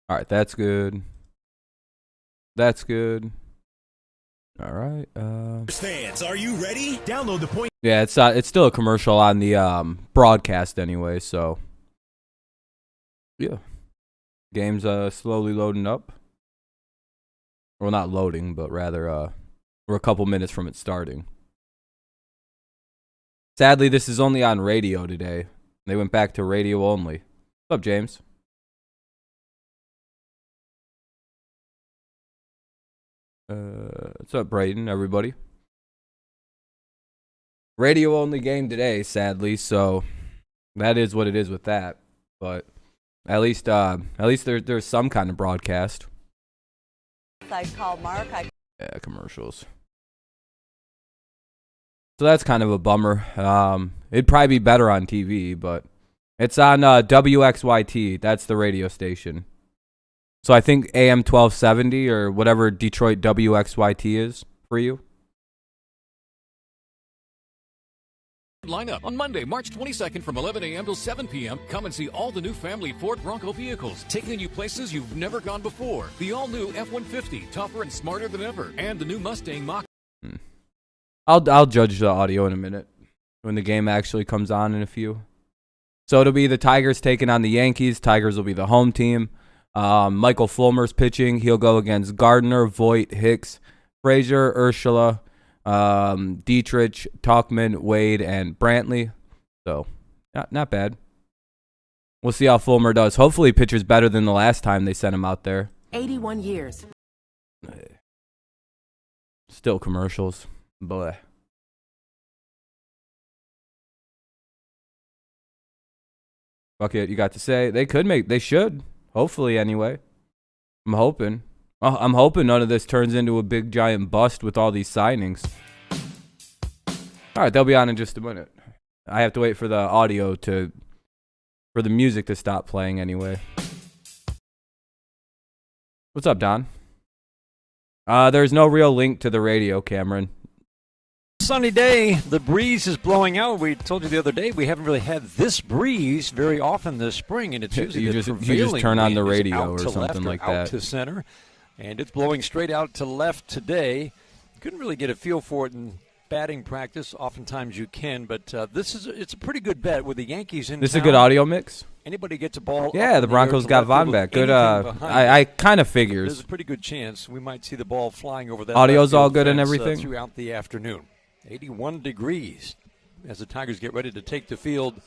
All right, that's good. That's good. All right. Fans, are you ready? Download the point. Yeah, it's still a commercial on the broadcast anyway, so yeah. Game's slowly loading up. Well, not loading, but rather we're a couple minutes from it starting. Sadly, this is only on radio today. They went back to radio only. What's up, James? What's up, Brayden, everybody? Radio only game today, sadly, so that is what it is with that. But at least there's some kind of broadcast. I call Mark. Yeah, commercials. So that's kind of a bummer. It'd probably be better on TV, but it's on WXYT. That's the radio station. So I think AM 1270 or whatever Detroit WXYT is for you. Lineup on Monday, March 22nd from 11 a.m. till 7 p.m. Come and see all the new family Ford Bronco vehicles, taking you places you've never gone before. The all-new F-150, tougher and smarter than ever, and the new Mustang Mach. I'll judge the audio in a minute when the game actually comes on in a few. So it'll be the Tigers taking on the Yankees. Tigers will be the home team. Michael Fulmer's pitching. He'll go against Gardner, Voit, Hicks, Frazier, Urshela, Dietrich, Talkman, Wade, and Brantley. So not bad. We'll see how Fulmer does. Hopefully he pitches better than the last time they sent him out there. 81 years. Still commercials. Bleh. Fuck it, you got to say. They should. Hopefully, anyway. I'm hoping. I'm hoping none of this turns into a big giant bust with all these signings. All right, they'll be on in just a minute. I have to wait for the audio for the music to stop playing anyway. What's up, Don? There's no real link to the radio, Cameron. Sunny day, the breeze is blowing out. We told you the other day we haven't really had this breeze very often this spring, and it's usually you just turn on the radio or something like that. Out to center, and it's blowing straight out to left today. Couldn't really get a feel for it in batting practice. Oftentimes you can, but it's a pretty good bet with the Yankees in. This is a good audio mix. Anybody gets a ball. Yeah, the Broncos got Von back. Good. I kind of figures. There's a pretty good chance we might see the ball flying over that. Audio's all good and everything throughout the afternoon. 81 degrees as the Tigers get ready to take the field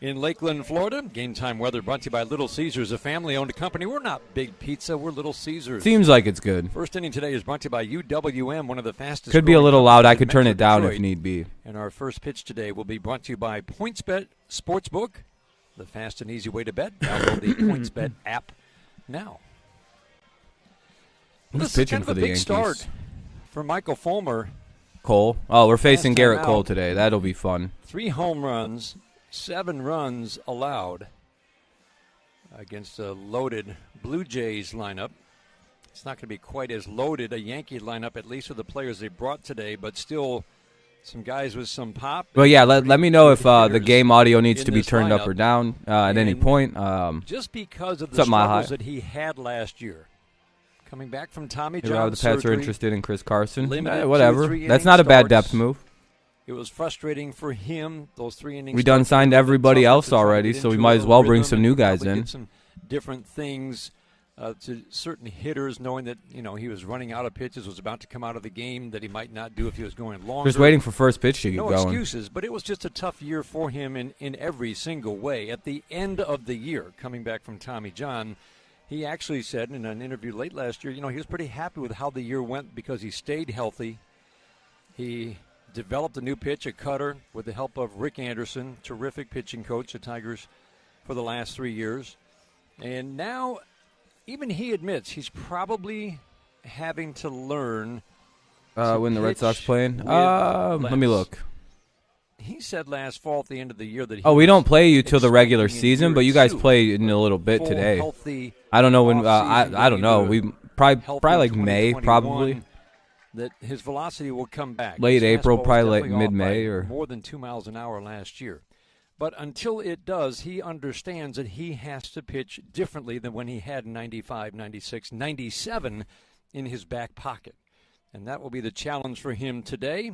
in Lakeland, Florida. Game time weather brought to you by Little Caesars, a family-owned company. We're not Big Pizza, we're Little Caesars. Seems like it's good. First inning today is brought to you by UWM, one of the fastest. Could be a little loud. I could turn it down if need be. And our first pitch today will be brought to you by PointsBet Sportsbook, the fast and easy way to bet. Download the PointsBet app now. Who's pitching for the Yankees? Start for Michael Fulmer. Cole. Oh, we're facing Garrett Cole today. That'll be fun. 3 home runs, 7 runs allowed against a loaded Blue Jays lineup. It's not going to be quite as loaded a Yankee lineup, at least with the players they brought today, but still some guys with some pop. Well, yeah, let me know if the game audio needs to be turned up or down at any point. Just because of the struggles that he had last year. Coming back from Tommy John the Pats are interested in Chris Carson. Whatever. That's not a bad depth move. It was frustrating for him, those 3 innings. We done signed everybody else already, so we might as well bring some new guys in. Get some different things to certain hitters, knowing that he was running out of pitches, was about to come out of the game that he might not do if he was going longer. Just waiting for first pitch to get going. No excuses, but it was just a tough year for him in every single way. At the end of the year, coming back from Tommy John, he actually said in an interview late last year, he was pretty happy with how the year went because he stayed healthy. He developed a new pitch, a cutter, with the help of Rick Anderson, terrific pitching coach, the Tigers, for the last 3 years. And now, even he admits he's probably having to learn. When the Red Sox playing? Let me look. He said last fall at the end of the year that we don't play you till the regular season, but you guys play in a little bit today. I don't know when. I don't know. We probably like May, probably. That his velocity will come back. Late April, probably like mid-May or more than 2 miles an hour last year. But until it does, he understands that he has to pitch differently than when he had 95, 96, 97 in his back pocket. And that will be the challenge for him today.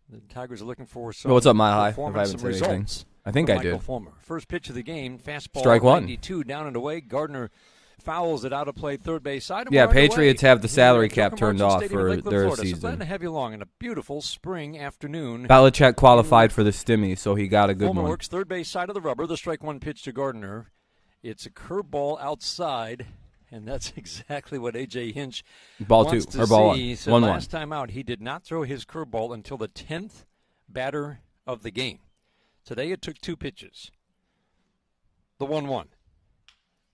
The Tigers are looking for some What's up, Mile High? If I performance, haven't some said anything. results. I think for I Michael did. Fulmer. First pitch of the game, fastball Strike one. 92, down and away. Gardner fouls it out of play, third base side. Yeah, We're underway. Patriots have the Here salary at cap Joker turned Marching off Stadium in for Lakeland, their Florida. So season. glad to have you along in a beautiful spring afternoon. Belichick qualified for the stimmy, so he got a good Fulmer one. works third base side of the rubber. The strike one pitch to Gardner. It's a curveball outside, and that's exactly what A.J. Hinch Ball wants two, to or ball see. He one. said 1-1. last time out, he did not throw his curveball until the 10th batter of the game. Today it took 2 pitches. The 1-1.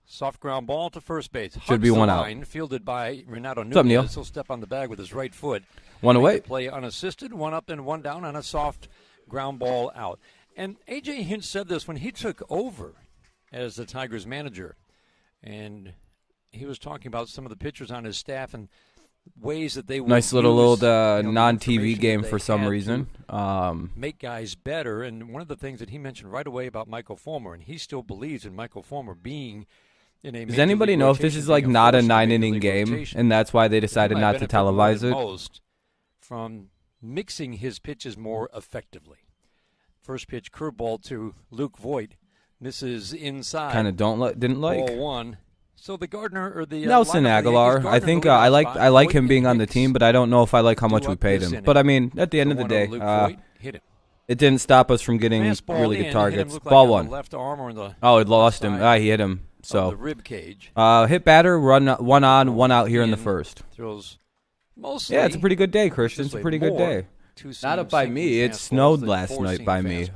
Soft ground ball to first base. Should be Hugs the one out. line, fielded by Renato What's up, Neil? Nunez. He'll step on the bag with his right foot. One Make away. the play unassisted, one up and one down on a soft ground ball out. And A.J. Hinch said this when he took over as the Tigers manager. And he was talking about some of the pitchers on his staff and ways that they would Nice little use, the non-TV non-TV game for some had reason. make guys better. And one of the things that he mentioned right away about Michael Fulmer, and he still believes in Michael Fulmer being in a Does major anybody league know if this rotation, is like being not a force in major 9-inning league game, rotation. and that's why they He decided might not to benefit more than televise it? most from mixing his pitches more effectively. First pitch curveball to Luke Voigt. Misses inside. Kind of didn't like. Ball one. So the Gardner or the Nelson lineup for the Aguilar. Yankees, I Gardner think in the I leadoff like spot, I like Voigt him being and on the Hicks team, but I don't know if I like how much do we up paid this him. inning. But I mean, at the end of the 1-0 day, Luke Voigt hit him. it didn't stop us from getting Fastball really in, good hit him, targets. looked like Ball on the one. left arm or the Oh, it lost him. side He hit him. of the So rib cage. hit batter, run one on, one out here in the In, first. Throws mostly. Yeah, it's a pretty good day, Christian. It's a pretty good day. Not up by me. It snowed last night by me.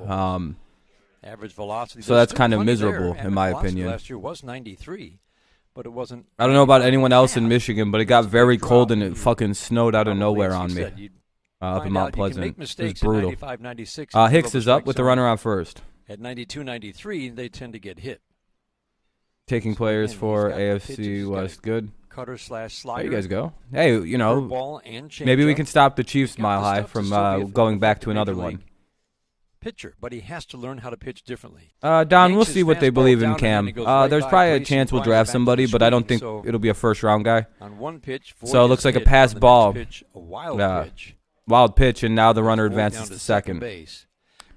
Average velocity. So There's that's still kind of plenty miserable, there. in my Average velocity opinion. Last year was 93, but it wasn't. I don't know about anyone else in 95. Michigan, but it got It's a very big cold drop. and it fucking snowed out of Probably, nowhere as you on me said, you'd up in find Mount out you can Pleasant. make It was mistakes in brutal. 95, 96 in the Hicks middle of is the up with the strike runner zone. on first. At 92, 93, they tend to get hit. Taking players again, for he's got AFC pitches, he's got West. Good. Cutter / There slider. you guys go. Hey, Curveball and maybe we changeup. can stop the Chiefs Got mile the high stuff to from still be a going back to effective another major one. league pitcher, but he has to learn how to pitch differently. Don, we'll Yanks see his what they fastball believe down in and Cam. then he goes right There's by probably a Grayson chance we'll Bryant draft back to somebody, the but I don't screen. think So it'll be a first round guy. on one pitch, Voigt So it is looks like a hit. pass On the next ball. pitch, a wild Yeah. pitch. Wild pitch, and now the runner Voigt down advances to second. base.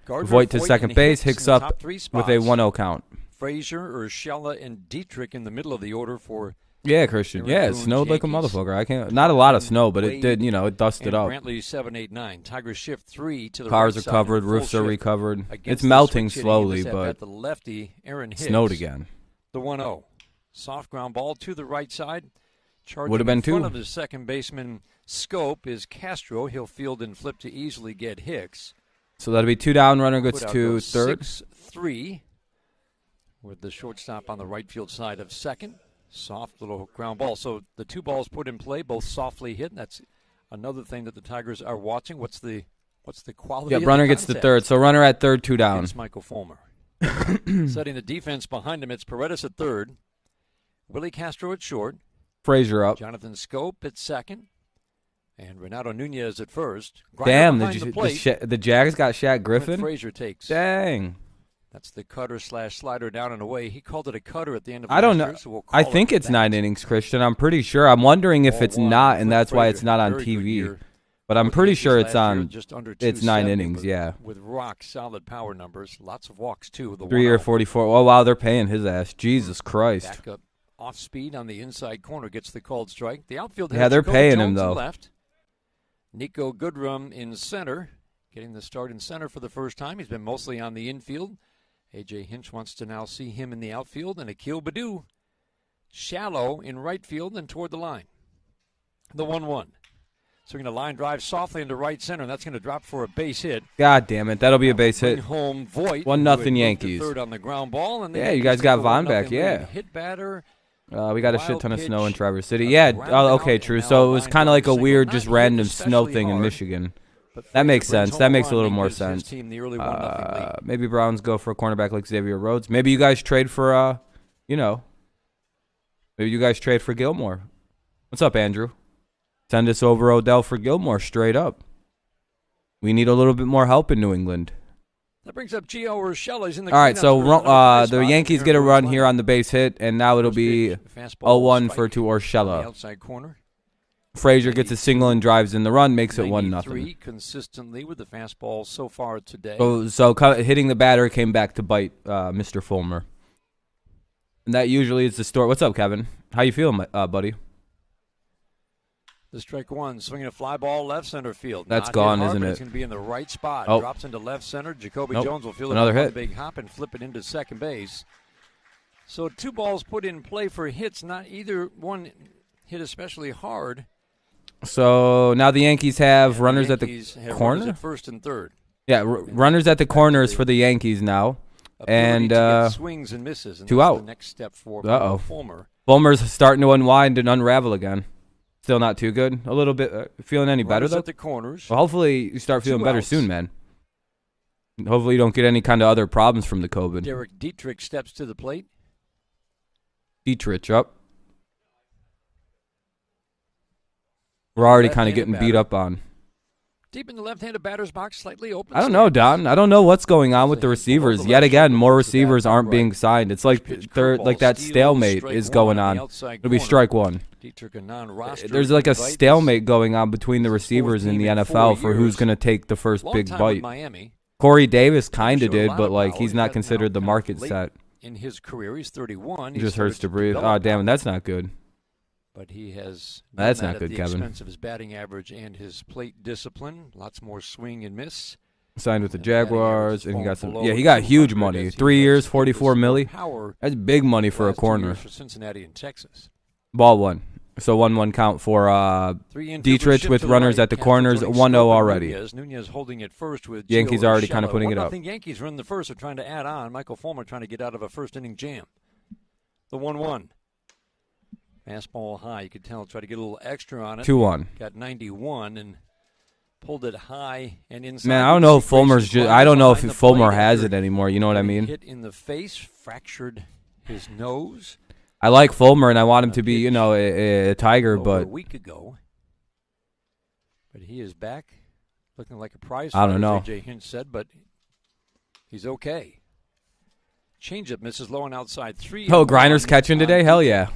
Gardner, Voigt to Voigt, second and base, Hicks Hicks in the up top three with a spots. 1-0 count. Frazier, Urshela, and Dietrich in the middle of the order for Yeah, Christian. Aaron Yeah, it Boone's snowed like a Yankees. motherfucker. I can't. Not a lot of snow, but it Wade did. It dusted and up. Brantley 7-8-9. Tigers shift 3 to the Cars right are side covered. in full Roofs are shift recovered. against It's the melting switch hitting slowly, intercept but at the lefty Aaron Hicks. snowed again. The 1-0. Soft ground ball to the right side. Charging Would've been in front two. of his second baseman Scope is Castro. He'll field and flip to easily get Hicks. So that'll be 2 down. Runner gets Put out to goes third. 6-3 with the shortstop on the right field side of second. Soft little ground ball. So the 2 balls put in play, both softly hit. And that's another thing that the Tigers are watching. What's the quality? Yeah, of runner the gets to contact? third. So runner at third, 2 down. It's Michael Fulmer. Setting the defense behind him, it's Paredes at third. Willie Castro at short. Frazier up. Jonathan Scope at second. And Renato Nunez at first. Damn, Grinder behind the plate. the Jags got Shaq Clint Griffin. Frazier takes. Dang. That's the cutter / slider down and away. He called it a cutter at the end of I don't last know. year, so we'll I call think it it's that. 9 innings, Christian. I'm pretty sure. I'm wondering if Ball it's one. not, and Clint that's why Frazier, it's not on very good TV. year. But I'm With pretty Yankees sure it's last year, on. just under It's 9 270 innings, with- yeah. With rock solid power numbers. Lots of walks, too. The 3 or 1-0. 44. Oh, wow, they're paying his ass. Jesus Christ. Back up off speed on the inside corner gets the called strike. The outfield Yeah, has they're Jacoby paying him, Jones in though. left. Nico Goodrum in center, getting the start in center for the first time. He's been mostly on the infield. A.J. Hinch wants to now see him in the outfield. And Akil Baddoo shallow in right field and toward the line. The 1-1. So we're going to line drive softly into right center, and that's going to drop for a base hit. God damn it. That'll be a base Bring hit. home Voigt. 1-0 who had moved to Yankees. Third on the ground ball. And the Yeah, you Yankees guys take got a Vaughn 1-0 back, lead. yeah. Hit batter. We got a shit Wild ton of snow in pitch, Traverse City. a Yeah, ground okay, out, true. and So it now was line kind of drive like a single. weird, Not just hit random snow especially thing in hard, Michigan. but That makes Frazier brings sense. home That a makes a run little and more gives his sense. team the early 1-0 lead. Maybe Browns go for a cornerback like Xavier Rhodes. Maybe you guys trade for, maybe you guys trade for Gilmore. What's up, Andrew? Send us over Odell for Gilmore, straight up. We need a little bit more help in New England. That brings up Gio Urshela. He's in the All right, so the Yankees spot. get a run here on the base hit, and now it'll be 0-1 for to The Urshela. outside corner. Frazier gets a single and drives in the run, makes it 1-0. Consistently with the fastball so far today. So hitting the batter came back to bite Mr. Fulmer. And that usually is the story. What's up, Kevin? How you feeling, buddy? The strike one, swinging a fly ball left center field. That's Not gone, hit hard, isn't but it? It's going to be in the right spot. Oh. Drops into left center. Jacoby Nope. Jones will field Another it hit. big hop and flip it into second base. So 2 balls put in play for hits. Not either one hit especially hard. So now the Yankees have runners at the Yankees have corner? runners at first and third. Yeah, runners at the corners for the Yankees now. Ability And to get swings and misses. And 2 that's out. The next step for Fulmer. Fulmer's starting to unwind and unravel again. Still not too good. A little bit. Feeling any better, Runners though? at the corners. Well, hopefully you start feeling 2 better outs. soon, man. Hopefully you don't get any kind of other problems from the COVID. Derek Dietrich steps to the plate. Dietrich up. We're already kind of Left-handed getting beat batter. up on. Deep in the left-handed batter's box, slightly open. I don't know, Don. I don't know what's going on with the receivers. Yet again, more receivers aren't Right. being signed. It's like Pitch they're curveball, like that steal, stalemate strike is one going on on. the outside It'll be corner. strike one. Dietrich, a non-roster There's like a invite. stalemate going on between the This is fourth receivers in team the in NFL 4 for who's years. going to take the first Long big time with bite. Miami. Corey Davis kind of Showed a did, lot but of like power. he's He's not got considered now the kind of market late set. In his career, he's 31. It He just hurts started to breathe. Oh, develop damn, power, that's not good. But he has done That's that not at good, the Kevin. expense of his batting average and his plate discipline. Lots more swing and miss. Signed with the And batting average Jaguars, has and he got fallen some. below Yeah, he got huge 200 money. as he 3 has years, given 44 us more milli. power That's big money for a last 2 corner. years for Cincinnati and Texas. Ball one. So 1-1 count for 3 infielder Dietrich shift with to the runners right. at the Castro corners, joining 1-0 Scope and already. Nunez holding it first with Yankees Gio already kinda Urshela. putting it up. 1-0 Yankees run the first are trying to add on. Michael Fulmer trying to get out of a first inning jam. The 1-1. Fastball high. You could tell, try to get a little extra on it. 2-1. Got 91 and pulled it high and inside. Man, I don't know if Fulmer's just. I don't know if Fulmer has it anymore. anymore. You know what I mean? Hit in the face, fractured his nose. I like Fulmer, and I want him to be, you know, a Tiger, over but a week ago. But he is back, looking like a prize. I don't fighter, know. as AJ Hinch said, but he's okay. Changeup misses low and outside. 3. oh, Grinder's catching today. Hell yeah!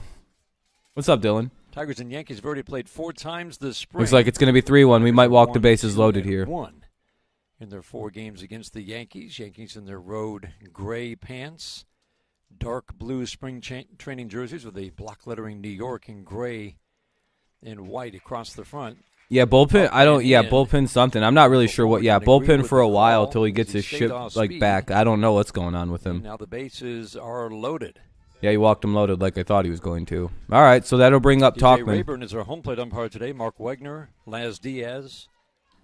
What's up, Dylan? Tigers and Yankees have already played 4 times this spring. Looks like it's going to be 3-1. We might walk the 1, bases 2, loaded and here. 1 in their 4 games against the Yankees. Yankees in their road gray pants, dark blue spring training jerseys with a block lettering New York in gray and white across the front. Yeah, bullpen. I don't. Yeah, bullpen something. I'm not really sure what. Yeah, Fulmer can agree bullpen with for a the while call till he as gets he his stayed ship off like speed. back. I don't know what's going on with And him. now the bases are loaded. Yeah, he walked him loaded like I thought he was going to. All right, so that'll bring up DJ Talkman. Rayburn is our home plate umpire today. Mark Wegner, Laz Diaz.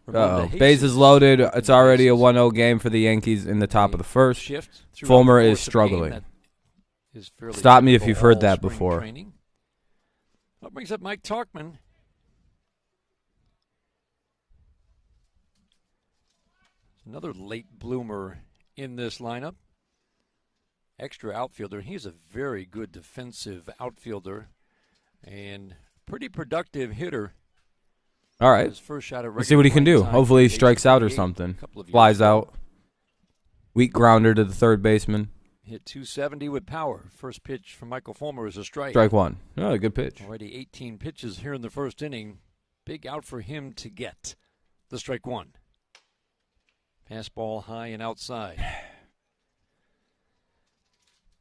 Ramon Uh-oh. DeJesus Bases loaded. working It's already a bases. 1-0 game for the Yankees in the top of the first. Shift throughout Fulmer the is course of the game. struggling. That is fairly Stop me if typical you've heard all that spring before. training. That brings up Mike Talkman. Another late bloomer in this lineup. Extra outfielder. He's a very good defensive outfielder and pretty productive hitter. All right. His first shot at Let's see what he can do. regular playing time Hopefully he at age strikes out or 28, something. a couple of years Flies ago. out. Weak grounder to the third baseman. Hit 270 with power. First pitch from Michael Fulmer is a strike. Strike one. Oh, good pitch. Already 18 pitches here in the first inning. Big out for him to get. The strike one. Fastball high and outside.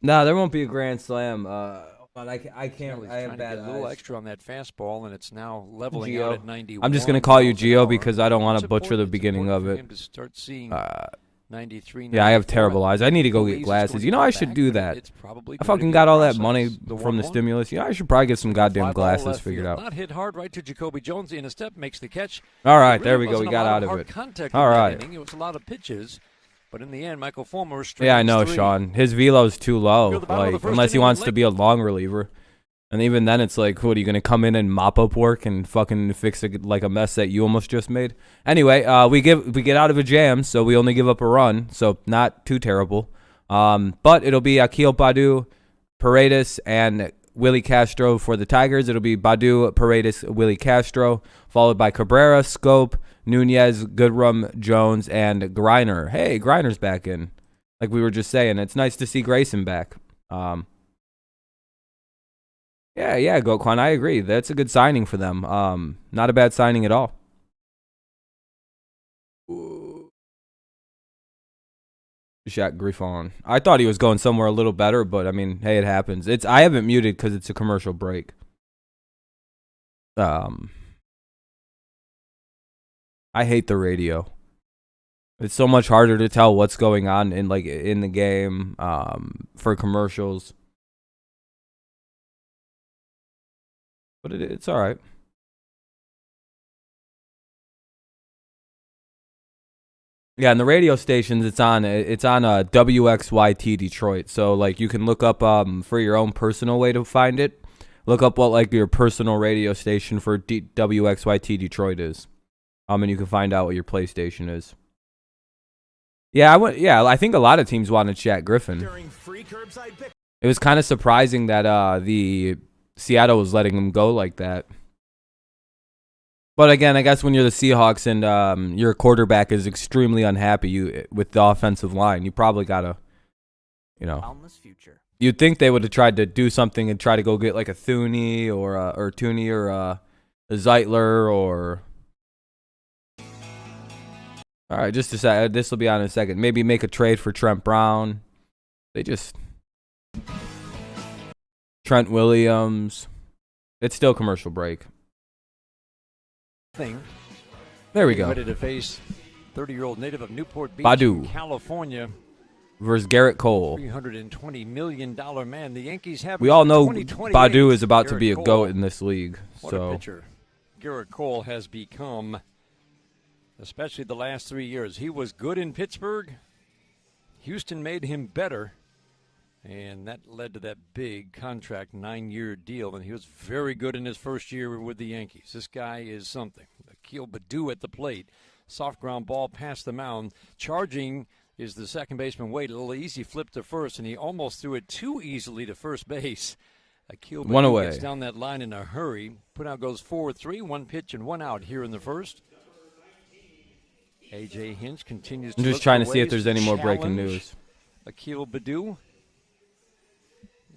No, there won't be a grand slam. But I can't. He's I have trying to bad get a little eyes. extra on that fastball, and it's now leveling Gio. out at 91. I'm just going to call you miles an Gio hour. because I don't want It's to butcher the important- it's beginning of important it. for him to start seeing 93. Yeah, I have 94. terrible eyes. I need to go Believes get it's glasses. going You to know, I come should back, do but that. it's probably I going to fucking be got a all that process. money The from the 1-1. stimulus. Yeah, I should probably get some goddamn Fly ball glasses left figured field. out. Not hit hard right to Jacoby Jones. In a step, makes the catch. All right, There there we really go. We wasn't a got lot out of hard it. contact All in that right. inning. It was a lot of pitches, but in the end, Michael Fulmer. Yeah, I know, strikes 3. Sean. His velo's too low. You're the bottom of the Like, first unless he inning wants with to be a long reliever. And even then, it's like, what, are you going to come in and mop up work and fucking fix like a mess that you almost just made? Anyway, we get out of a jam, so we only give up a run, so not too terrible. But it'll be Akil Badu, Paredes, and Willie Castro for the Tigers. It'll be Badu, Paredes, Willie Castro, followed by Cabrera, Scope, Nunez, Goodrum, Jones, and Griner. Hey, Griner's back in. Like we were just saying, it's nice to see Grayson back. Yeah, Goquan, I agree. That's a good signing for them. Not a bad signing at all. Shot Griffon. I thought he was going somewhere a little better, but I mean, hey, it happens. I haven't muted because it's a commercial break. I hate the radio. It's so much harder to tell what's going on in the game for commercials. But it's all right. Yeah, and the radio stations it's on WXYT Detroit. So like you can look up for your own personal way to find it. Look up what like your personal radio station for WXYT Detroit is. And you can find out what your PlayStation is. Yeah, I think a lot of teams wanted Shaq Griffin. It was kind of surprising that the Seattle was letting him go like that. But again, I guess when you're the Seahawks and your quarterback is extremely unhappy with the offensive line, you probably gotta, you'd think they would have tried to do something and try to go get like a Thuney or a Zeitler or. All right, just a sec. This will be on in a second. Maybe make a trade for Trent Brown. Trent Williams. It's still commercial break. There we go. Ready to face 30-year-old native of Newport Beach, Badu, California, versus Garrett Cole. $320 million man. The Yankees have. We all know Badu is about to be a GOAT in this league. What a pitcher Garrett Cole has become, especially the last 3 years. He was good in Pittsburgh. Houston made him better, and that led to that big contract, 9-year deal. And he was very good in his first year with the Yankees. This guy is something. Akil Baddoo at the plate. Soft ground ball past the mound. Charging is the second baseman Wade. A little easy flip to first, and he almost threw it too easily to first base. Akil Baddoo gets down that line in a hurry. Put out goes 4-3, 1 pitch and 1 out here in the first. A.J. Hinch continues to I'm just trying to see if there's any more breaking news. Akil Baddoo.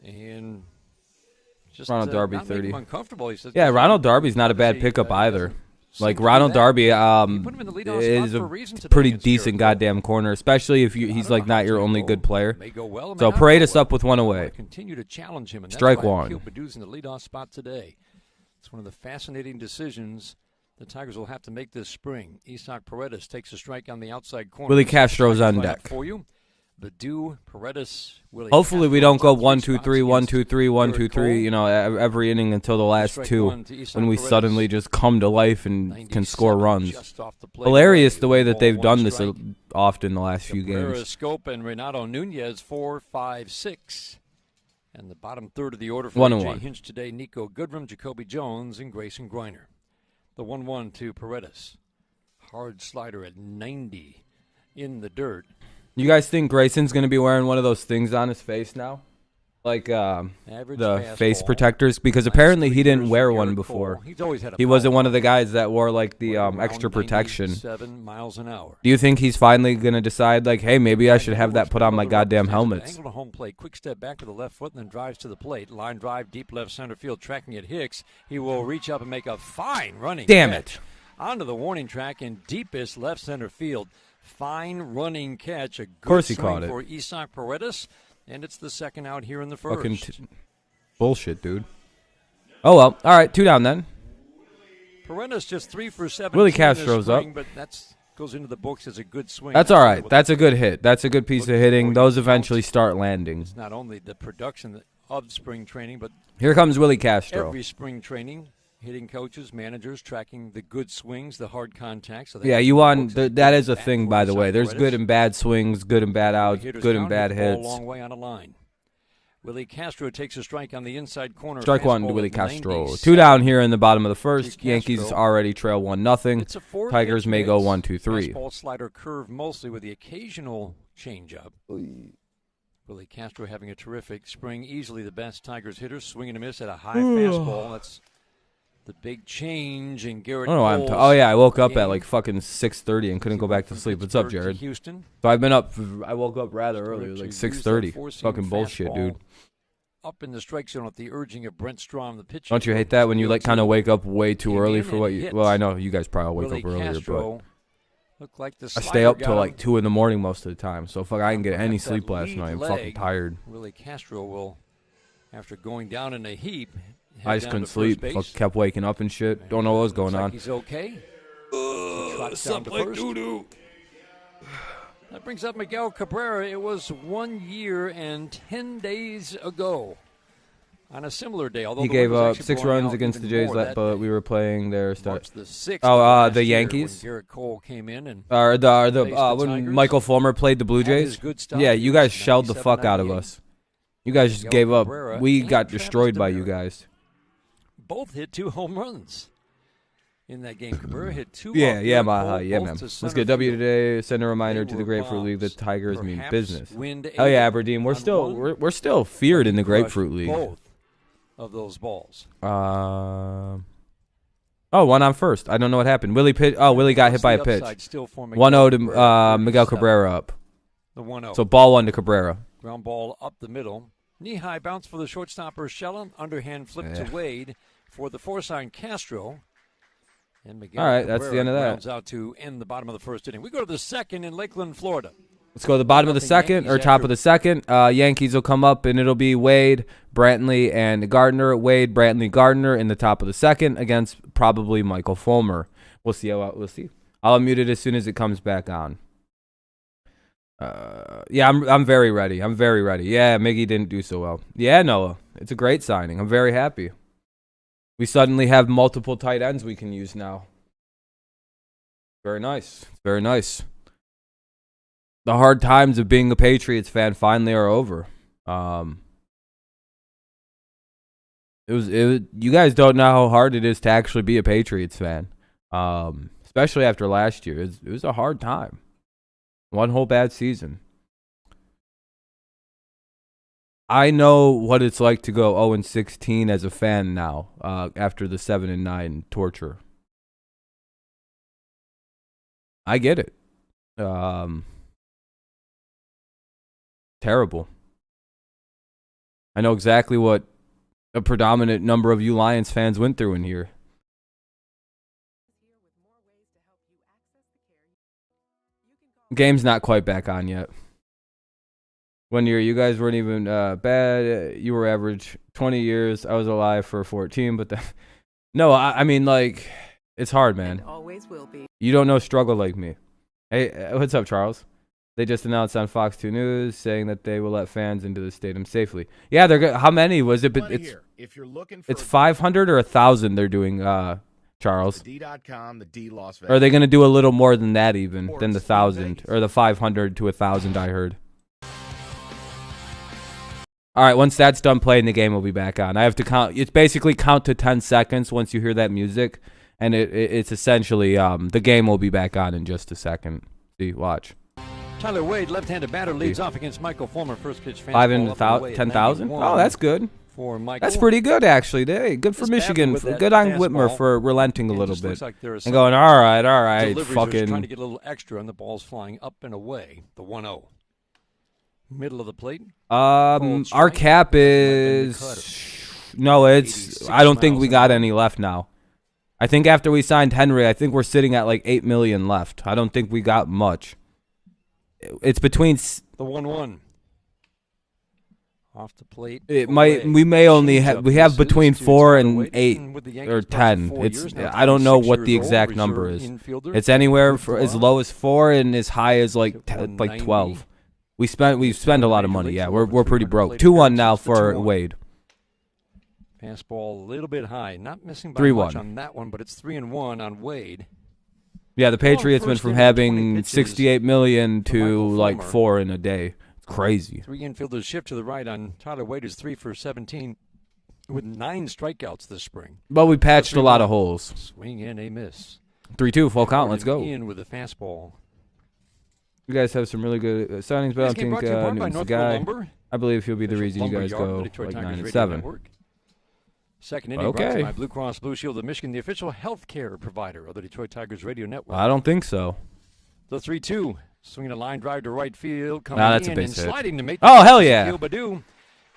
And just Ronald Darby, 30. Uncomfortable. He says, yeah, Ronald Darby's not a bad pickup either. Like Ronald Darby is a pretty decent goddamn corner, especially if he's like not your only good player. So Paredes up with one away. Continue to challenge him. Strike one. Akil Baddoo's in the leadoff spot today. It's one of the fascinating decisions the Tigers will have to make this spring. Isaac Paredes takes a strike on the outside corner. Willie Castro's on deck. For you. Baddoo, Paredes, Willie Hopefully we don't go 1-2-3, 1-2-3, 1-2-3, every inning until the last two when we suddenly just come to life and can score runs. Hilarious the way that they've done this often the last few games. Scope and Renato Nunez, 4, 5, 6. And the bottom third of the order for A.J. Hinch today, Nico Goodrum, Jacoby Jones, and Grayson Griner. The 1-1 to Paredes. Hard slider at 90 in the dirt. You guys think Grayson's going to be wearing one of those things on his face now? Like the face protectors? Because apparently he didn't wear one before. He wasn't one of the guys that wore like the extra protection. 7 miles an hour. Do you think he's finally going to decide like, hey, maybe I should have that put on my goddamn helmets? Angle to home plate. Quick step back to the left foot and then drives to the plate. Line drive, deep left center field, tracking at Hicks. He will reach up and make a fine running catch onto the warning track in deepest left center field. Fine running catch. A good swing for Isaac Paredes, and it's the second out here in the first. Fucking bullshit, dude. Oh, well. All right, 2 down then. Paredes just 3 for 7. Willie Castro's up. But that goes into the books as a good swing. That's all right. That's a good hit. That's a good piece of hitting. Those eventually start landing. It's not only the production of spring training, but here comes Willie Castro. Every spring training. Hitting coaches, managers, tracking the good swings, the hard contacts. So yeah, you want that is a thing, by the way. There's good and bad swings, good and bad outs, good and bad hits. A long way on a line. Willie Castro takes a strike on the inside corner. Strike one to Willie Castro. 2 down here in the bottom of the first. Yankees already trail 1-0. Tigers may go 1-2-3. Fastball, slider, curve mostly with the occasional changeup. Willie Castro having a terrific spring. Easily the best Tigers hitter. Swing and a miss at a high fastball. That's the big change in Garrett I don't know why I'm Cole's oh, yeah, I woke up at game. like fucking 6:30 and couldn't go back to sleep. What's up, Pittsburgh to Jared? Houston. So I've been up. I woke up rather early, To like use that 6:30. four-seam Fucking bullshit, fastball dude. Up in the strike zone at the urging of Brent Strom, the pitcher. Don't you hate that when you like kind of wake up way too Came early in for and what you? hit. Well, I know you guys probably wake Willie up earlier, Castro but looked like the I stay slider up got till him. like 2 in the morning most of the time. So fuck, I didn't get any That sleep last lead night. I'm fucking leg, tired. Willie Castro will, after going down in a heap, head I just down couldn't to first sleep. base. Fuck, kept waking up and shit. Don't know what was going Looks like on. He's okay. He trots down to first. That brings up Miguel Cabrera. It was 1 year and 10 days ago on a similar day. Although He the gave wind was up actually 6 blowing runs out against the even Jays, more that but day. we were playing their start. March the 6th Oh, of last the year Yankees? when Garrett Cole came in and Or the faced the when Tigers. Michael Fulmer played the Blue Had his Jays. good start. Yeah, He you was guys shelled the 97, fuck out of 98. us. You guys just Miguel gave up. Cabrera We and got Travis destroyed by you DeMeritt. guys. Both hit 2 home runs in that game. Cabrera hit 2. Yeah, off yeah, Garrett man. Cole, Yeah, both man. to Let's center get W field. today. Send a reminder They to the were Grapefruit League. The bombs. Tigers mean Perhaps business. wind Oh yeah, aided Aberdeen. We're on still one, we're still feared in the crushed Grapefruit League. Both of those balls. Oh, one on first. I don't know what happened. Willie got hit by a The pitch. upside still for 1-0 to Cabrera, Miguel 37. Cabrera up. The 1-0. So ball 1 to Cabrera. Ground ball up the middle. Knee-high bounce for the shortstop Urshela. Underhand flip Yeah. to Wade for the force on Castro. And Miguel All right, that's the Cabrera end of that. grounds out to end the bottom of the first inning. We go to the second in Lakeland, Florida. Let's go to the bottom of the Nothing second Yankees or top after- of the second. Yankees will come up and it'll be Wade, Brantley, and Gardner. Wade, Brantley, Gardner in the top of the second against probably Michael Fulmer. We'll see. We'll see. I'll unmute it as soon as it comes back on. Yeah, I'm very ready. I'm very ready. Yeah, Miggy didn't do so well. Yeah, Noah, it's a great signing. I'm very happy. We suddenly have multiple tight ends we can use now. Very nice. Very nice. The hard times of being a Patriots fan finally are over. You guys don't know how hard it is to actually be a Patriots fan. Especially after last year. It was a hard time. One whole bad season. I know what it's like to go 0-16 as a fan now, after the 7-9 torture. I get it. Terrible. I know exactly what a predominant number of you Lions fans went through in here. Game's not quite back on yet. 1 year, you guys weren't even bad. You were average 20 years. I was alive for 14, but no, I mean, like, it's hard, man. And always will be. You don't know struggle like me. Hey, what's up, Charles? They just announced on Fox 2 News saying that they will let fans into the stadium safely. Yeah, they're good. How many was it? If you're looking for It's 500 or 1,000 they're doing, Charles. the D.com, the D Las Vegas. Or are they going to do a little more than that even, than the 1,000? Or the 500 to 1,000 I heard. All right, once that's done playing, the game will be back on. I have to count. It's basically count to 10 seconds once you hear that music. And it's essentially, the game will be back on in just a second. See, watch. Tyler Wade, left-handed batter, leads off against Michael Fulmer. First pitch, 5 and fastball up and away at 10,000? 91 Oh, that's good. for Michael. That's pretty good, actually. Hey, good for Just Michigan. baffled with that Good on Whitmer fastball. for relenting a It little just bit. looks like there are And some going, all right, deliveries are trying to fucking. get a little extra, and the ball's flying up and away. The 1-0. Middle of the plate. Our strike. cap Might have is. been No, it's. 86 I don't think miles we an got hour. any left now. I think after we signed Henry, I think we're sitting at like 8 million left. I don't think we got much. It's between. The 1-1. Off the plate. It away. might. We may only have. Changeup We have misses between to 4 Tyler and Wade. 8 And with the or Yankees, 10. for 4 It's. years now, I don't know 26 what the years exact old, number reserve is. infielder. It's anywhere Good for as glove. low as 4 and as high as like Hit like 190. 12. We spend a lot of money. Major Yeah, leagues, we're over pretty 300 broke. plate 2-1 now appearances, for 2-1. Wade. Fastball a little bit high. Not missing by 3-1. much on that one, but it's 3-1 on Wade. Yeah, the Patriots went first from inning, 20 having pitches 68 million for to Michael like Fulmer. 4 in a day. It's crazy. 3 infielders shift to the right on Tyler Wade is 3 for 17 with 9 strikeouts this spring. But we patched a lot of holes. Swing and a miss. 3-2, full count. Let's go. In with the fastball. You guys have some really good signings, but I don't think Newton's the guy. I believe he'll be the reason you guys go like 9-7. Second inning brought to you by Blue Cross Blue Shield of Michigan, the official health care provider of the Detroit Tigers radio network. I don't think so. The 3-2, swinging a line drive to right field, coming that's in a base and hit. sliding to make Oh, hell yeah.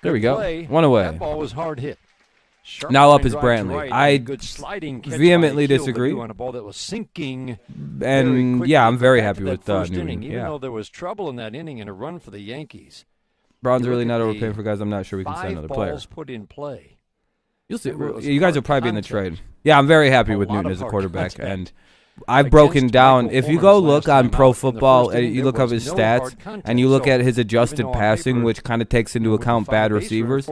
There we go. Play. One away. That ball was hard hit. Sharp now up line is drive to Brantley. right, I good sliding catch vehemently by disagree. on a ball that was sinking. And yeah, I'm very happy with first Newton. inning, even Yeah. though there was trouble in that inning and a run for the Yankees. Braun's really not overpaying for guys. I'm not sure we can sign another player. 5 balls put in play. You'll see. You guys will probably be in the trade. Yeah, I'm very happy with Newton as a quarterback, and I've broken down. If you go look on Pro Football, you look up his stats, and you look at his adjusted passing, which kind of takes into account bad receivers.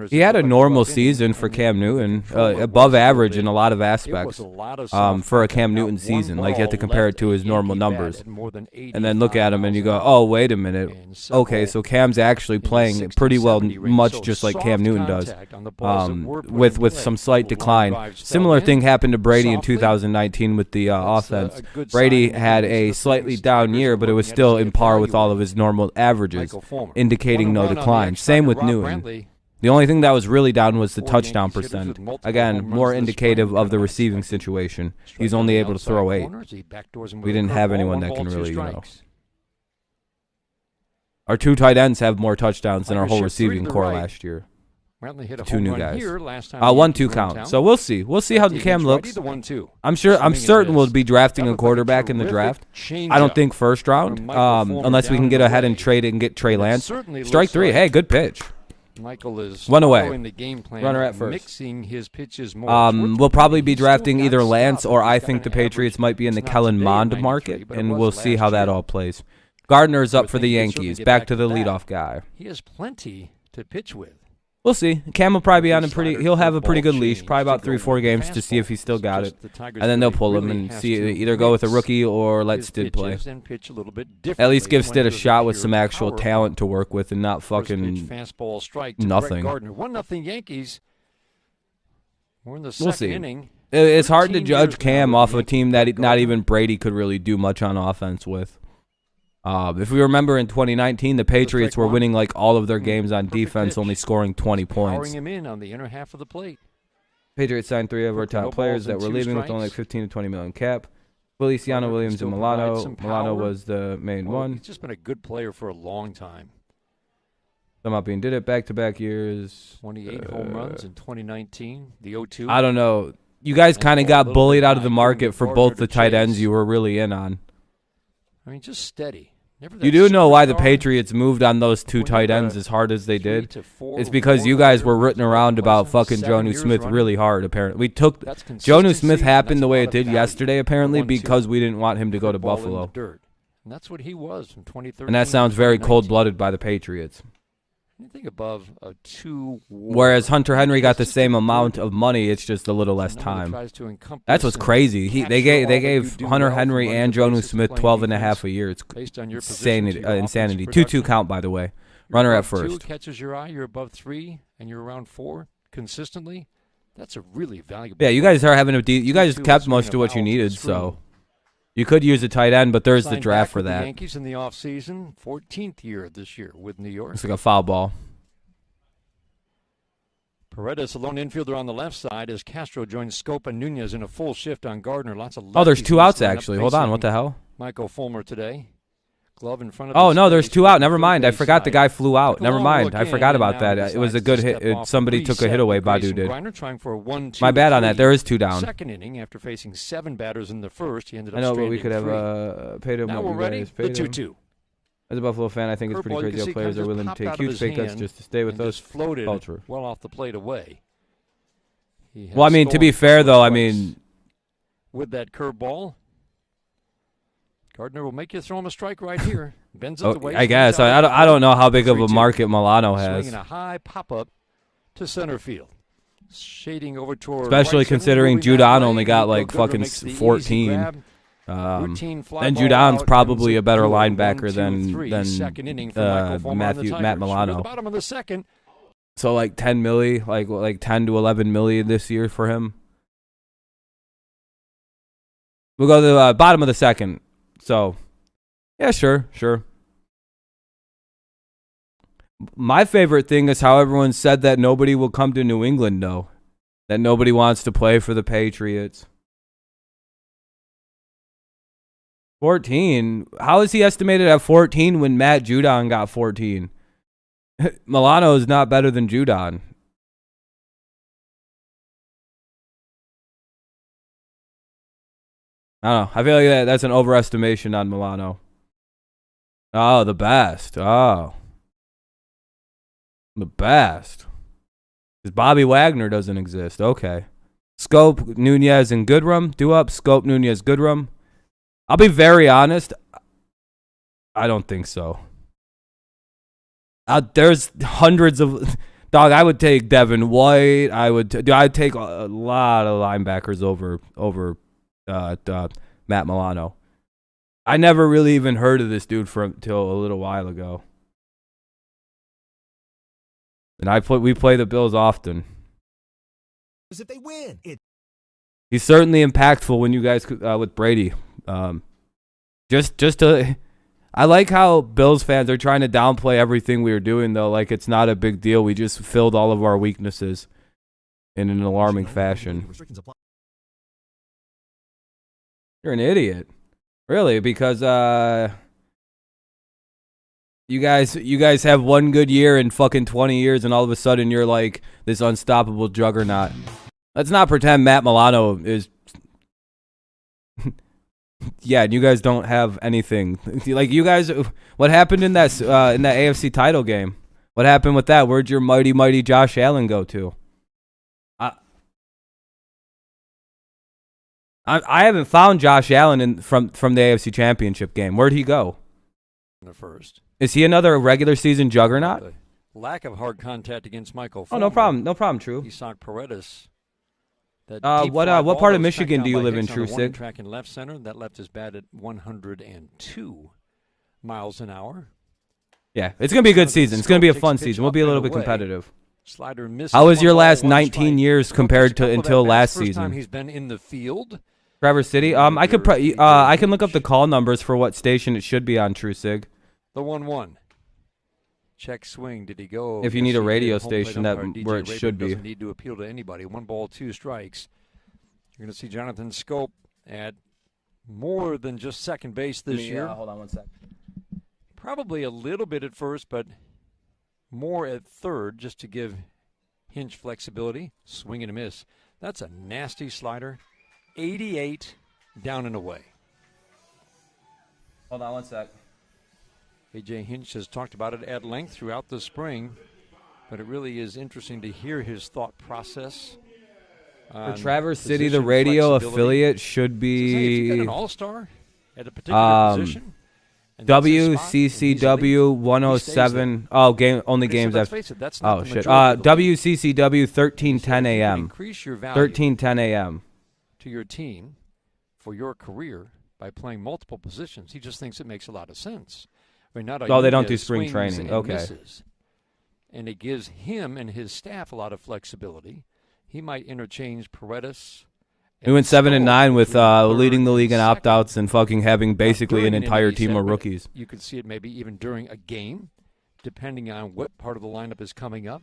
He had a normal season for Cam Newton, above average in a lot of aspects for a Cam Newton season. Like, you have to compare it to his normal numbers. And then look at him, and you go, oh, wait a minute. Okay, so Cam's actually playing pretty well, much just like Cam Newton does, with some slight decline. Similar thing happened to Brady in 2019 with the offense. Brady had a slightly down year, but it was still in par with all of his normal averages, indicating no decline. Same with Newton. The only thing that was really down was the touchdown percent. Again, more indicative of the receiving situation. He's only able to throw 8. We didn't have anyone that can really, Our 2 tight ends have more touchdowns than our whole receiving core last year. 2 new guys. 1-2 count. So we'll see. We'll see how Cam looks. I'm certain we'll be drafting a quarterback in the draft. I don't think first round, unless we can get ahead and trade it and get Trey Lance. Strike 3. Hey, good pitch. Michael is 1 away. The game plan, Runner at first. mixing his pitches more. We'll probably be drafting either Lance or I think the Patriots might be in the Kellen Mond market, and we'll see how that all plays. Gardner's up for the Yankees. Back to the leadoff guy. He has plenty to pitch with. We'll see. Cam will probably be on he'll have a pretty good leash, probably about 3-4 games to see if he's still got it. And then they'll pull him and see either go with a rookie or let Stid play. At least give Stid a shot with some actual talent to work with and not fucking nothing. 1-0 Yankees. We're in the We'll second see. inning. It's hard to judge Cam off a team that not even Brady could really do much on offense with. If we remember in 2019, the Patriots were winning like all of their games on defense, only scoring 20 points. Powering him in on the inner half of the plate. Patriots signed 3 of our top players that were leaving with only like 15 to 20 million cap. Feliciano, Williams, and Milano. Milano was the main one. He's just been a good player for a long time. Samapin did it back-to-back years. 28 home runs in 2019. The 0-2. I don't know. You guys kind of got bullied out of the market for both the tight ends you were really in on. I mean, just steady. You do know why the Patriots moved on those 2 tight ends as hard as they did? It's because you guys were rooting around about fucking Jonnu Smith really hard, apparently. We took Jonnu Smith happened the way it did yesterday, apparently, because we didn't want him to go to Buffalo. And that's what he was from 2013. And that sounds very cold-blooded by the Patriots. Anything above a 2 WAR. Whereas Hunter Henry got the same amount of money, it's just a little less time. That's what's crazy. They gave Hunter Henry and Jonnu Smith 12.5 a year. It's insanity. 2-2 count, by the way. Runner at first. 2 catches your eye, you're above 3, and you're around 4 consistently. That's a really valuable. Yeah, you guys are having you guys kept most of what you needed, so you could use a tight end, but there's the draft for that. The Yankees in the offseason, 14th year this year with New York. It's like a foul ball. Paredes, a lone infielder on the left side, as Castro joins Scope and Nunez in a full shift on Gardner. Lots of there's 2 outs actually. Hold on, what the hell? Michael Fulmer today. Glove in front of. Oh no, there's 2 out. Never mind. I forgot the guy flew out. Never mind. I forgot about that. It was a good hit. Somebody took a hit away. Badu did. My bad on that. There is 2 down. Second inning after facing 7 batters in the first, he ended up. I know, but we could have paid him. Now we're ready. The 2-2. As a Buffalo fan, I think it's pretty crazy how players are willing to take huge pay cuts just to stay with us. Floated culture. Well off the plate away. Well, I mean, to be fair though, I mean, with that curveball. Gardner will make you throw him a strike right here. Bends up the way. I guess. I don't know how big of a market Milano has. Swinging a high pop-up to center field. Shading over toward especially right considering Judon only got like fucking 14. And Judon's probably a better linebacker than Matt Milano. Bottom of the second. So like 10 milli, like 10 to 11 million this year for him. We'll go to the bottom of the second. So Yeah, sure. My favorite thing is how everyone said that nobody will come to New England, though. That nobody wants to play for the Patriots. 14? How is he estimated at 14 when Matt Judon got 14? Milano is not better than Judon. I don't know. I feel like that's an overestimation on Milano. Oh, the best. Oh. The best. Because Bobby Wagner doesn't exist. Okay. Scope, Nunez, and Goodrum. Do up. Scope, Nunez, Goodrum. I'll be very honest. I don't think so. There's hundreds of... Dog, I would take Devin White. I'd take a lot of linebackers over Matt Milano. I never really even heard of this dude till a little while ago. And we play the Bills often. Because if they win, He's certainly impactful when you guys with Brady. I like how Bills fans are trying to downplay everything we were doing, though. Like, it's not a big deal. We just filled all of our weaknesses in an alarming fashion. You're an idiot. Really, because you guys have one good year in fucking 20 years, and all of a sudden you're like this unstoppable juggernaut. Let's not pretend Matt Milano is... Yeah, you guys don't have anything. Like, you guys, what happened in that AFC title game? What happened with that? Where'd your mighty Josh Allen go to? I haven't found Josh Allen from the AFC Championship game. Where'd he go? In the first. Is he another regular season juggernaut? The lack of hard contact against Michael Oh, Fulmer. no problem, True. Isak Paredes. What part of Michigan do you live in, True Sig? Track in left center. That left is bad at 102 miles an hour. Yeah, it's going to be a good season. It's going to be a fun season. We'll be a little bit competitive. Slider misses. How was your last 19 years compared to until last season? First time he's been in the field. Traverse City. I can look up the call numbers for what station it should be on, True Sig. The 1-1. Check swing. Did he go? If you need a radio station where it should be. Doesn't need to appeal to anybody. 1 ball, 2 strikes. You're going to see Jonathan Scope at more than just second base this year. Hold on 1 sec. Probably a little bit at first, but more at third just to give Hinch flexibility. Swing and a miss. That's a nasty slider. 88 down and away. Hold on 1 sec. A.J. Hinch has talked about it at length throughout the spring, but it really is interesting to hear his thought process. For Traverse City, the radio affiliate should be... Hey, if you got an all-star at a particular position... WCCW 107. Oh, only games after. Oh, shit. WCCW 13:10 a.m. Increase your value 13:10 a.m. to your team for your career by playing multiple positions. He just thinks it makes a lot of sense. I mean, not they don't do spring training. Okay. Misses, and it gives him and his staff a lot of flexibility. He might interchange Paredes. We went 7-9 with leading the league in opt-outs and fucking having basically an entire team of rookies. You could see it maybe even during a game, depending on what part of the lineup is coming up.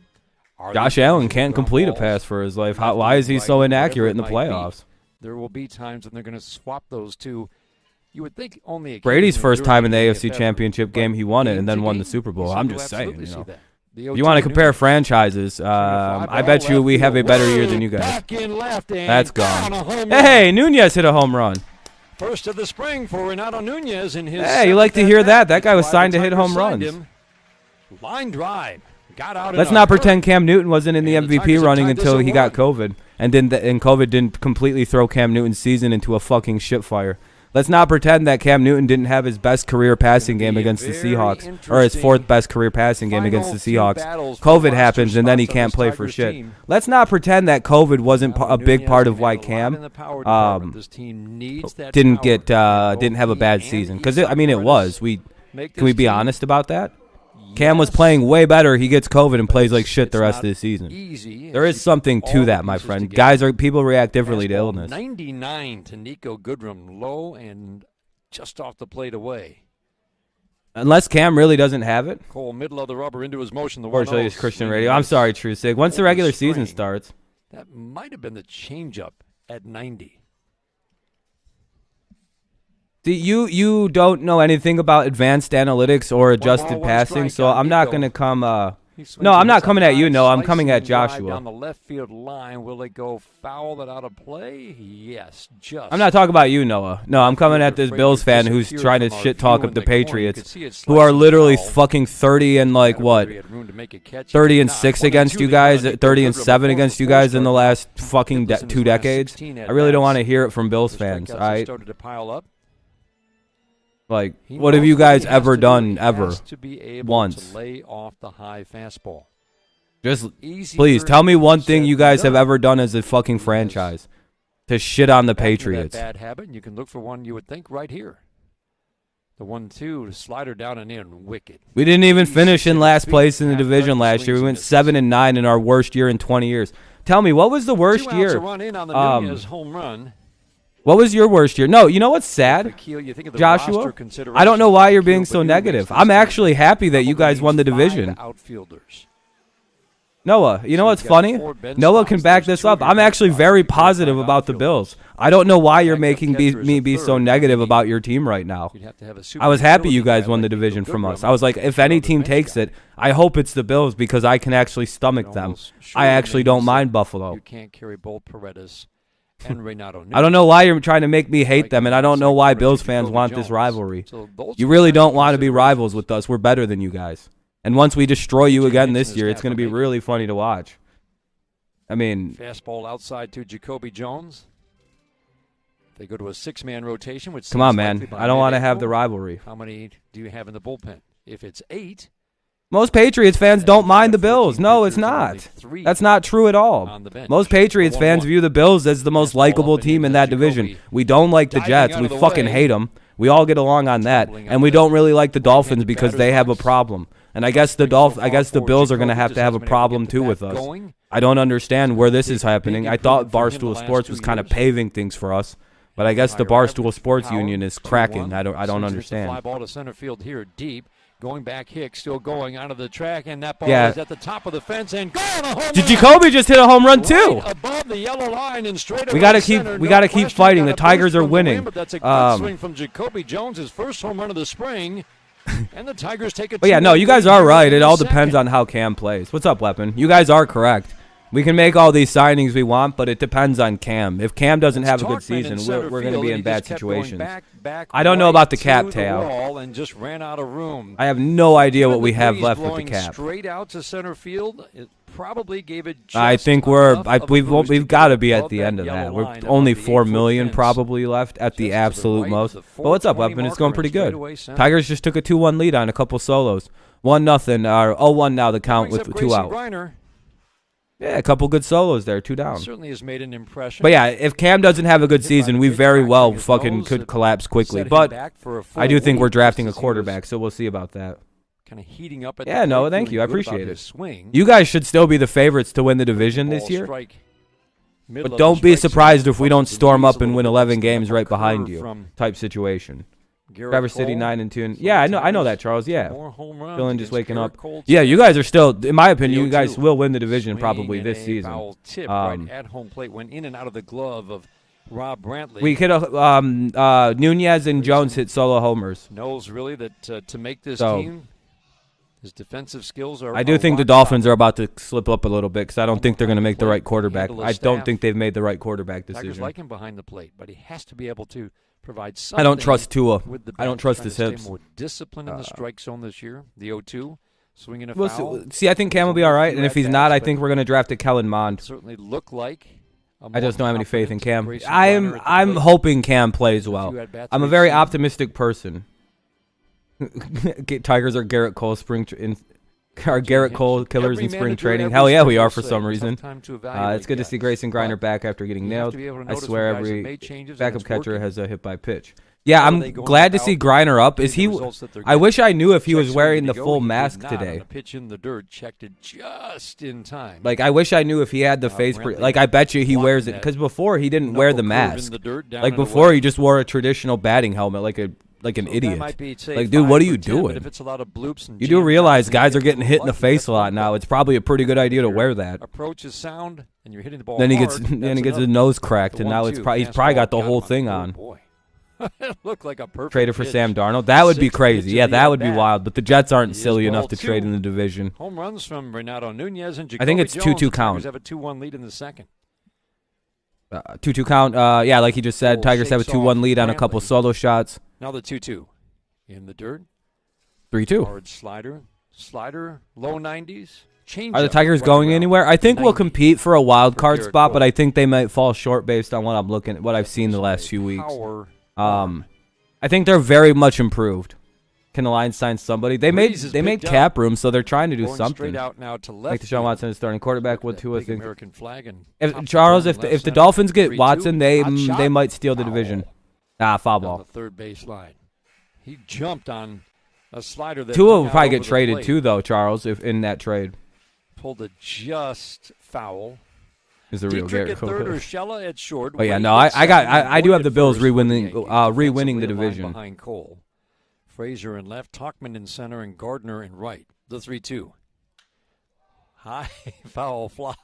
Josh Allen can't complete a pass for his life. Why is he so inaccurate in the playoffs? There will be times when they're going to swap those two. You would think only Brady's first time in the AFC Championship game, he won it and then won the Super Bowl. I'm just saying, you know. If you want to compare franchises, I bet you we have a better year than you guys. That's gone. Hey, Nunez hit a home run. First of the spring for Renato Nunez in his. Hey, you like to hear that? That guy was signed to hit home runs. Line drive. Got out. Let's not pretend Cam Newton wasn't in the MVP running until he got COVID, and COVID didn't completely throw Cam Newton's season into a fucking shit fire. Let's not pretend that Cam Newton didn't have his best career passing game against the Seahawks, or his fourth best career passing game against the Seahawks. COVID happens, and then he can't play for shit. Let's not pretend that COVID wasn't a big part of why Cam didn't have a bad season. Because I mean, it was. Can we be honest about that? Cam was playing way better. He gets COVID and plays like shit the rest of the season. There is something to that, my friend. People react differently to illness. 99 to Nico Goodrum, low and just off the plate away. Unless Cam really doesn't have it. Cole, middle of the rubber into his motion. The Unfortunately, it's Christian radio. I'm sorry, True Sig. Once the regular season starts. That might have been the changeup at 90. You don't know anything about advanced analytics or adjusted passing, so I'm not going to come. No, I'm not coming at you. No, I'm coming at Joshua. Down the left field line, will it go foul that out of play? Yes, just. I'm not talking about you, Noah. No, I'm coming at this Bills fan who's trying to shit talk up the Patriots, who are literally fucking 30 and like what, 30 and 6 against you guys, 30 and 7 against you guys in the last fucking 2 decades. I really don't want to hear it from Bills fans. All right. Like, what have you guys ever done, ever? Once. Lay off the high fastball. Just, please, tell me one thing you guys have ever done as a fucking franchise to shit on the Patriots. Bad habit, and you can look for one you would think right here. The 1-2, slider down and in, wicked. We didn't even finish in last place in the division last year. We went 7-9 in our worst year in 20 years. Tell me, what was the worst year? Home run. What was your worst year? No, you know what's sad, Joshua? I don't know why you're being so negative. I'm actually happy that you guys won the division. Noah, you know what's funny? Noah can back this up. I'm actually very positive about the Bills. I don't know why you're making me be so negative about your team right now. I was happy you guys won the division from us. I was like, if any team takes it, I hope it's the Bills because I can actually stomach them. I actually don't mind Buffalo. You can't carry both Paredes and Renato. I don't know why you're trying to make me hate them, and I don't know why Bills fans want this rivalry. You really don't want to be rivals with us. We're better than you guys. And once we destroy you again this year, it's going to be really funny to watch. I mean, fastball outside to Jacoby Jones. They go to a 6-man rotation. Which come on, man. I don't want to have the rivalry. How many do you have in the bullpen? If it's 8. Most Patriots fans don't mind the Bills. No, it's not. That's not true at all. Most Patriots fans view the Bills as the most likable team in that division. We don't like the Jets. We fucking hate them. We all get along on that. And we don't really like the Dolphins because they have a problem. And I guess the Bills are going to have a problem too with us. I don't understand where this is happening. I thought Barstool Sports was kind of paving things for us. But I guess the Barstool Sports Union is cracking. I don't understand. Fly ball to center field here deep. Going back, Hicks still going out of the track, and that ball is at the top of the fence and go on a home run. Jacoby just hit a home run too. Right above the yellow line and straight. We gotta keep fighting. The Tigers are winning. But that's a good swing from Jacoby Jones, his first home run of the spring, and the Tigers take it. But yeah, no, you guys are right. It all depends on how Cam plays. What's up, Weapon? You guys are correct. We can make all these signings we want, but it depends on Cam. If Cam doesn't have a good season, we're going to be in bad situations. I don't know about the cap, Tao. And just ran out of room. I have no idea what we have left with the cap. Straight out to center field. It probably gave it. I think we've got to be at the end of that. We're only $4 million probably left at the absolute most. But what's up, Weapon? It's going pretty good. Tigers just took a 2-1 lead on a couple solos. 1-0, or 0-1 now the count with 2 out. Yeah, a couple good solos there, 2 down. Certainly has made an impression. But yeah, if Cam doesn't have a good season, we very well fucking could collapse quickly. But I do think we're drafting a quarterback, so we'll see about that. Kind of heating up at yeah, no, thank you. I appreciate it. You guys should still be the favorites to win the division this year. But don't be surprised if we don't storm up and win 11 games right behind you type situation. Traverse City 9-2. Yeah, I know that, Charles. Yeah, Dylan just waking up. Yeah, you guys are still, in my opinion, you guys will win the division probably this season. At home plate went in and out of the glove of Rob Brantley. We could Nunez and Jones hit solo homers. Knows really that to make this team, his defensive skills are. I do think the Dolphins are about to slip up a little bit because I don't think they're going to make the right quarterback. I don't think they've made the right quarterback decision. Tigers like him behind the plate, but he has to be able to provide something. I don't trust Tua. I don't trust his hips. More discipline in the strike zone this year. The 0-2, swinging a foul. See, I think Cam will be all right, and if he's not, I think we're going to draft a Kellen Mond. Certainly look like. I just don't have any faith in Cam. I'm hoping Cam plays well. I'm a very optimistic person. Tigers are Garrett Cole killers in spring training. Hell yeah, we are for some reason. It's good to see Grayson Griner back after getting nailed. I swear every backup catcher has a hit by pitch. Yeah, I'm glad to see Griner up. I wish I knew if he was wearing the full mask today. Pitch in the dirt, checked it just in time. Like, I wish I knew if he had the face. Like, I bet you he wears it. Because before, he didn't wear the mask. Like, before, he just wore a traditional batting helmet, like a like an So idiot. that might be, say, Like, dude, 5 what are for you 10, but doing? if it's a lot of bloops and You do jam realize pads and guys are you getting get hit in the lucky, face that's a lot one now. thing. It's probably a pretty good idea to wear that. Approach is sound, and you're hitting the ball Then he hard. gets That's his another. nose cracked, The and now it's 1-2. he's probably got the Fastball whole him. thing Oh, on. boy. It looked like a perfect Traded for pitch. Sam Darnold. That would be Sixth crazy. pitch Yeah, of the that would be at-bat. wild. But the Jets aren't Is silly enough ball to trade two. in the division. Home runs from Renato Nunez and Jacoby I think it's Jones. 2-2 The Tigers count. have a 2-1 lead in the second. 2-2 count. Yeah, like he just said, Cole Tigers have a shakes 2-1 off lead on a couple Brantley. solo shots. Now the 2-2. In the dirt. 3-2. Hard slider. Slider, low 90s. Change Are the Tigers going anywhere? I think we'll compete for a wild for card Garrett spot, but Cole. I think they might fall short based on what I've seen the last few weeks. I think they're very much improved. Can the Lions sign somebody? They made cap room, so they're trying to do something. Straight out now to left Like Deshaun Watson is starting quarterback. What Tua big think? American flag and If top Charles, turn if left the center. Dolphins get 3-2. Watson, they Hot shot. they might steal the Foul. division. Foul Down ball. the third base line. He jumped on a slider that Tua hung will out probably over get the traded plate. too, though. Charles, if in that trade, Pulled a just foul. is the real Dietrich Garrett at third, Cole. Urshela at short. Oh yeah, Wade no, at I second, do Wood have the at Bills first for the rewinning Yankees. rewinning the Defensively aligned division. behind Cole. Frazier in left, Talkman in center, and Gardner in right. The 3-2. High foul fly.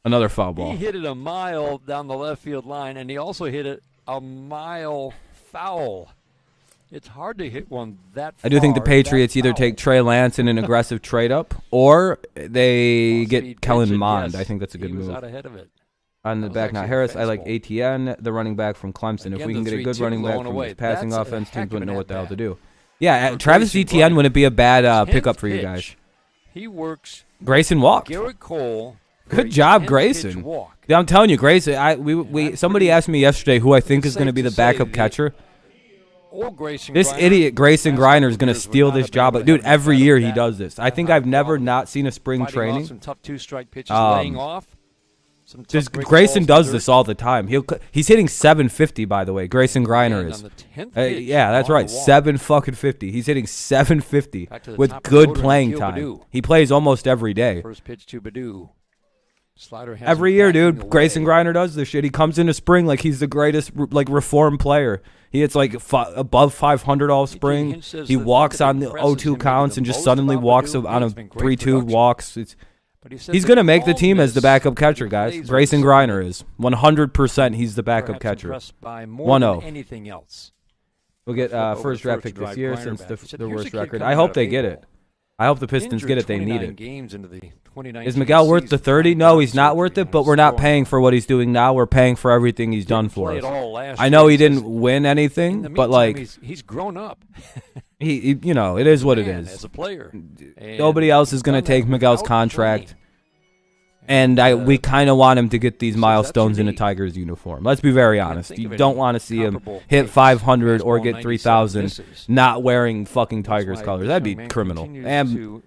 Another foul ball. He hit it a mile down the left field line, and he also hit it a mile foul. It's hard to hit one that far. I do think the that Patriots either foul. take Trey Lance in an aggressive trade up, or they Off-speed get Kellen pitch, and Mond. yes, I think that's a good he was move. out ahead of it. On the That was back, now actually a Harris. I like fastball. ATN, the running back from Clemson. If Again, we can the get a good 3-2 running back blowing from away. this passing That's a offense, heck teams of wouldn't know an what the hell to at-bat. do. Yeah, For Travis Grayson Etienne Bryant. wouldn't be a bad 10th pickup for you pitch. guys. He works Grayson walked. Garrett Cole. for Good a job, 10-pitch Grayson. walk. Yeah, I'm telling you, Grayson. that's Somebody pretty- asked me yesterday who I think is going to safe be to the say backup the- catcher. Old Grayson This Griner, idiot Grayson last Griner couple is going to years would steal not this have been job. able to Dude, have every that year at he bat. does this. I think High I've never quality. not seen a spring Fighting off training. some tough two-strike pitches, Um, laying off. Some tough Just breaking Grayson balls does to this dirt. all the time. He's hitting 750, by the way. Grayson Griner And is. on the 10th pitch, Yeah, that's on right. the wall. 750. He's hitting 750 Back to the with top of the good order, playing Nikhil time. Baду. He plays almost every day. First pitch to Baду. Slider has Every him year, backing dude. Grayson away. Griner does this shit. He comes into spring like he's the greatest, like reformed player. He hits like above 500 all spring. Hinch says He the thing walks that on the impresses 0-2 him counts the and just most suddenly about walks Badu, on a he's been great 3-2 production. walks. But he said He's the going to make the team as the calmness backup catcher, that he guys. plays Grayson with Griner is 100%. He's the backup perhaps catcher. impressed by more 1-0. than anything else. We'll get Flip over first the draft first pick this drive, year Griner since back. the He said, the "Here's a worst kid record. coming I out hope of they get it. baseball. I hope the Pistons Injured get it. They need 29 it. games into the 2019 Is Miguel worth the season. 30? No, he's not Surgery worth it, on but his we're not throwing paying arm. for what he's doing now. We're paying for everything he's done Didn't for play us. at all last I know year. he Says didn't win in the anything, but meantime, like he's grown up. he you know, it is what it Man, is. as a player. And Nobody else is going to done that take Miguel's without contract. training. And we kind of want him to get these says that's milestones in a unique. Tigers uniform. Let's be very honest. think You of don't any want to see him comparable hit case. 500 or Fastball get 97 3,000 misses. not wearing fucking That's Tigers why colors. this That'd be young man criminal. continues And to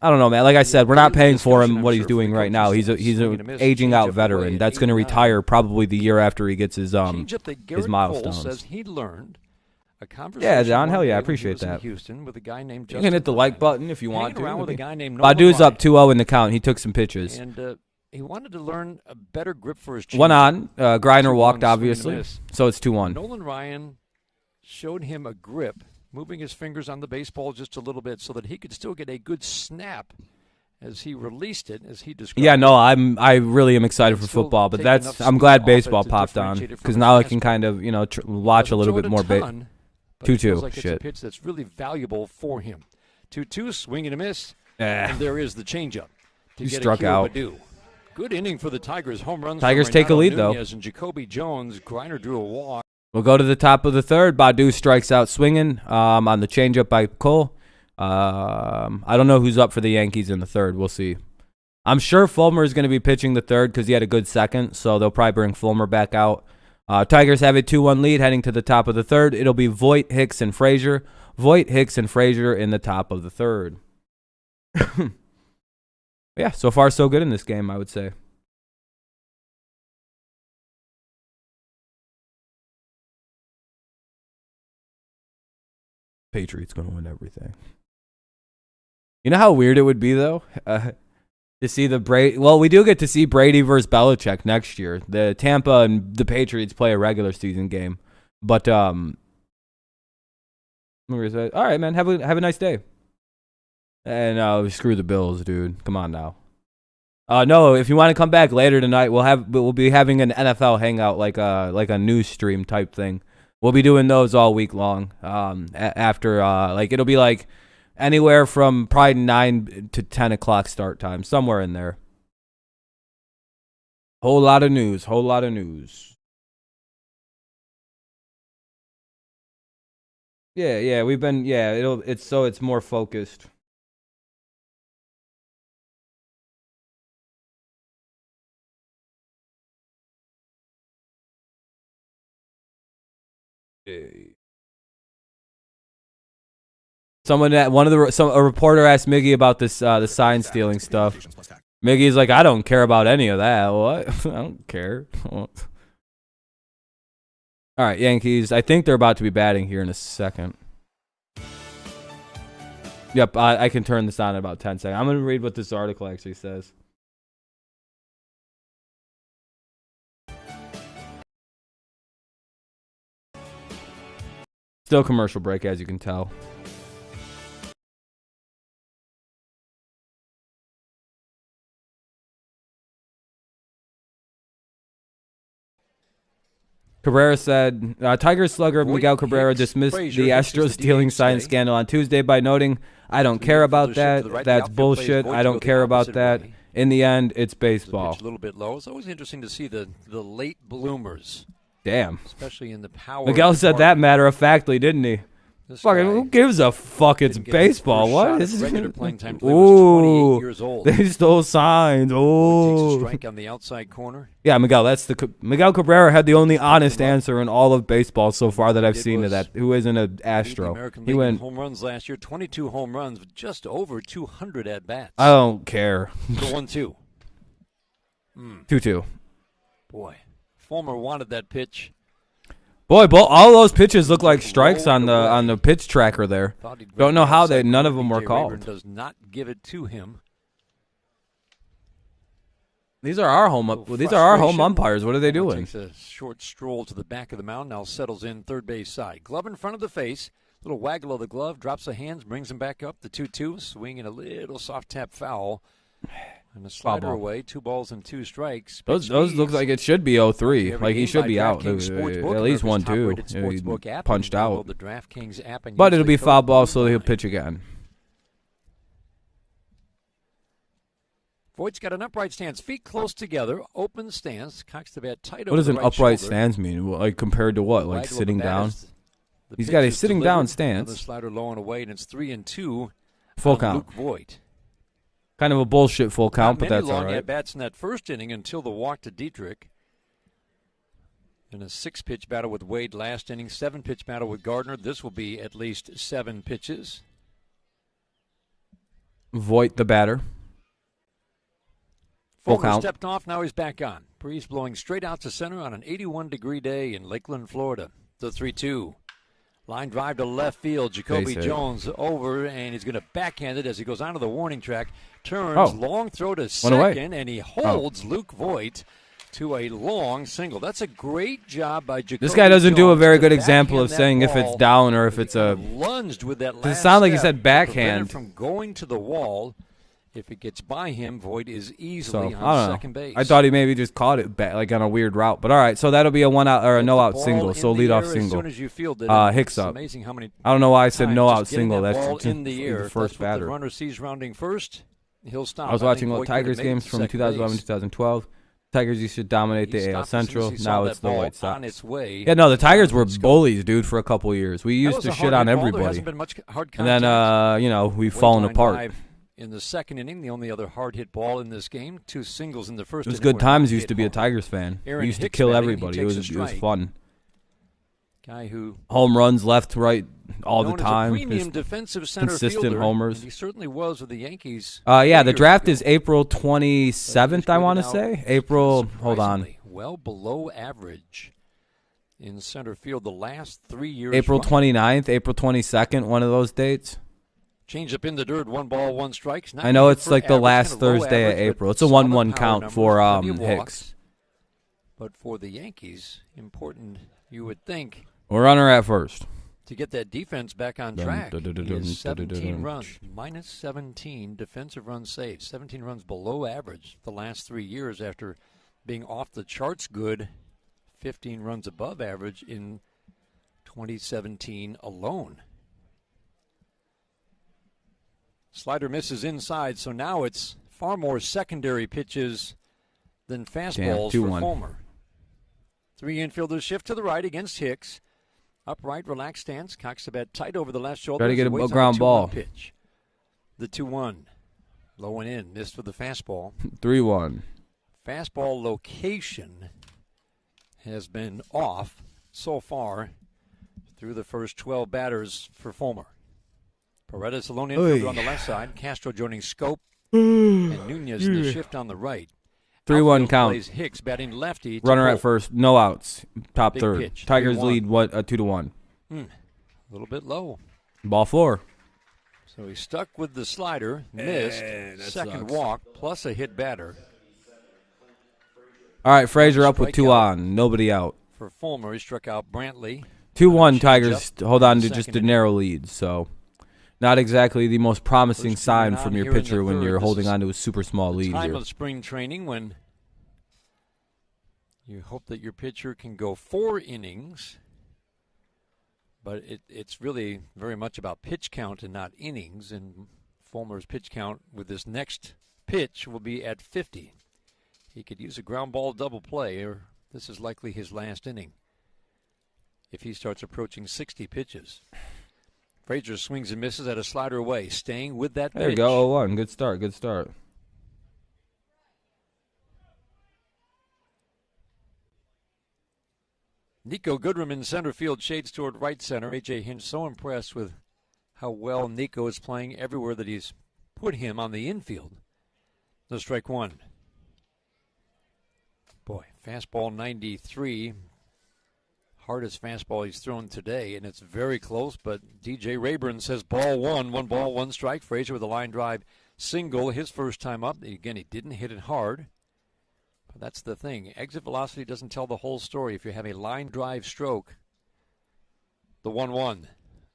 I don't know, man. Like I said, we're not Great paying for discussion, him what I'm he's sure, doing for the right now. coaches. He's Swing an and a miss, aging change out up away veteran at that's going to 89. retire probably the year after he gets his Changeup that Garrett Cole milestones. says he learned a conversation Yeah, John, one hell yeah, I day when he appreciate was in that. Houston with a guy named You can hit the Justin like Verlander. button if you want Hanging around with a to. guy named Nolan Badu's up Ryan. 2-0 in the count. He took some pitches. And he wanted to learn a better grip for his One changeup. on. Griner 2-1 walked, swing and a obviously. miss. So it's 2-1. Nolan Ryan showed him a grip, moving his fingers on the baseball just a little bit so that he could still get a good snap as he released it, as he described. Yeah, no, I really am excited for Still football, but take that's enough I'm speed glad off it baseball to popped on differentiate it from because his now I can fastball. kind of watch a little bit more. But it 2-2, feels like it's a shit. pitch that's really valuable for him. 2-2, swing and a miss, Eh. and there is the changeup. He struck out. Badu. Good inning for the Tigers. Home runs. Tigers from take a Renato lead, though. Nunez and Jacoby Jones. Griner drew a walk. We'll go to the top of the third. Badu strikes out swinging on the changeup by Cole. I don't know who's up for the Yankees in the third. We'll see. I'm sure Fulmer is going to be pitching the third because he had a good second, so they'll probably bring Fulmer back out. Tigers have a 2-1 lead heading to the top of the third. It'll be Voit, Hicks, and Frazier. Voit, Hicks, and Frazier in the top of the third. Yeah, so far so good in this game, I would say. Patriots going to win everything. You know how weird it would be, though? To see the Brady. Well, we do get to see Brady versus Belichick next year. The Tampa and the Patriots play a regular season game, but All right, man. Have a nice day. And screw the Bills, dude. Come on now. No, if you want to come back later tonight, we'll be having an NFL hangout, like a news stream type thing. We'll be doing those all week long. After it'll be like anywhere from probably 9 to 10 o'clock start time, somewhere in there. Whole lot of news. Yeah. We've been it's more focused. A reporter asked Miggy about this the sign stealing stuff. Miggy's like, I don't care about any of that. What? I don't care. All right, Yankees. I think they're about to be batting here in a second. Yep, I can turn this on in about 10 seconds. I'm going to read what this article actually says. Still commercial break, as you can tell. Cabrera said, Tigers slugger Miguel Cabrera dismissed the Astros stealing sign scandal on Tuesday by noting, I don't care about that. That's bullshit. I don't care about that. In the end, it's baseball. A little bit low. It's always interesting to see the late bloomers. Damn. Especially in the power. Miguel said that matter-of-factly, didn't he? Fucking, who gives a fuck? It's baseball. What? This is playing time. Ooh, 28 years old. They stole signs. Oh, takes a strike on the outside corner. Yeah, Miguel. Miguel Cabrera had the only honest answer in all of baseball so far that I've seen of that. Who isn't an Astro? He went home runs last year. 22 home runs, just over 200 at bats. I don't care. For 1-2. 2-2. Boy, Fulmer wanted that pitch. Boy, all those pitches look like strikes on the pitch tracker there. Don't know how none of them were called. Does not give it to him. These are our home umpires. What are they doing? Takes a short stroll to the back of the mound. Now settles in third base side. Glove in front of the face. Little waggle of the glove. Drops the hands. Brings him back up. The 2-2. Swinging a little soft tap foul. And a slider away, 2 balls and 2 strikes. Those look like it should be 0-3. Like he should be out. At least 1-2. He punched out. But it'll be foul ball, so he'll pitch again. Voigt's got an upright stance, feet close together, open stance. Cocks the bat tight over the right shoulder. What does an upright stance mean? Like compared to what? Like sitting down? He's got a sitting down stance. The slider low and away, and it's 3-2. Full count. Luke Voigt. Kind of a bullshit full count, but that's all right. Long at-bats in that first inning until the walk to Dietrich. In a 6-pitch battle with Wade last inning, 7-pitch battle with Gardner. This will be at least 7 pitches. Voigt the batter. Full count. Stepped off, now he's back on. Breeze blowing straight out to center on an 81-degree day in Lakeland, Florida. The 3-2. Line drive to left field. Jacoby Jones over, and he's going to backhand it as he goes onto the warning track. Turns, long throw to second, and he holds Luke Voigt to a long single. That's a great job by Jacoby This guy doesn't Jones do a very good example of saying if it's down or if it's a... Lunged with that last Does it sound like he said step backhand? From going to the wall. If it gets by him, Voigt is easily on second base. I thought he maybe just caught it like on a weird route. But all right, so that'll be a one out or a no out single. So lead off single. As soon as you field it, Hicks up. Amazing how many I don't know why I said no out single. That That's ball in the air. the first batter. The runner sees rounding first. He'll stop. I was watching old Tigers games from 2011, 2012. Tigers used to dominate the AL Central. Now it's the White Sox. Yeah, no, the Tigers were bullies, dude, for a couple years. We used to shit on everybody. And then, we've fallen apart. In the second inning, the only other hard-hit ball in this game, 2 singles in the first. It was good times. Used to be a Tigers fan. We used to kill everybody. It was fun. Guy who home runs left, right, all the time. Premium defensive center consistent fielder, homers. He certainly was with the Yankees. The draft is April 27th. I want to say April. Hold on. Well below average in center field the last 3 years. April 29th, April 22nd. One of those dates. Change up in the dirt, 1 ball, 1 strike. I know it's like the last Thursday of April. It's a 1-1 count for Hicks. But for the Yankees, important, you would think. We're runner at first. to get that defense back on track. He has 17 runs, minus 17 defensive runs saved, 17 runs below average the last 3 years after being off the charts good, 15 runs above average in 2017 alone. Slider misses inside, so now it's far more secondary pitches than fastballs for Fulmer. 3 infielders shift to the right against Hicks. Upright, relaxed stance. Cocks the bat tight over the left shoulder. Try to get a ground ball. Pitch. The 2-1. Low and in. Missed with the fastball. 3-1. Fastball location has been off so far through the first 12 batters for Fulmer. Paredes, alone infielder on the left side. Castro joining Scope. And Nunez in the shift on the right. 3-1 count. Plays Hicks batting lefty. Runner at first, no outs. Top Big third. pitch, Tigers 3-1. lead 2-1. A little bit low. Ball 4. So he stuck with the slider, missed, second sucks. walk, plus a hit batter. All right, Frazier up with 2 Strikeout. on, nobody out. For Fulmer, he struck out Brantley. 2-1 Changeup. Tigers hold on to just a Second narrow lead, so not exactly the most promising First sign inning from on your here in the pitcher when third. you're This holding is on to a super small lead Time here. of spring training when you hope that your pitcher can go 4 innings, but it's really very much about pitch count and not innings, and Fulmer's pitch count with this next pitch will be at 50. He could use a ground ball double play, or this is likely his last inning if he starts approaching 60 pitches. Frazier swings and misses at a slider away, staying with that pitch. There you go, 0-1. Good start, good start. Nico Goodrum in center field, shades toward right center. A.J. Hinch so impressed with how well Nico is playing everywhere that he's put him on the infield. No, strike 1. Boy, fastball 93. Hardest fastball he's thrown today, and it's very close, but DJ Rayburn says ball 1. 1 ball, 1 strike. Frazier with a line drive single, his first time up. Again, he didn't hit it hard. But that's the thing. Exit velocity doesn't tell the whole story. If you have a line drive stroke, the 1-1.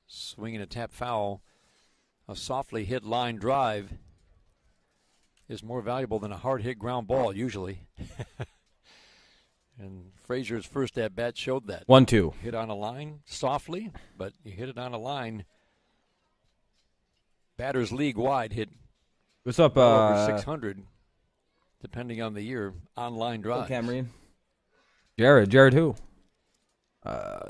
Swinging a tap foul, a softly hit line drive is more valuable than a hard hit ground ball, usually. And Frazier's first at-bat showed that. 1-2. Hit on a line softly, but you hit it on a line. Batters league-wide hit What's up, over 600, depending on the year, on line drive. Cameron? Jared who?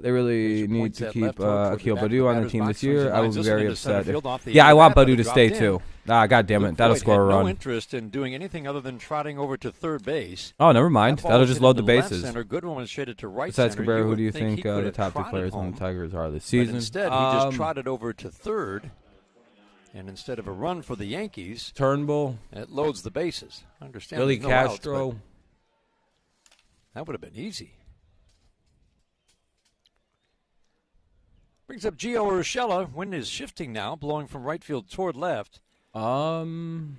They really Frazier need points to that keep left hook toward Akil the back of Badu the on the batter's team box, this swings year. and I would lines be this very into center upset. field off the Yeah, I end want of that, Badu but to dropped stay in. too. Ah, God damn it. Luke That'll Voigt score a had run. no interest in doing anything other than trotting over to third base. Oh, never mind. That ball That'll was just hit load the into left bases. Center. Goodwin was shaded to right Besides center. Cabrera, who would do you think he think could the have top 2 trotted players on home, the Tigers are this but season? instead, he just trotted over to third. And instead of a run for the Yankees, Turnbull, it loads the bases. I understand. Billy there's no outs, Castro. but that would have been easy. Brings up Gio Urshela. Wind is shifting now, blowing from right field toward left. And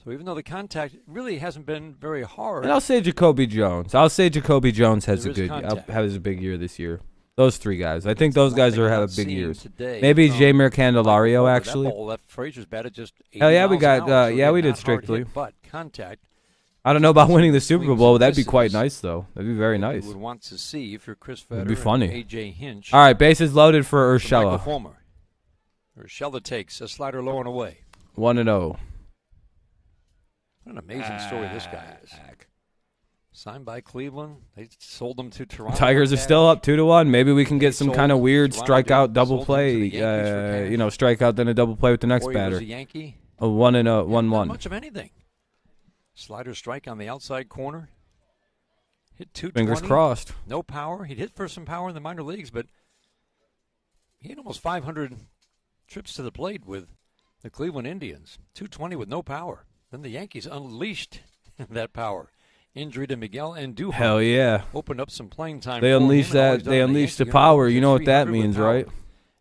So even though the contact really hasn't been very hard, I'll say Jacoby Jones. Has There a is good, contact. has a big year this year. Those 3 guys. I think those guys nothing have I've big seen years. today Maybe from Jamer Candelario, That actually. ball left Frazier's batted just 80 Hell yeah, we miles an got, hour, so yeah, we again, did not hard strictly. hit, but contact. I don't know about winning the Super Swings Bowl. and That'd be quite misses. nice, though. That'd be very nice. You would want to see if you're Chris It'd Fetter be funny. and A.J. Hinch. All right, bases loaded for for Michael Urshela. Fulmer. Urshela takes a slider low and away. 1-0. What an amazing story this guy is. Signed by Cleveland. They sold him to Toronto. Tigers are for still cash. up 2-1. Maybe we can They get some sold kind of weird Toronto strikeout did. double Sold him to play. the Yankees for cash. Strikeout then a double play with the next 4 years batter. a Yankee. A 1-1. Not much of anything. Slider strike on the outside corner. Hit 220. Fingers crossed. No power. He'd hit for some power in the minor leagues, but he had almost 500 trips to the plate with the Cleveland Indians. 220 with no power. Then the Yankees unleashed that power. Injury to Miguel Andujar. Hell yeah. Opened up some playing time. They for him, unleashed and all that. he's done They in the unleashed the Yankee power. uniform, You know what that 300 with means, power. right?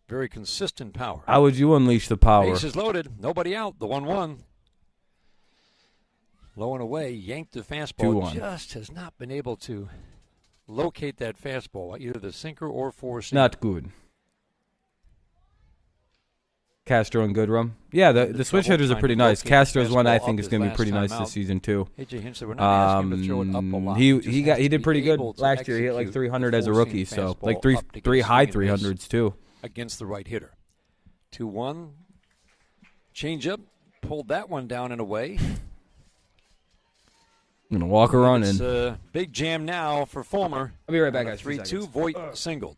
Very consistent power. How would you unleash the power? Bases loaded. Nobody out. The 1-1. Low and away. Yanked the fastball. 2-1. Just has not been able to locate that fastball, either the sinker or four seam. Not good. Castro and Goodrum. Yeah, the switch hitters are pretty nice. Castro's one I think is going to be pretty nice this season too. He did pretty good last year. He hit like 300 as a rookie, so like three high 300s too. Against the right hitter. 2-1. Changeup. Pulled that one down and away. I'm going to walk around It's and a big jam now for Fulmer. I'll be right back, guys. 3-2. Voit singled.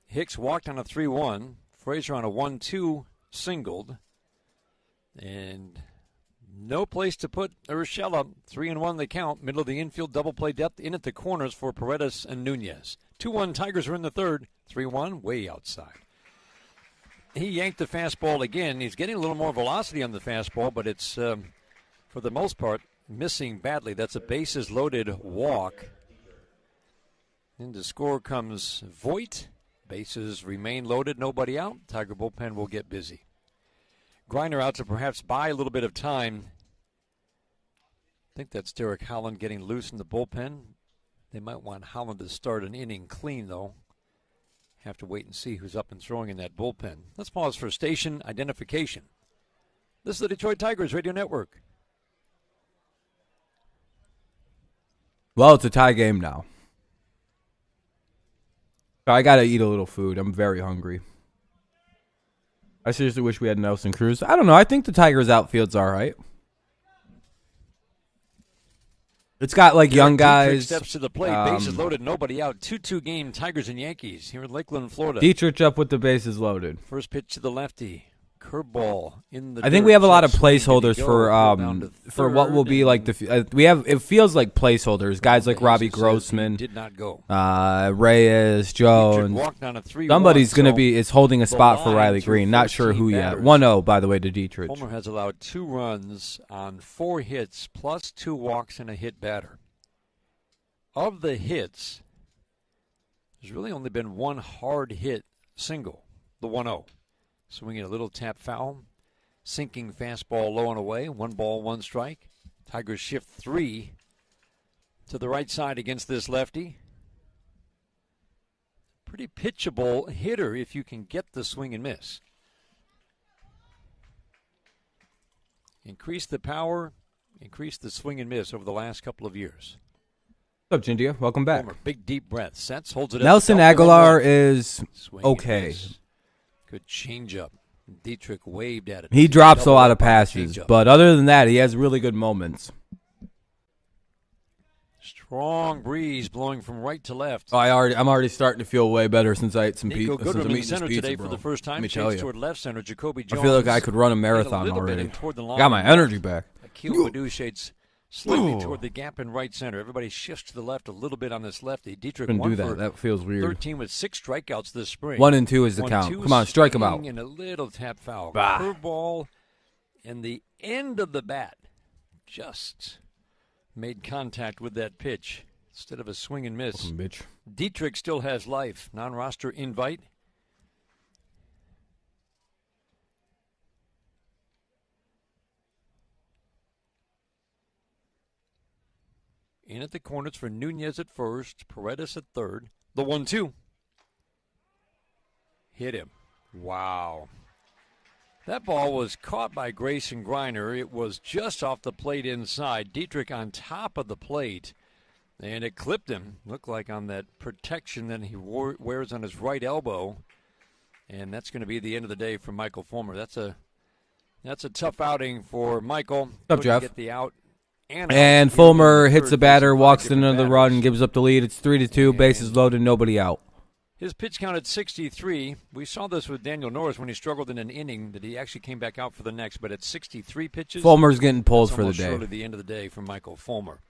Hicks walked on a 3-1. Frazier on a 1-2 singled. And no place to put Urshela. 3-1 they count. Middle of the infield, double play depth in at the corners for Paredes and Nunez. 2-1 Tigers are in the third. 3-1 way outside. He yanked the fastball again. He's getting a little more velocity on the fastball, but it's, for the most part, missing badly. That's a bases-loaded walk. Into score comes Voit. Bases remain loaded, nobody out. Tiger bullpen will get busy. Griner out to perhaps buy a little bit of time. I think that's Derek Holland getting loose in the bullpen. They might want Holland to start an inning clean, though. Have to wait and see who's up and throwing in that bullpen. Let's pause for station identification. This is the Detroit Tigers Radio Network. well, it's a tie game now. So I got to eat a little food. I'm very hungry. I seriously wish we had Nelson Cruz. I don't know. I think the Tigers outfield's all right. It's got like young guys. Steps to the plate, bases loaded, nobody out. 2-2 game, Tigers and Yankees here in Lakeland, Florida. Dietrich up with the bases loaded. First pitch to the lefty, curveball in the. I think we have a lot of placeholders for what will be like the. We have it feels like placeholders. Guys like Robbie Grossman did not go. Reyes, Jones. Somebody's going to be is holding a spot for Riley Green. Not sure who yet. 1-0 by the way to Dietrich. Fulmer has allowed 2 runs on 4 hits plus 2 walks and a hit batter. Of the hits, there's really only been 1 hard hit single, the 1-0. Swinging a little tap foul, sinking fastball low and away, 1 ball, 1 strike. Tigers shift 3 to the right side against this lefty. Pretty pitchable hitter if you can get the swing and miss. Increase the power, increase the swing and miss over the last couple of years. What's up, Jindia? Welcome back. Fulmer, big deep breath, sets, holds it. Nelson Aguilar is okay. Good changeup. Dietrich waved at it. He drops a lot of passes, but other than that, he has really good moments. Strong breeze blowing from right to left. Oh, I'm already starting to feel way better since I ate some Nico pizza. Goodrum in center today for the first time. Changed toward left center. Jacoby Jones. I feel like I could run a marathon already. Got my energy back. Akil Badu shades slightly toward the gap in right center. Everybody shifts to the left a little bit on this lefty. Dietrich couldn't won do that. That feels weird. 13 with 6 strikeouts this spring. 1 and 2 is the count. Come on, strike him out. And a little tap foul. Bah. Curveball, and the end of the bat just made contact with that pitch instead of a swing and miss. Welcome, bitch. Dietrich still has life. Non-roster invite. In at the corners for Nunez at first, Paredes at third. The 1-2. Hit him. Wow. That ball was caught by Grayson Griner. It was just off the plate inside. Dietrich on top of the plate. And it clipped him. Looked like on that protection that he wears on his right elbow. And that's going to be the end of the day for Michael Fulmer. That's a tough outing for Michael. What's up, Jeff? Get the out. And Fulmer hits the batter, walks into the run, gives up the lead. It's 3-2, bases loaded, nobody out. His pitch count at 63. We saw this with Daniel Norris when he struggled in an inning that he actually came back out for the next. But at 63 pitches, Fulmer's getting pulled for the day. Short of the end of the day for Michael Fulmer.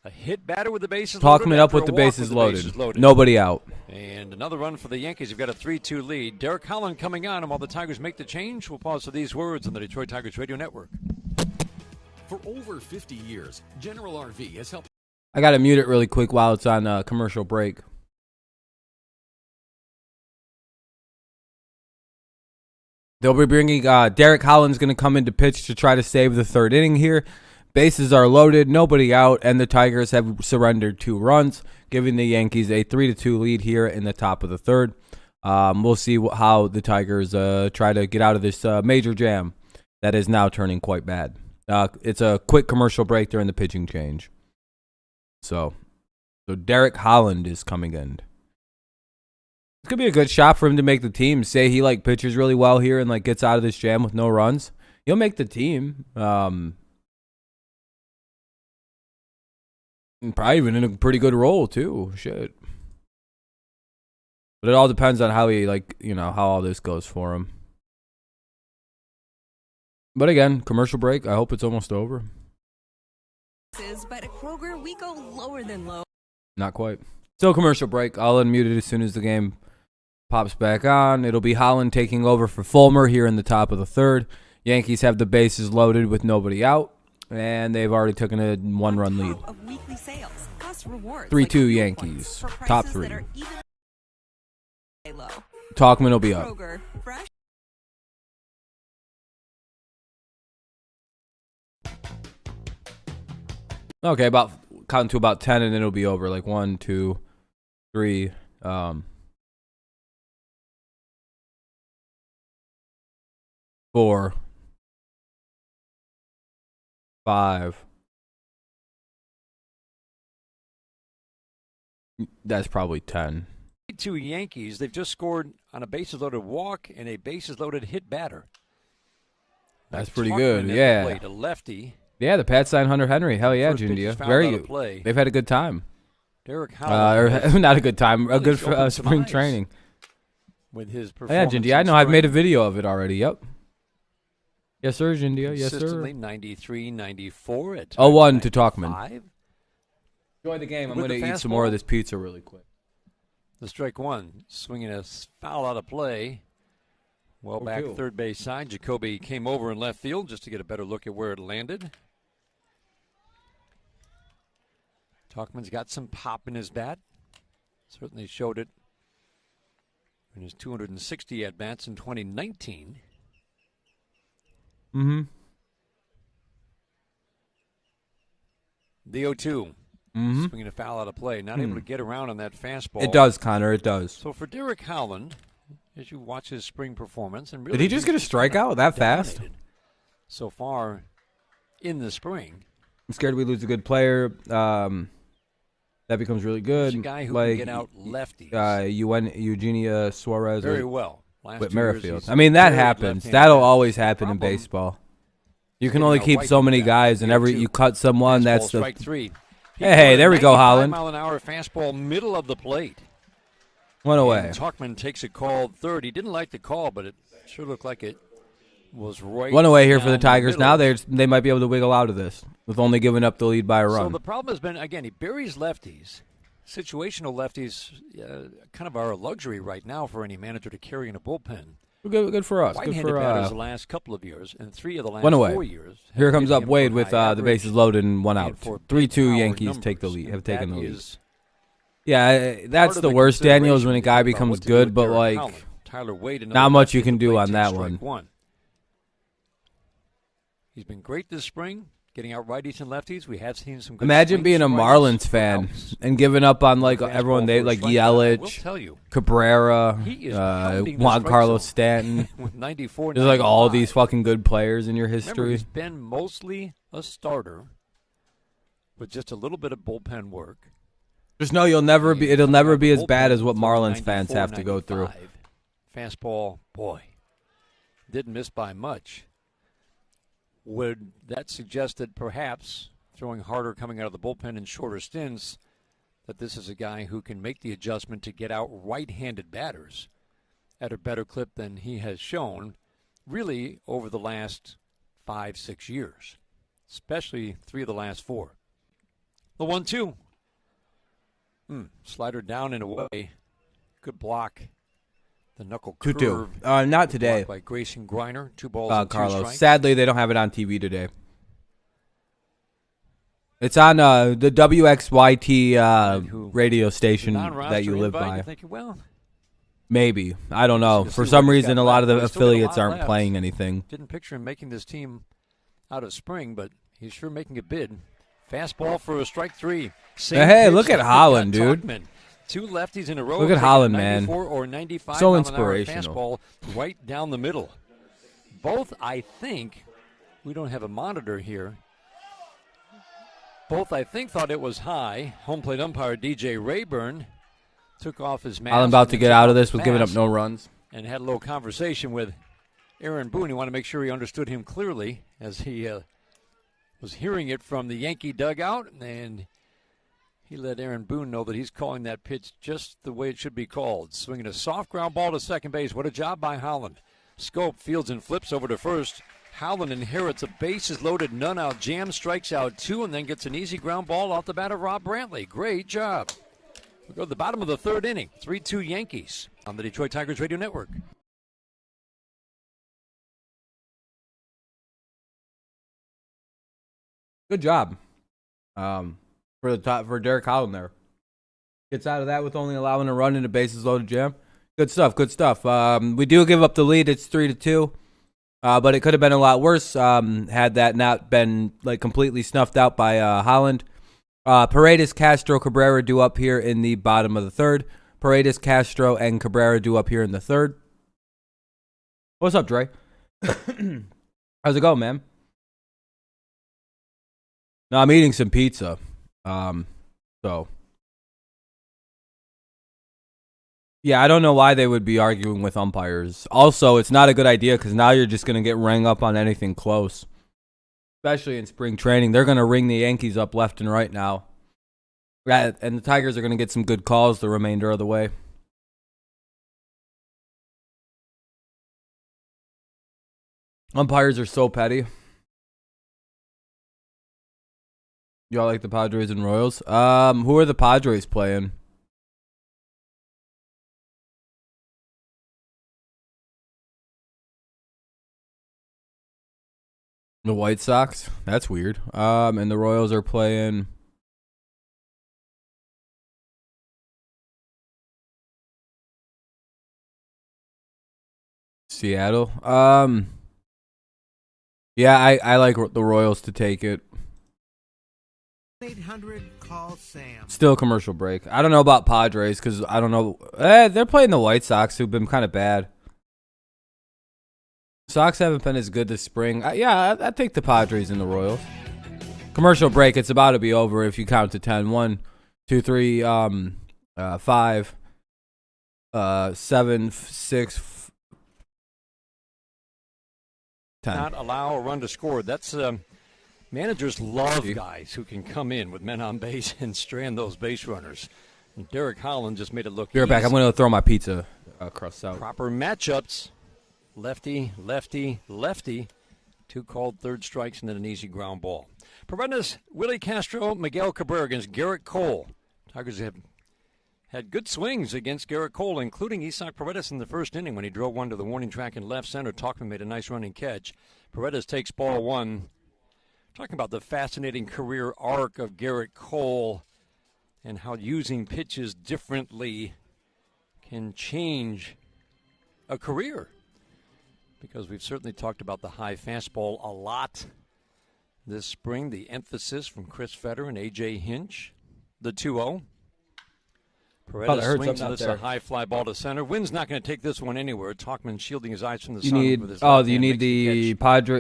A hit batter with the bases loaded. Talking up with the bases loaded. Nobody out. And another run for the Yankees. You've got a 3-2 lead. Derek Holland coming on, and while the Tigers make the change, we'll pause for these words on the Detroit Tigers Radio Network. For over 50 years, General RV has helped. I got to mute it really quick while it's on commercial break. They'll be bringing Derek Holland's going to come in to pitch to try to save the third inning here. Bases are loaded, nobody out, and the Tigers have surrendered 2 runs, giving the Yankees a 3-2 lead here in the top of the third. We'll see how the Tigers try to get out of this major jam that is now turning quite bad. It's a quick commercial break during the pitching change. So Derek Holland is coming in. It's gonna be a good shot for him to make the team. Say he pitches really well here and gets out of this jam with no runs. He'll make the team. And probably even in a pretty good role too. Shit. But it all depends on how he how all this goes for him. But again, commercial break. I hope it's almost over. But at Kroger, we go lower than low. Not quite. Still commercial break. I'll unmute it as soon as the game pops back on. It'll be Holland taking over for Fulmer here in the top of the third. Yankees have the bases loaded with nobody out, and they've already taken a 1-run lead. 3-2 Yankees. Top 3. Talkman will be up. Okay, counting to about 10, and then it'll be over. 1, 2, 3. 4, 5. That's probably 10. 2 Yankees. They've just scored on a bases-loaded walk and a bases-loaded hit batter. That's pretty good. Yeah. A lefty. Yeah, the Pats signed Hunter Henry. Hell yeah, Jindia. Very good. They've had a good time. Derek Holland. Not a good time. Really a good spring training. With his Yeah, performance. Jindia. I know. I've made a video of it already. Yep. Yes, sir, Jindia. Yes, sir. Consistently 93, 94 at 0-1 to Talkman. 5. Enjoy the game. I'm going to eat some more of this pizza really quick. The strike one, swinging a foul out of play. Well back third base side. Jacoby came over in left field just to get a better look at where it landed. Talkman's got some pop in his bat. Certainly showed it in his 260 at-bats in 2019. Mm-hmm. The 0-2. Mm-hmm. Swinging a foul out of play. Not able to get around on that fastball. It does, Connor. It does. So for Derek Holland, as you watch his spring performance, and really did he just get a strikeout that fast? So far in the spring. I'm scared we lose a good player. That becomes really good. He's a guy who can get out lefties. Eugenia Suarez. Very well. With Merrifield. I mean, that happens. That'll always happen in baseball. You can only keep so many guys, and you cut someone. That's the strike 3. Hey, there we go, Holland. 95-mile-an-hour fastball, middle of the plate. One away. And Talkman takes it called third. He didn't like the call, but it sure looked like it was right. One away here for the Tigers. Now they might be able to wiggle out of this with only giving up the lead by a run. So the problem has been, again, he buries lefties. Situational lefties kind of are a luxury right now for any manager to carry in a bullpen. Good for us. Good for batters the last couple of years, and 3 of the last 4 years. Here comes up Wade with the bases loaded and 1 out. 3-2 Yankees take the lead. Have taken the lead. Yeah, that's the worst, Daniel, is when a guy becomes good, but Tyler Wade, not much you can do on that one. He's been great this spring, getting out righties and lefties. We have seen some good Imagine being a Marlins fan and giving up on everyone they Yelich, Cabrera, Juan Carlos Stanton. With 94, there's all these fucking good players in your history. Remember, he's been mostly a starter with just a little bit of bullpen work. Just know it'll never be as bad as what Marlins fans have to go through. Fastball, boy, didn't miss by much. Would that suggest that perhaps throwing harder coming out of the bullpen in shorter stints, that this is a guy who can make the adjustment to get out right-handed batters at a better clip than he has shown really over the last 5-6 years, especially 3 of the last 4. The 1-2. Slider down and away. Good block. The knuckle curve. 2-2. Not today. By Grayson Griner. 2 balls and 2 Carlos. strikes. Sadly, they don't have it on TV today. It's on the WXYT radio station that you live by. Thinking, well, maybe. I don't know. For some reason, a lot of the affiliates aren't playing anything. Didn't picture him making this team out of spring, but he's sure making a bid. Fastball for a strike 3. Hey, look at Holland, dude. 2 lefties in a row. Look at Holland, man. 94 or 95 So mile an hour inspirational. fastball right down the middle. Both, I think, we don't have a monitor here. Both, I think, thought it was high. Home plate umpire DJ Rayburn took off his mask. I'm about to get out of this with giving up no runs. And had a little conversation with Aaron Boone. He wanted to make sure he understood him clearly as he was hearing it from the Yankee dugout. And he let Aaron Boone know that he's calling that pitch just the way it should be called. Swinging a soft ground ball to second base. What a job by Holland. Scope fields and flips over to first. Holland inherits a bases loaded, none out jam, strikes out 2, and then gets an easy ground ball off the bat of Rob Brantley. Great job. We go to the bottom of the 3rd inning. 3-2 Yankees on the Detroit Tigers Radio Network. Good job for Derek Holland there. Gets out of that with only allowing a run in a bases loaded jam. Good stuff. We do give up the lead. It's 3-2. But it could have been a lot worse had that not been like completely snuffed out by Holland. Paredes, Castro, Cabrera due up here in the bottom of the 3rd. Paredes, Castro, and Cabrera due up here in the 3rd. What's up, Dre? How's it going, man? No, I'm eating some pizza. So. Yeah, I don't know why they would be arguing with umpires. Also, it's not a good idea because now you're just going to get rang up on anything close. Especially in spring training. They're going to ring the Yankees up left and right now. And the Tigers are going to get some good calls the remainder of the way. Umpires are so petty. Y'all like the Padres and Royals? Who are the Padres playing? The White Sox? That's weird. And the Royals are playing Seattle. Yeah, I like the Royals to take it. 800-CALL-SAM. Still a commercial break. I don't know about Padres because I don't know. They're playing the White Sox, who've been kind of bad. Sox haven't been as good this spring. I take the Padres and the Royals. Commercial break. It's about to be over if you count to 10. 1, 2, 3, 5, 7, 6, 10. Not allow a run to score. That's managers love guys who can come in with men on base and strand those base runners. And Derek Holland just made it look Be right back. I'm going to throw my pizza across out. Proper matchups. Lefty, lefty, lefty. 2 called third strikes and then an easy ground ball. Paredes, Willie Castro, Miguel Cabrera against Garrett Cole. Tigers have had good swings against Garrett Cole, including Isaac Paredes in the 1st inning when he drove one to the warning track in left center. Talkman made a nice running catch. Paredes takes ball 1. Talking about the fascinating career arc of Garrett Cole and how using pitches differently can change a career. Because we've certainly talked about the high fastball a lot this spring. The emphasis from Chris Fetter and A.J. Hinch. The 2-0. Paredes swings and it's a high fly ball to center. Wynn's not going to take this one anywhere. Talkman shielding his eyes from the sun with his left hand. You need the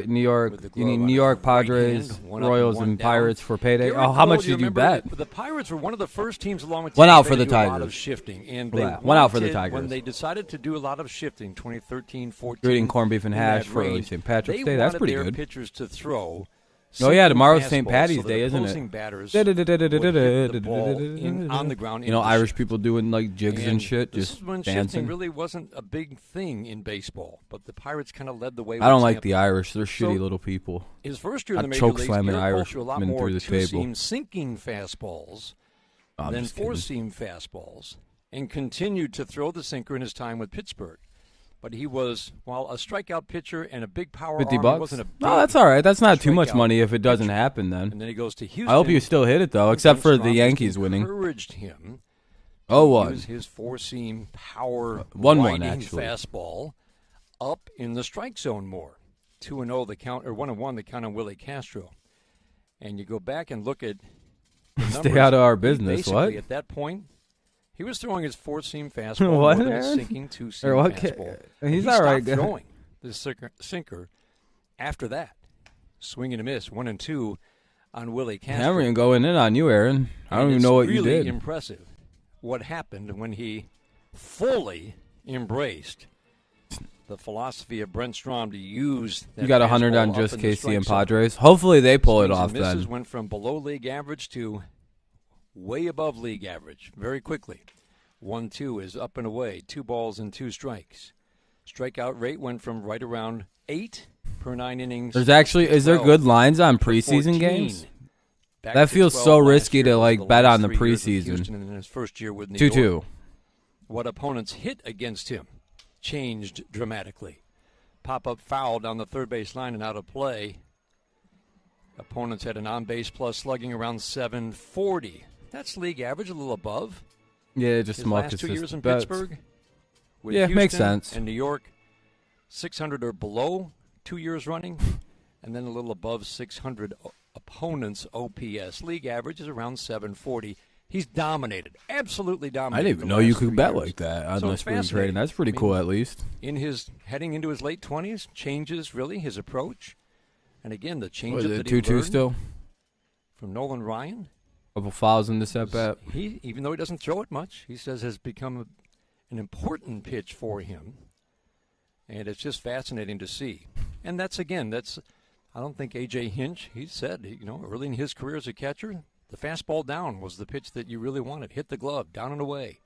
New York Padres, Royals, and Pirates for payday. Garrett how much Cole, did you bet? The Pirates were one of the first teams along with One out for the do a lot Tigers. of shifting. And they One out for the Tigers. When they decided to do a lot of shifting, 2013, 14. You're eating corned beef and hash for early St. Patrick's Day. That's pretty good. good. Pitchers to throw. Oh, yeah, tomorrow's St. Patty's Day, isn't it? Batters would hit the ball on the ground. You know, Irish people doing like jigs and shit, this just is when dancing. Shifting really wasn't a big thing in baseball, but the Pirates kind of led the way. I don't like the Irish. They're shitty So, little people. His first year in the I'd major choke leagues, slamming Garrett Cole Irish threw a lot men more through the table. two-seam sinking fastballs I'm than just kidding. four-seam fastballs, and continued to throw the sinker in his time with Pittsburgh. But he was, while a strikeout pitcher and a big power arm, he $50. wasn't a big No, that's all right. That's not too much strikeout money if it doesn't pitcher. happen. Then And then he goes to Houston. I hope you still hit it though, except for the Armstrong Yankees just winning. encouraged him to 0-1. use his four-seam power 1-1 riding actually. fastball up in the strike zone more. 2-0 the count, or 1-1 the count on Willie Castro. And you go back and look at the Stay numbers. out of our He business. basically, What? at that point, He was throwing his four-seam fastball What, more than his Aaron? sinking two-seam Or what? fastball. He's he all right. stopped throwing the sinker after that. Swing and a miss, 1-2 on Willie Castro. Cameron going in on you, Aaron. I don't even know what you did. It's really impressive what happened when he fully embraced the philosophy of Brent Strom to use that You got 100 fastball on up just in the KC strike and zone. Padres. Hopefully they pull it Swings off and misses then. went from below league average to way above league average very quickly. 1-2 is up and away. 2 balls and 2 strikes. Strikeout rate went from right around 8 per 9 innings. There's actually, is there 12 good lines on to preseason 14. games? Back That to feels 12 so last risky year to, over like, the bet last on the 3 years with preseason. Houston in his first year with New York. 2-2. What opponents hit against him changed dramatically. Pop-up foul down the third base line and out of play. Opponents had an on-base plus slugging around 740. That's league average, a little above. Yeah, just His more last 2 years consistent in bets. Pittsburgh. With Yeah, Houston makes sense. And New York, 600 or below 2 years running, and then a little above 600 opponents OPS. League average is around 740. He's dominated, absolutely I dominated. didn't even the know you last could 3 bet years. like that on So the it's spring trading. fascinating. That's pretty I mean, cool, at least. In his heading into his late 20s, changes really his approach, and again the Was changeup it that he 2-2 learned still? from Nolan Ryan. Couple fouls in this at bat. He, even though he doesn't throw it much, he says has become an important pitch for him, and it's just fascinating to see. And that's I don't think A.J. Hinch, he said, early in his career as a catcher, the fastball down was the pitch that you really wanted. Hit the glove, down and away.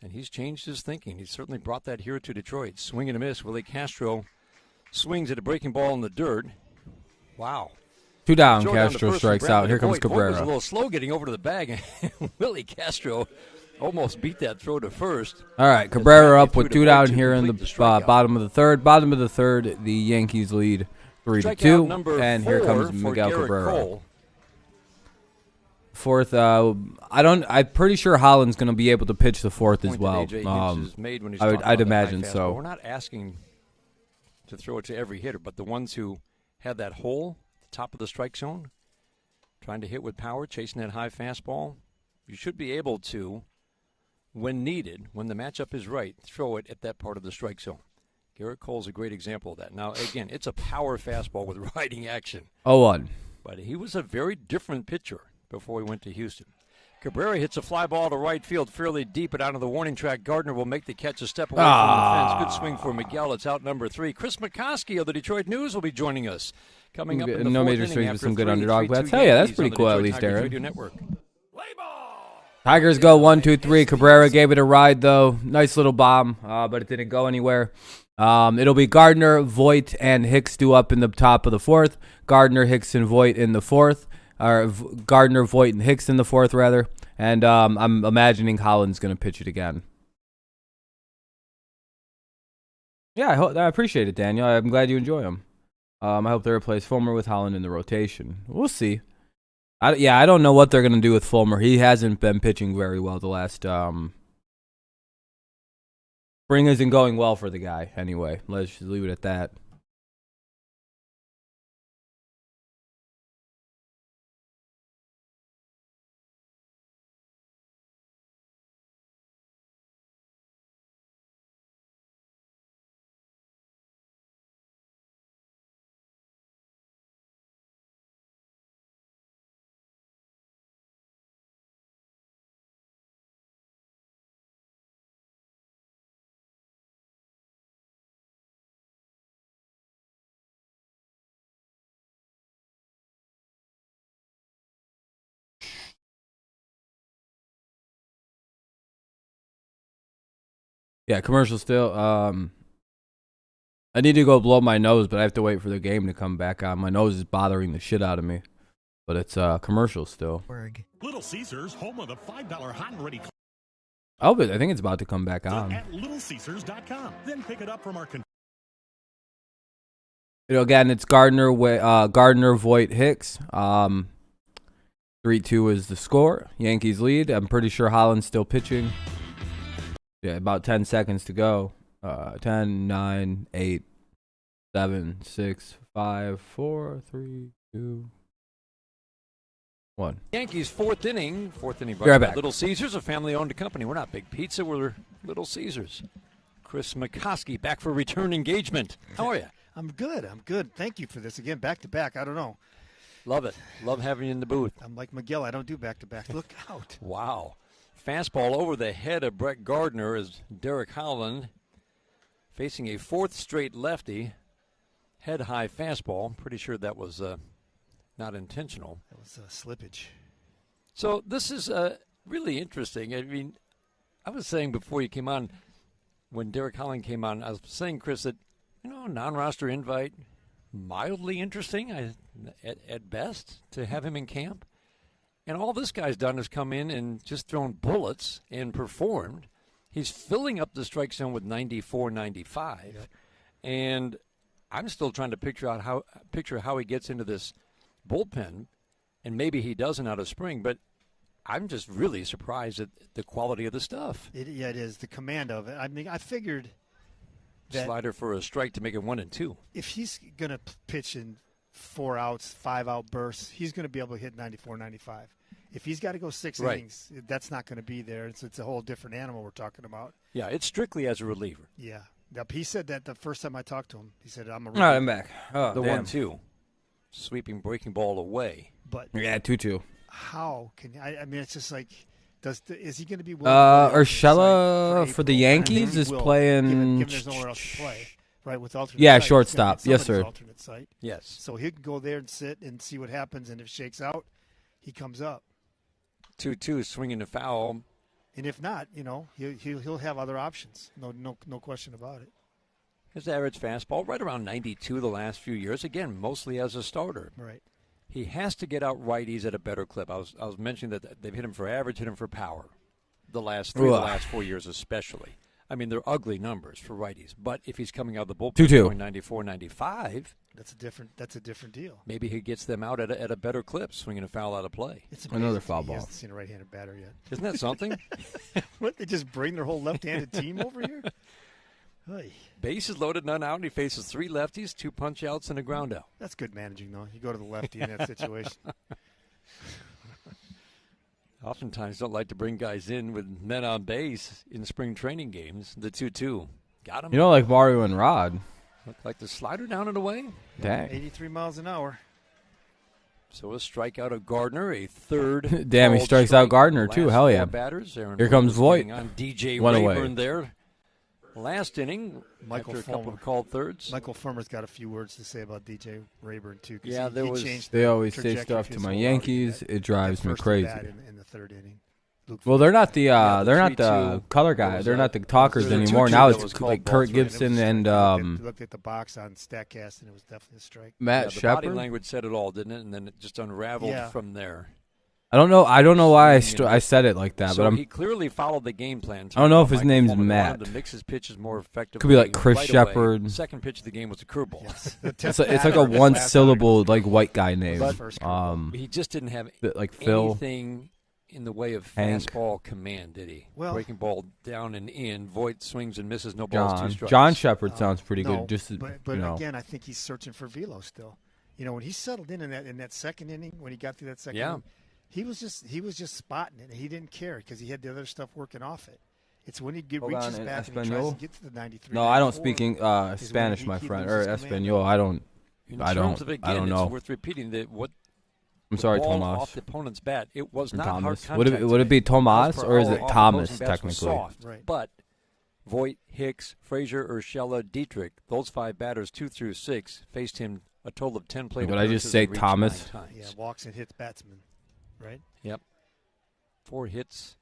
And he's changed his thinking. He's certainly brought that here to Detroit. Swing and a miss. Willie Castro swings at a breaking ball in the dirt. Wow. 2 down, Throw down to Castro first strikes from out. Bradley. Here comes Voit was a Cabrera. little slow getting over to the bag. Willie Castro almost beat that throw to first. All right, As Cabrera Bradley up threw with to 2 Voit down to here in the complete strikeout. bottom of the third. Bottom of the third, the Yankees lead 3-2. Strikeout number And here 4 comes for Miguel Garrett Cabrera. Cole. Fourth, I'm pretty sure Holland's going to be able to pitch the fourth as Point that well. A.J. Hinch has made when he's I'd talked about that imagine high so. fastball. We're not asking to throw it to every hitter, but the ones who had that hole at the top of the strike zone, trying to hit with power, chasing that high fastball, you should be able to, when needed, when the matchup is right, throw it at that part of the strike zone. Garrett Cole's a great example of that. Now, again, it's a power fastball with riding action, 0-1. but he was a very different pitcher before he went to Houston. Cabrera hits a fly ball to right field fairly deep and out of the warning track. Gardner will make the catch a step away from the fence. Good swing for Miguel. It's out number 3. Chris McCoskey of the Detroit News will be joining us. Coming up in the No fourth major inning swings, but after some good 3, underdog 3-2 bets. Hell yeah, that's Yankees pretty on the cool, at Detroit least, Tigers Aaron. Radio Network. Tigers go 1-2-3. Cabrera gave it a ride, though. Nice little bomb, but it didn't go anywhere. It'll be Gardner, Voit, and Hicks due up in the top of the fourth. Gardner, Hicks, and Voit in the fourth. Or Gardner, Voit, and Hicks in the fourth, rather. And I'm imagining Holland's going to pitch it again. Yeah, I appreciate it, Daniel. I'm glad you enjoy them. I hope they replace Fulmer with Holland in the rotation. We'll see. I don't know what they're going to do with Fulmer. He hasn't been pitching very well the last spring isn't going well for the guy anyway. Let's just leave it at that. Yeah, commercial still. I need to go blow my nose, but I have to wait for the game to come back on. My nose is bothering the shit out of me. But it's commercial still. Little Caesars, home of the $5 hot and ready. Oh, but I think it's about to come back on. At littlecaesars.com. Then pick it up from our. Again, it's Gardner, Voit, Hicks. 3-2 is the score. Yankees lead. I'm pretty sure Holland's still pitching. Yeah, about 10 seconds to go. 10, 9, 8, 7, 6, 5, 4, 3, 2. One. Yankees fourth inning brought Be right by back. Little Caesars, a family-owned company. We're not Big Pizza, we're Little Caesars. Chris McCoskey back for return engagement. How are you? I'm good. Thank you for this. Again, back-to-back. I don't know. Love it. Love having you in the booth. I'm like Miguel. I don't do back-to-back. Look out. Wow. Fastball over the head of Brett Gardner as Derek Holland facing a fourth straight lefty. Head-high fastball. Pretty sure that was not intentional. That was slippage. So this is really interesting. I mean, I was saying before you came on, when Derek Holland came on, I was saying, Chris, that, non-roster invite, mildly interesting at best to have him in camp. And all this guy's done is come in and just thrown bullets and performed. He's filling up the strike zone with 94, 95. Yep. And I'm still trying to picture how he gets into this bullpen, and maybe he doesn't out of spring, but I'm just really surprised at the quality of the stuff. It is. The command of it. I mean, I figured that slider for a strike to make it 1-2. If he's going to pitch in 4 outs, 5 out bursts, he's going to be able to hit 94, 95. If he's got to go 6 innings, that's not going to be there. It's a whole different animal we're talking about. Yeah, it's strictly as a reliever. Yeah. Yep. He said that the first time I talked to him. He said, I'm a All right, I'm back. Oh, the damn. 1-2. Sweeping breaking ball away. But yeah, 2-2. How can I mean, it's just like, is he going to be Urshela for the Yankees is playing. Given there's nowhere else to play, right? With alternate. Yeah, site, shortstop. Yes, sir. Alternate site. Yes. So he can go there and sit and see what happens, and if it shakes out, he comes up. 2-2, swinging a foul. And if not, he'll have other options. No question about it. His average fastball right around 92 the last few years. Again, mostly as a starter. Right. He has to get out righties at a better clip. I was mentioning that they've hit him for average, hit him for power. The last 4 years especially. I mean, they're ugly numbers for righties. But if he's coming out of the bullpen going 94, 95, that's a different deal. Maybe he gets them out at a better clip, swinging a foul out of play. It's another foul ball. He hasn't seen a right-handed batter yet. Isn't that something? What, they just bring their whole left-handed team over here? Hey. Bases loaded, none out, and he faces 3 lefties, 2 punch-outs, and a ground out. That's good managing, though. You go to the lefty in that situation. Oftentimes don't like to bring guys in with men on base in spring training games. The 2-2. Got him. Like Mario and Rod. Looked like the slider down and away. Dang. 83 miles an hour. So a strikeout of Gardner, a third. Damn, he strikes out Gardner, too. Hell yeah. Batters. Here comes Voit. On DJ One Rayburn away. there. Last inning, Michael after a Fulmer. couple of called thirds. Michael Fulmer's got a few words to say about DJ Rayburn, too. Yeah, They always say stuff to my Yankees. It drives me crazy. In the third inning. Well, they're not the color guys. They're not the talkers anymore. Now it's like Kurt Gibson and looked at the box on StatCast, and it was definitely a strike. Matt the Shepard. body language said it all, didn't it? And then it just unraveled from there. I don't know why I said it like that, So but he clearly followed the game plan. I don't know if his Michael name's Fulmer Matt. wanted to mix his pitches more effectively. Could be like Chris right Shepard. Away. Second pitch of the game was a curveball. Yes. It's like a one-syllable like white guy name. He just didn't have like Phil. anything in the way of Hank. fastball command, did he? Well, breaking ball down and in. Voit swings and misses. No balls. 2 strikes. John Shepard sounds pretty no, good. But again, I think he's searching for velo still. When he settled in that second inning, when he got through that second inning, he was just spotting it, and he didn't care because he had the other stuff working off it. It's when he reaches his bat and he tries to get to the 93. No, I don't speak Spanish, my friend, or Espanol. I don't. I don't know. It's worth repeating that what. I'm sorry, ball Tomas. Off the opponent's bat, it was not Thomas. hard contact. Would it be Tomas or is it Thomas technically? Soft, right. But Voit, Hicks, Frazier, Urshela, Dietrich, those 5 batters, 2 through 6, faced him a total of 10 plate. Would I just say Thomas? Yeah, walks and hits batsmen, right? Yep. 4 hits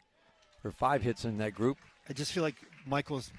or 5 hits in that group. I just feel like Michael's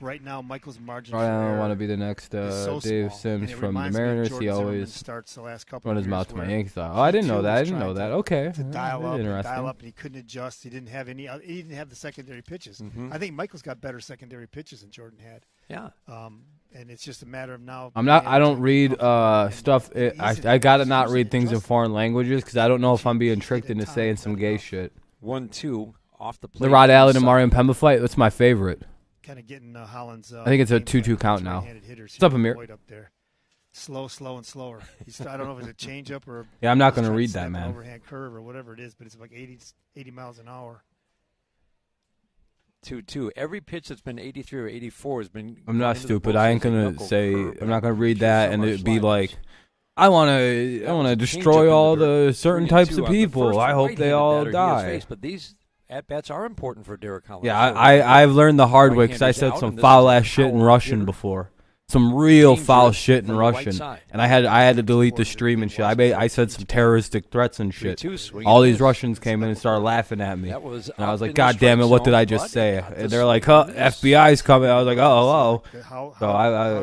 margin. I don't want to be the next Dave Sims from the Mariners. He always starts the last couple run his mouth to my Yankees. Oh, I didn't know that. I didn't know that. Okay. To dial up, interesting. and he couldn't adjust. He didn't have He didn't have the secondary pitches. Mm-hmm. I think Michael's got better secondary pitches than Jordan had. Yeah. And it's just a matter of now. I don't read stuff. I gotta not read things in foreign languages because I don't know if I'm being tricked into saying some gay shit. 1-2 off the plate. The Rod Allen and Mario Pemba fight. That's my favorite. Kind of getting Holland's. I think it's a 2-2 count now. What's up, Amir? Up there. slow, and slower. I don't know if it's a changeup or Yeah, I'm not going to he's read trying that, snap an man. overhand curve or whatever it is, but it's like 80 miles an hour. 2-2. Every pitch that's been 83 or 84 has been. I'm not into the stupid. books I as ain't a going knuckle to say, curve, I'm not going to but read that and some are it'd be sliders. like, I want That was to a destroy changeup in all dirt. the certain 3-2 types of on the people. first I hope they right-handed all batter he has die. faced, but these at-bats are important for Derek Holland. Yeah, So I've learned the hard way because I right-handers said out, some and this foul is a ass shit in power Russian hitter. before. Some real foul Dangerous shit in from the right Russian, side. and I had to delete the stream and shit. I said some terroristic threats and shit. 3-2 swing All and these miss. Russians came in and started laughing at me. That was And I was up like, in the God damn it, strike what did zone, I just but say? got the And they're like, swing huh, and miss. FBI's coming. I was like, oh. How So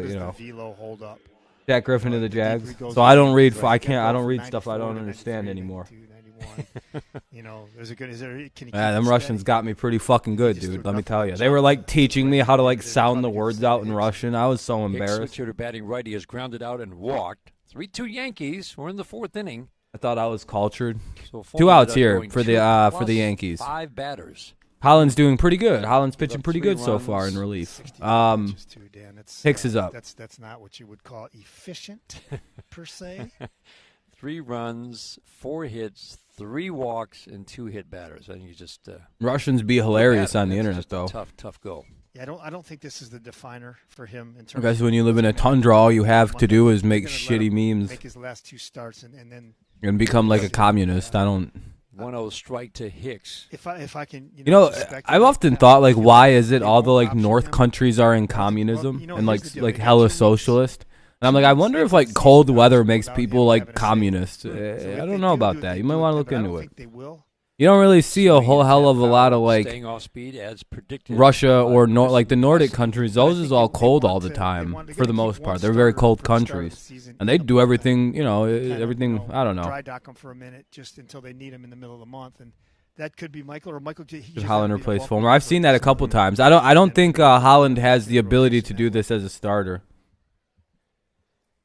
does you know, the velo hold up? Jack Griffin to the The deeper Jags. he goes, So I don't the read. deeper I he can't. goes I don't from read stuff I 94 don't to understand 93, anymore. 92, 91. You know, there's a good. Can he keep Them it Russians steady? got me pretty fucking good, Just dude. threw Let me nothing tell but you. They were junk. like teaching me how to like They're sound the probably words gonna out in say Russian. I was so Hicks embarrassed. switched hitter batting right. He has grounded out and walked. 3-2 Yankees. We're in the fourth inning. I thought I was cultured. So 2 Fulmer outs ended up here going for 2 the plus Yankees. 5 batters. Holland's doing pretty good. Holland's Give pitching up pretty 3 good so far in runs, relief. 62 pitches too, Dan. That's, Hicks is up. That's not what you would call efficient per se. 3 runs, 4 hits, 3 walks, and 2 hit batters. I think you just Russians be hilarious bad. on the That's internet just a though. tough goal. Yeah, I don't think this is the definer for him in terms. I guess of when you live in a what's gonna tundra, all you have to Monday. do is He's make gonna let shitty him memes Make his last 2 starts and then and become like a communist. I don't. 1-0 strike to Hicks. if I can You know, speculate, I've often I thought like, feel why is it they all the won't like option North him. countries are in Well, communism you know, and here's the deal. like They got hella 2 weeks. socialist? And I'm like, I wonder if like cold weather makes people like communists. I don't know about that. You might want to look into it. Think they will. You don't really see a Swing whole is hell half of a lot of foul, like staying off speed as predicted. Russia or by like the Chris Nordic Wesson. countries. But I Those think is all they cold want all the to- time they're for the gonna most keep part. one They're very starter cold for the start of the countries, season and they in the do bullpen. everything. You know, Kind of, everything. I don't know. Dry dock them for a minute just until they need him in the middle of the month, and that could be Michael or Michael. Does Holland replace Fulmer? I've seen that a couple times. I don't think Holland has the ability to do this as a starter.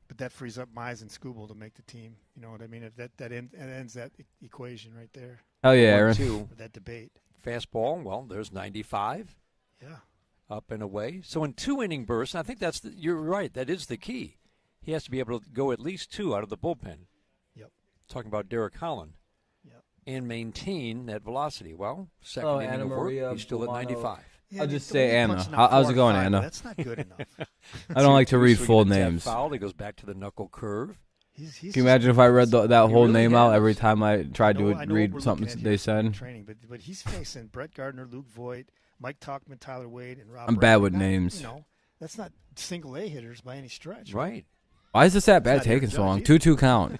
But that frees up Mize and Skubal to make the team. You know what I mean? If that ends that equation right there, Hell yeah, Aaron. 1-2. or that debate. Fastball. Well, there's 95 Yeah. up and away. So in 2-inning bursts, and I think you're right. That is the key. He has to be able to go at least 2 out of the bullpen. Yep. Talking about Derek Holland. Yep. And maintain that velocity. Well, second Hello, inning Anna of work, Maria he's still at Bolano. 95. Yeah, I'll I mean, just when say you're Anna. punching out How's 4 it going, or 5, Anna? That's not good enough. I don't like to 2-2 read swing full and a tap names. Foul. He goes back to the knuckle curve. He's Can you imagine if I read that He whole really name out has. every time I tried to I know read what we're something looking at they here said? in training, but he's facing Brett Gardner, Luke Voigt, Mike Talkman, Tyler Wade, and Rob. I'm bad Bradley. with Not- names. You know, that's not single A hitters by any stretch. Right. Why is this at bat It's not your taking so judge long? either. 2-2 count.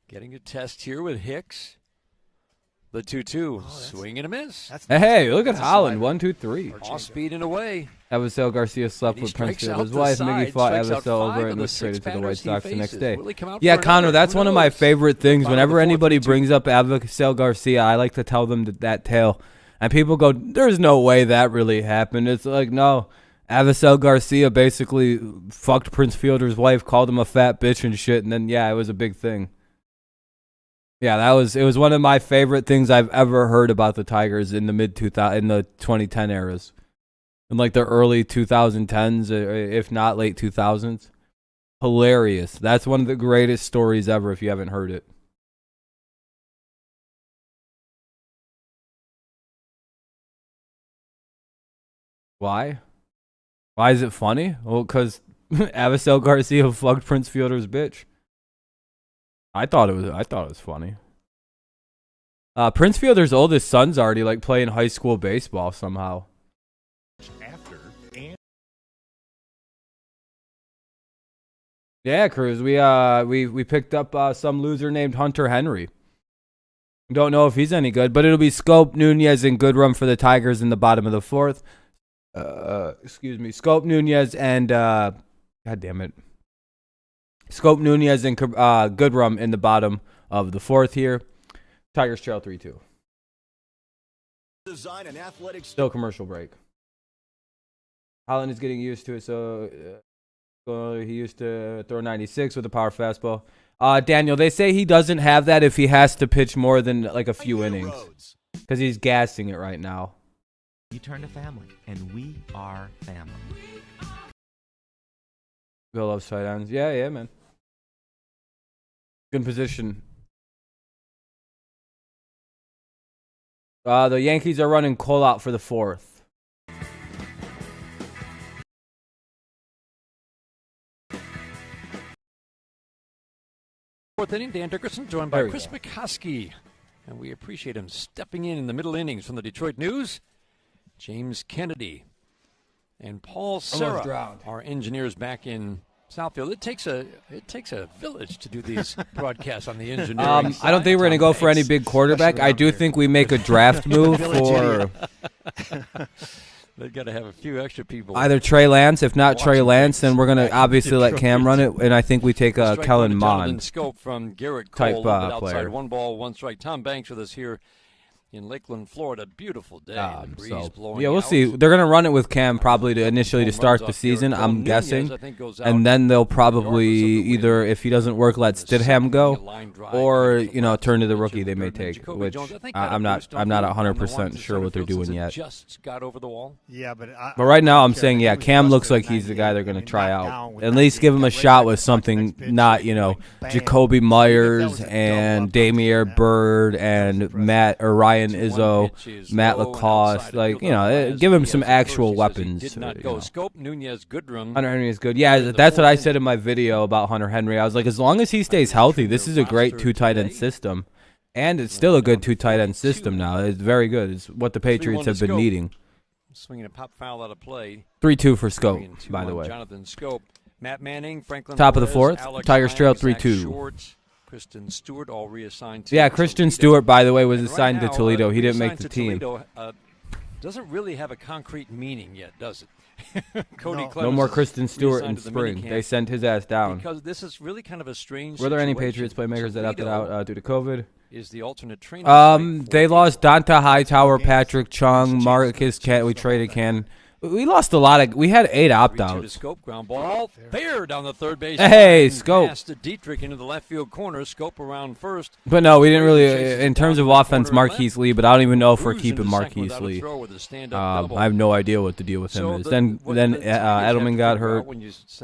Getting a test here with Hicks. The 2-2. Swing and a miss. That's Hey, look at that's a Holland. slider. 1, 2, 3. Or Off changeup. speed and away. Avasel Garcia slept And he with strikes Princefield. out His the wife, side, Miggy, fought strikes out Avasel 5 over of and the was 6 traded to the White batters he Sox the next faces. day. Will he come out Yeah, for Connor, another? that's Who one of my knows? favorite things. Bottom of Whenever the fourth, anybody 3-2. brings up Avasel Garcia, I like to tell them that tale. And people go, there's no way that really happened. It's like, no. Avasel Garcia basically fucked Prince Fielder's wife, called him a fat bitch and shit, and then, yeah, it was a big thing. Yeah, it was one of my favorite things I've ever heard about the Tigers in the in the 2010 eras. In like the early 2010s, if not late 2000s. Hilarious. That's one of the greatest stories ever if you haven't heard it. Why? Why is it funny? Well, because Avasel Garcia fucked Prince Fielder's bitch. I thought it was funny. Prince Fielder's oldest son's already like playing high school baseball somehow. After and Yeah, Cruz. We picked up some loser named Hunter Henry. Don't know if he's any good, but it'll be Scope, Nunez, and Goodrum for the Tigers in the bottom of the fourth. Scope, Nunez, and God damn it. Scope, Nunez, and Goodrum in the bottom of the fourth here. Tigers trail 3-2. Design an athletic Still commercial break. Holland is getting used to it, so he used to throw 96 with a power fastball. Daniel, they say he doesn't have that if he has to pitch more than like a few innings because he's gassing it right now. You turn to family, and we are family. Bill loves tight ends. Yeah, man. Good position. The Yankees are running Cole out for the 4th. Fourth inning, Dan Dickerson joined by Chris McCoskey. And we appreciate him stepping in the middle innings from the Detroit News. James Kennedy and Paul Serra, our engineers back in Southfield. It takes a village to do these broadcasts on the engineering side. I don't think we're going to go for any big quarterback. I do think we make a draft move for they've got to have a few extra people. Either Trey Lance. If not Trey Lance, then we're going to obviously let Cam run it, and I think we take Kellen Mond Scope from Garrett type Cole, outside player. 1 ball, 1 strike. Tom Banks with us here in Lakeland, Florida. Beautiful day. The breeze blowing we'll out. see. They're going to run it with Cam probably to start the season, I'm guessing. And then they'll probably either, if he doesn't work, let Stidham go, or turn to the rookie they may take, which I'm not 100% sure what they're doing yet. Just got over the wall. Yeah, but right now I'm saying, Cam looks like he's the guy they're going to try out. At least give him a shot with something, not Jacoby Myers and Damier Byrd and Ryan Izzo, Matt Lacoste, give him some actual weapons. Did not go. Scope, Nunez, Goodrum. Hunter Henry is good. Yeah, that's what I said in my video about Hunter Henry. I was like, as long as he stays healthy, this is a great 2 tight end system. And it's still a good 2 tight end system now. It's very good. It's what the Patriots have been needing. Swinging a pop foul out of play. 3-2 for Scope, by the way. Jonathan Scope, Matt Manning, Franklin Top of the Perez, 4th. Alex Tigers trail Lang, Zach 3-2. Short, Kristen Stewart, all reassigned to Yeah, Christian Stewart, by the way, was assigned to now, Toledo. He didn't make reassigned the to team. Toledo, doesn't really have a concrete meaning yet, does it? Cody No Clemens more is Kristen Stewart in reassigned to the spring. minicamp They sent his ass down. because this is really kind of a strange Were there any situation. Patriots playmakers that opted out due to COVID? Is the alternate training site They for lost Donta Hightower, Patrick Chung, Marcus Kent. We traded Ken. We lost a lot of. We had 8 opt-outs. Scope, ground ball fair down the third base. Hey, line. Scope. Pass to Dietrich into the left field corner. Scope around first. But no, we didn't really. In terms of offense, Marquise Lee. But I don't even know if we're keeping Marquise Lee. I have no idea what the deal with him is. Then Edelman got hurt.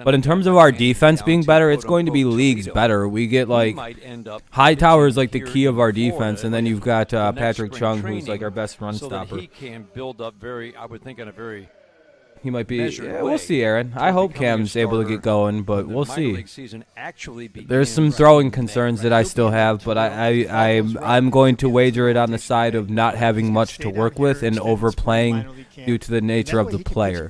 But in terms of our defense being better, it's going to be leagues better. We get Hightower is the key of our defense, and then you've got Patrick Chung, who's our best run stopper. He can build up I would think, on a very. He might be. Yeah, we'll see, Aaron. I hope Cam's able to get going, but we'll see. There's some throwing concerns that I still have, but I'm going to wager it on the side of not having much to work with and overplaying due to the nature of the player.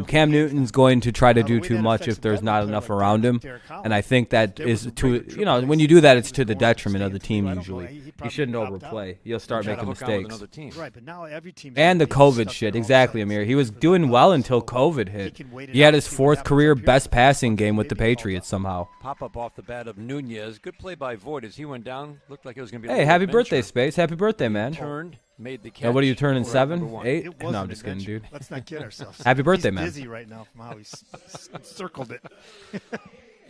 Cam Newton's going to try to do too much if there's not enough around him, and I think that is when you do that, it's to the detriment of the team usually. He shouldn't overplay. You'll start making mistakes. Right, but now every team and the COVID shit, exactly, Amir. He was doing well until COVID hit. He had his 4th career best passing game with the Patriots somehow. Pop up off the bat of Nunez. Good play by Voigt as he went down. Looked like it was going to be. Hey, happy birthday, Space. Happy birthday, man. Turned, made the catch. Now, what are you turning, 7, 8? No, I'm just kidding, dude. Let's not kid ourselves. Happy birthday, man. He's busy right now from how he circled it.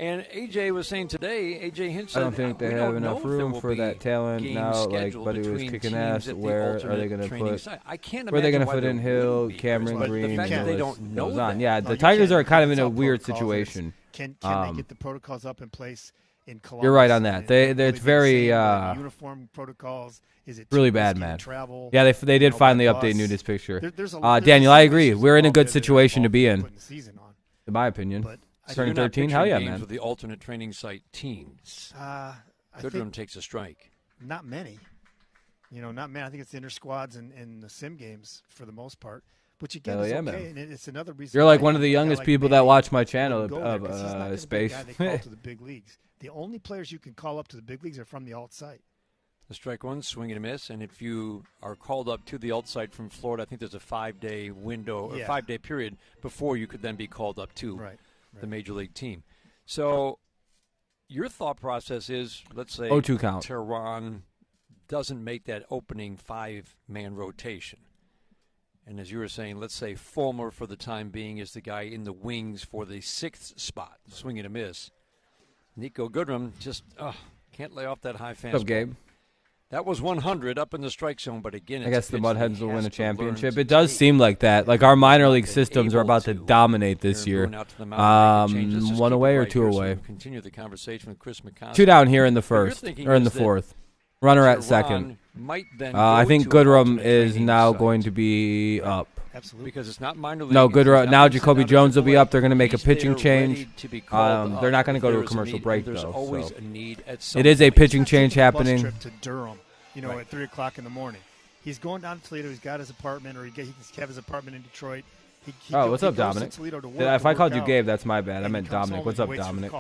And AJ was saying today, AJ Hinch said, I don't think they have enough room for that talent now. But he was kicking ass. Where are they going to put? Where are they going to fit in Hill, Cameron Green? The fact that they don't know that. Yeah, the Tigers are kind of in a weird situation. Can they get the protocols up in place in Columbus? You're right on that. It's very uniform protocols. Is it really bad, man? Travel, yeah, they did finally update Nunez picture. Daniel, I agree. We're in a good situation to be in my opinion. Turning 13, hell yeah, man. With the alternate training site teams, Goodrum takes a strike. Not many. Not many. I think it's the inter squads and the sim games for the most part. Which again is okay, man. And it's another reason. You're like one of the youngest people that watch my channel, Space. They call to the big leagues. The only players you can call up to the big leagues are from the alt site. The strike one, swing and a miss, and if you are called up to the alt site from Florida, I think there's a 5-day window, or 5-day period before you could then be called up to. Right. The major league team. So your thought process is, let's say 0-2 count. Tehran doesn't make that opening 5-man rotation. And as you were saying, let's say Fulmer for the time being is the guy in the wings for the 6th spot, swing and a miss. Nico Goodrum just can't lay off that high fastball. What's up, Gabe? That was 100 up in the strike zone, but again, I guess the Mudhens will win a championship. To It does seem like that. Like our minor league systems are about to dominate this year. One away or two away. Continue the conversation with Chris McCoskey. 2 down here in the first or in the fourth. Runner at second. I think Goodrum is now going to be up. Absolutely. Because it's not minor league. No, Goodrum. Now Jacoby Jones will be up. They're going to make a pitching change. They're not going to go to a commercial break, though. So. It is a pitching change happening. Trip to Durham, at 3 o'clock in the morning. He's going down to Toledo. He's got his apartment, or he can have his apartment in Detroit. What's up, Dominic? If I called you Gabe, that's my bad. I meant Dominic. What's up, Dominic?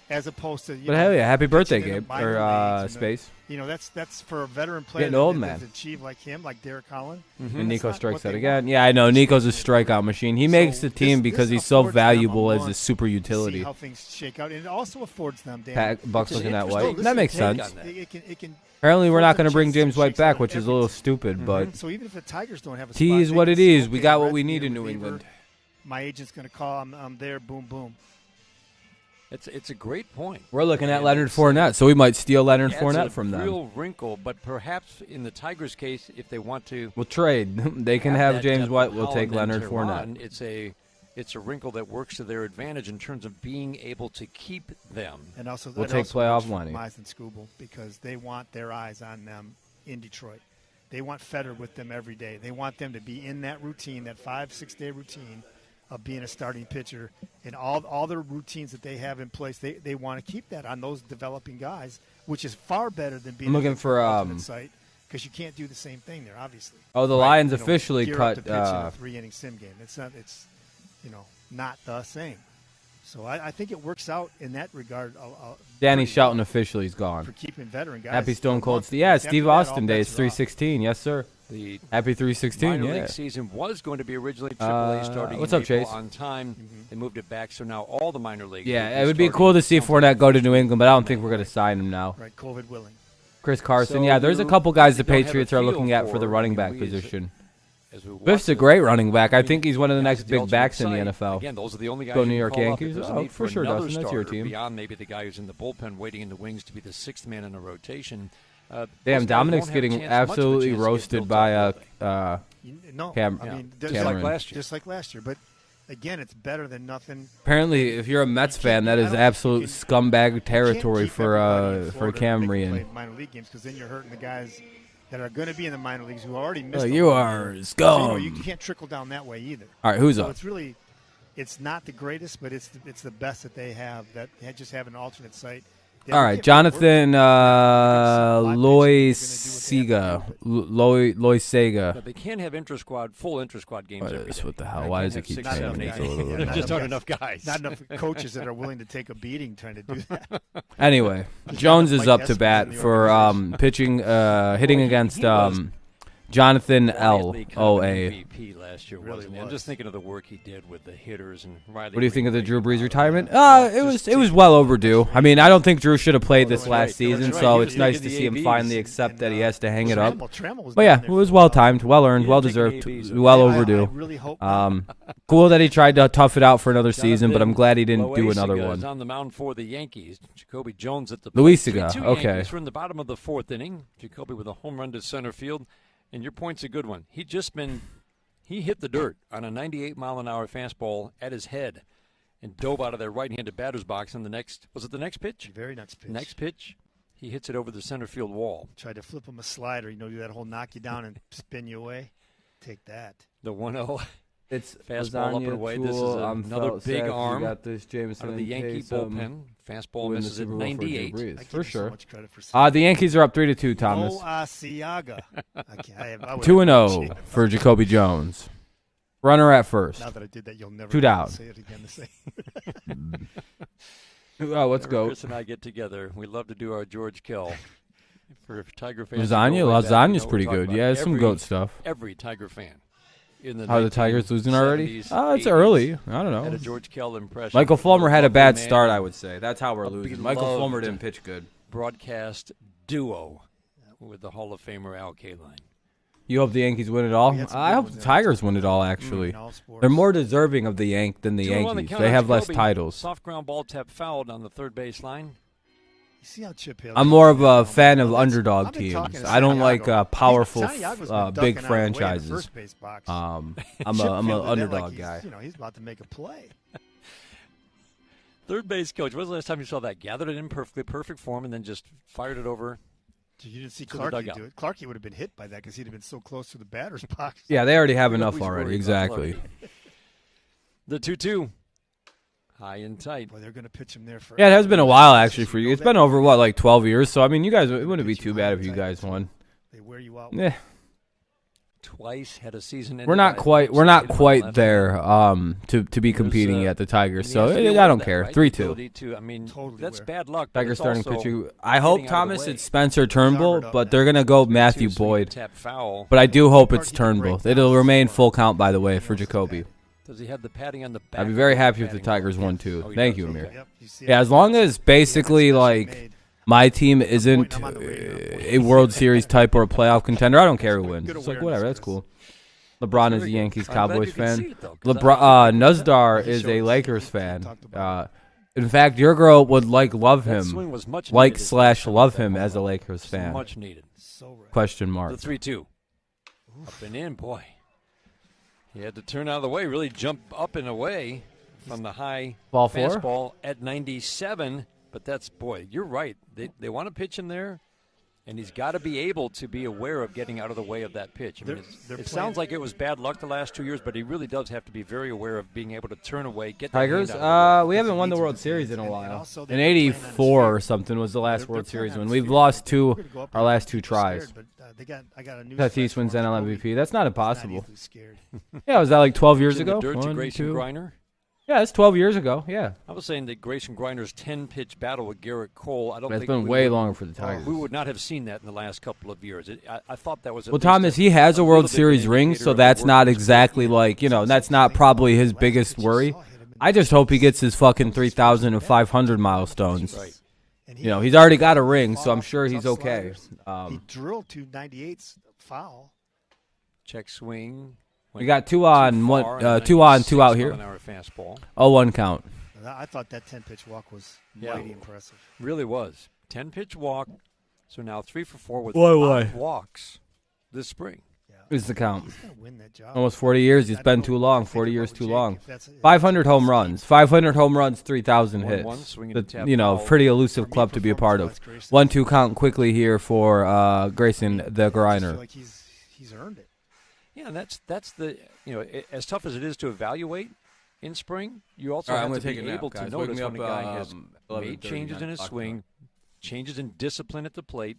As opposed to, but hell yeah, happy birthday, Gabe, or Space. That's for a veteran player getting old, man. To achieve like him, like Derek Holland. And Nico strikes out again. Yeah, I know. Nico's a strikeout machine. He makes the team because he's so valuable as a super utility. See how things shake out, and it also affords them. Dan, Buck's looking at White. That makes sense. It can Apparently, we're not going to bring James White back, which is a little stupid. But so even if the Tigers don't have a T is what it is. We got what we need in New England. My agent's going to call. I'm there. Boom, boom. It's a great point. We're looking at Leonard Fournette, so we might steal Leonard Fournette from them. Real wrinkle, but perhaps in the Tigers' case, if they want to, we'll trade. They can have James White. We'll take Leonard Fournette. It's a wrinkle that works to their advantage in terms of being able to keep them. And also, we'll take playoff money. Mize and Scooble, because they want their eyes on them in Detroit. They want Feder with them every day. They want them to be in that routine, that 5-6 day routine of being a starting pitcher, and all the routines that they have in place, they want to keep that on those developing guys, which is far better than being looking for site, because you can't do the same thing there, obviously. Oh, the Lions officially cut in a 3-inning sim game. It's not the same. So I think it works out in that regard. Danny Shelton officially is gone. For keeping veteran guys. Happy Stone Cold. Steve Austin Day is 3/16. Yes, sir. The Happy 3/16. Minor league season was going to be originally AAA starting what's up, April Chase? on time. They moved it back, so now all the minor leagues. Yeah, it would be cool to see Fournette go to New England, but I don't think we're going to sign him now. Right, COVID willing. Chris Carson. So there's a couple guys the Patriots are looking at for the running back position. Biff's a great running back. I think he's one of the next big backs in the NFL. Again, those are the only guys go New York Yankees. Oh, for sure, Dustin. That's your team. Beyond maybe the guy who's in the bullpen waiting in the wings to be the sixth man in a rotation. Damn, Dominic's getting absolutely roasted by Cameron. Just like last year. But again, it's better than nothing. Apparently, if you're a Mets fan, that is absolute scumbag territory for Cameron. Minor league games, because then you're hurting the guys that are going to be in the minor leagues who already missed. You are scum. You can't trickle down that way either. All right, who's up? It's not the greatest, but it's the best that they have. That they just have an alternate site. All right, Jonathan Loisega. But they can't have full inter-squad games every day. What the hell? Why does it keep changing? There just aren't enough guys. Not enough coaches that are willing to take a beating trying to do that. Anyway, Jones is up to bat for pitching, hitting against Jonathan L.O.A. Last year, wasn't he? I'm just thinking of the work he did with the hitters and Riley. What do you think of the Drew Brees retirement? It was well overdue. I mean, I don't think Drew should have played this last season, so it's nice to see him finally accept that he has to hang it up. But yeah, it was well timed, well earned, well deserved, well overdue. Cool that he tried to tough it out for another season, but I'm glad he didn't do another one. On the mound for the Yankees, Jacoby Jones at the Loisega, okay. Yankees are in the bottom of the fourth inning. Jacoby with a home run to center field. And your point's a good one. He hit the dirt on a 98-mile-an-hour fastball at his head and dove out of their right-handed batter's box on the next pitch? Very next pitch. Next pitch, he hits it over the center field wall. Tried to flip him a slider, do that whole knock you down and spin you away. Take that. The 1-0. It's fastball up and away. This is another big arm got this Jameson out of the Yankee bullpen. Fastball misses at 98. For sure. The Yankees are up 3-2, Thomas. Asiaga. 2-0 for Jacoby Jones. Runner at first. Now that I did that, you'll never 2 down. Say it again. Let's go. Chris and I get together. We love to do our George Kill. For Tiger fans. Lasagna's pretty good. Yeah, it's some goat stuff. Every Tiger fan. Are the Tigers losing already? It's early. I don't know. Had a George Kell impression. Michael Fulmer had a bad start, I would say. That's how we're losing. Michael Fulmer didn't pitch good. Broadcast duo with the Hall of Famer Al Kaline. You hope the Yankees win it all? I hope the Tigers win it all, actually. They're more deserving of the than the Yankees. They have less titles. Soft ground ball tap fouled on the third base line. See how Chip Hill. I'm more of a fan of That's- underdog I've been talking teams. to I don't like Santiago. powerful, Santiago's been big ducking out of the way in the franchises. first base box. I'm Chip an fielded that underdog like guy. he's about to make a play. Third base coach. When was the last time you saw that? Gathered it in perfect form, and then just fired it over. So you didn't see To the Clarkie dugout. do it. Clarkie would have been hit by that because he'd have been so close to the batter's box. Yeah, they already have We're enough always already. worried about Exactly. Clarkie. The 2-2. High and tight. Boy, they're going to pitch him there for. Yeah, it has been a while actually for you. It's been over what, like 12 years. So I mean, you guys, it wouldn't be too bad if you guys won. They wear you out. Yeah, Twice had a season. we're not quite there to be competing yet, the Tigers. So I don't care. 3-2. I mean, Totally that's aware. bad luck. but Tigers it's starting also pitching. I hope getting out of the Thomas way. it's Spencer Turnbull, up but now. they're gonna go 3-2 Matthew swing and Boyd. Tap foul. But I do hope it's He can Turnbull. break down It'll the remain score. full count, by the way, for He knows Jacoby. that. Does he have the padding on the back? I'd be very or the happy if the padding Tigers on won the- too. Oh, he Thank does, you, okay. Amir. Yep, you see Yeah, it. as long as basically like my team isn't I'm on the radar. a World Series type or a playoff contender, I don't care who wins. Good It's like awareness, whatever, that's Chris. cool. LeBron is a Very good. Yankees I'm glad Cowboys you can see fan. it, though, 'cause LeBron He Nuzdar showed is us. a Lakers He fan. talked about In fact, your girl would love That him, swing was much like needed. slash love him as a Lakers fan. Much needed. So right. Question mark. The 3-2. Up and in, boy. He had to turn out of the way, really jump up and away from the high Ball four? fastball at 97. But that's, boy, you're right. They want to pitch him there, and he's got to be able to be aware of getting out of the way of that pitch. I mean, They're it playing- sounds like it was bad luck the last 2 years, but he really does have to be very aware of being able to turn away, get the hand Tigers, out of the way. we haven't won the needs World to Series in a and while. also In they're playing on his '84 or field. something was the last They're World playing Series on win. his We've field. lost We're two, gonna go up our there last two and tries. scared, but I got a news Tatis flash wins for him. NL Jacoby MVP. That's not is impossible. easily scared. Yeah, was that like 12 years In the ago? dirt to 1, Grayson 2. Griner. Yeah, it's 12 years ago. Yeah, I was saying that Grayson Griner's 10-pitch battle with Garrett Cole. I don't it's think been we way would- longer for the Tigers. We would not have seen that in the last couple of years. I thought that was. At Well, least Thomas, he has a little World bit of an Series ring, indicator so of the that's work not he's exactly put in. like, that's not probably his biggest worry. I just hope he gets his fucking 3,500 milestones. Right. And He's already got a ring, so I'm sure he's tough okay. sliders. He drilled 298s foul. Check swing. We got two on, Too one, far, and two on, two out 96 here. mile-an-hour fastball. 0-1 count. I thought that 10-pitch walk was Yeah. mighty impressive. Really was 10-pitch walk. So now 3 for 4 with Why? 5 walks this spring. Is the count. He's going to win that job. Almost 40 years. He's I been don't too know. long. I think 40 about years with too Jake, long. if that's- if 500 home runs. 500 home runs, 3,000 hits. 1-1, swinging The- a tap foul. pretty For elusive me, club to be a part of. performance-wise, Grayson, 1-2 count quickly here for Grayson the I just feel Griner. like he's earned it. Yeah, and that's the as tough as it is to evaluate in spring, you also All right, I'm have gonna to be take a nap, able to guys. notice Wake me when a up, guy has 11:30, made changes 9 in his o'clock swing, changes in discipline at the plate,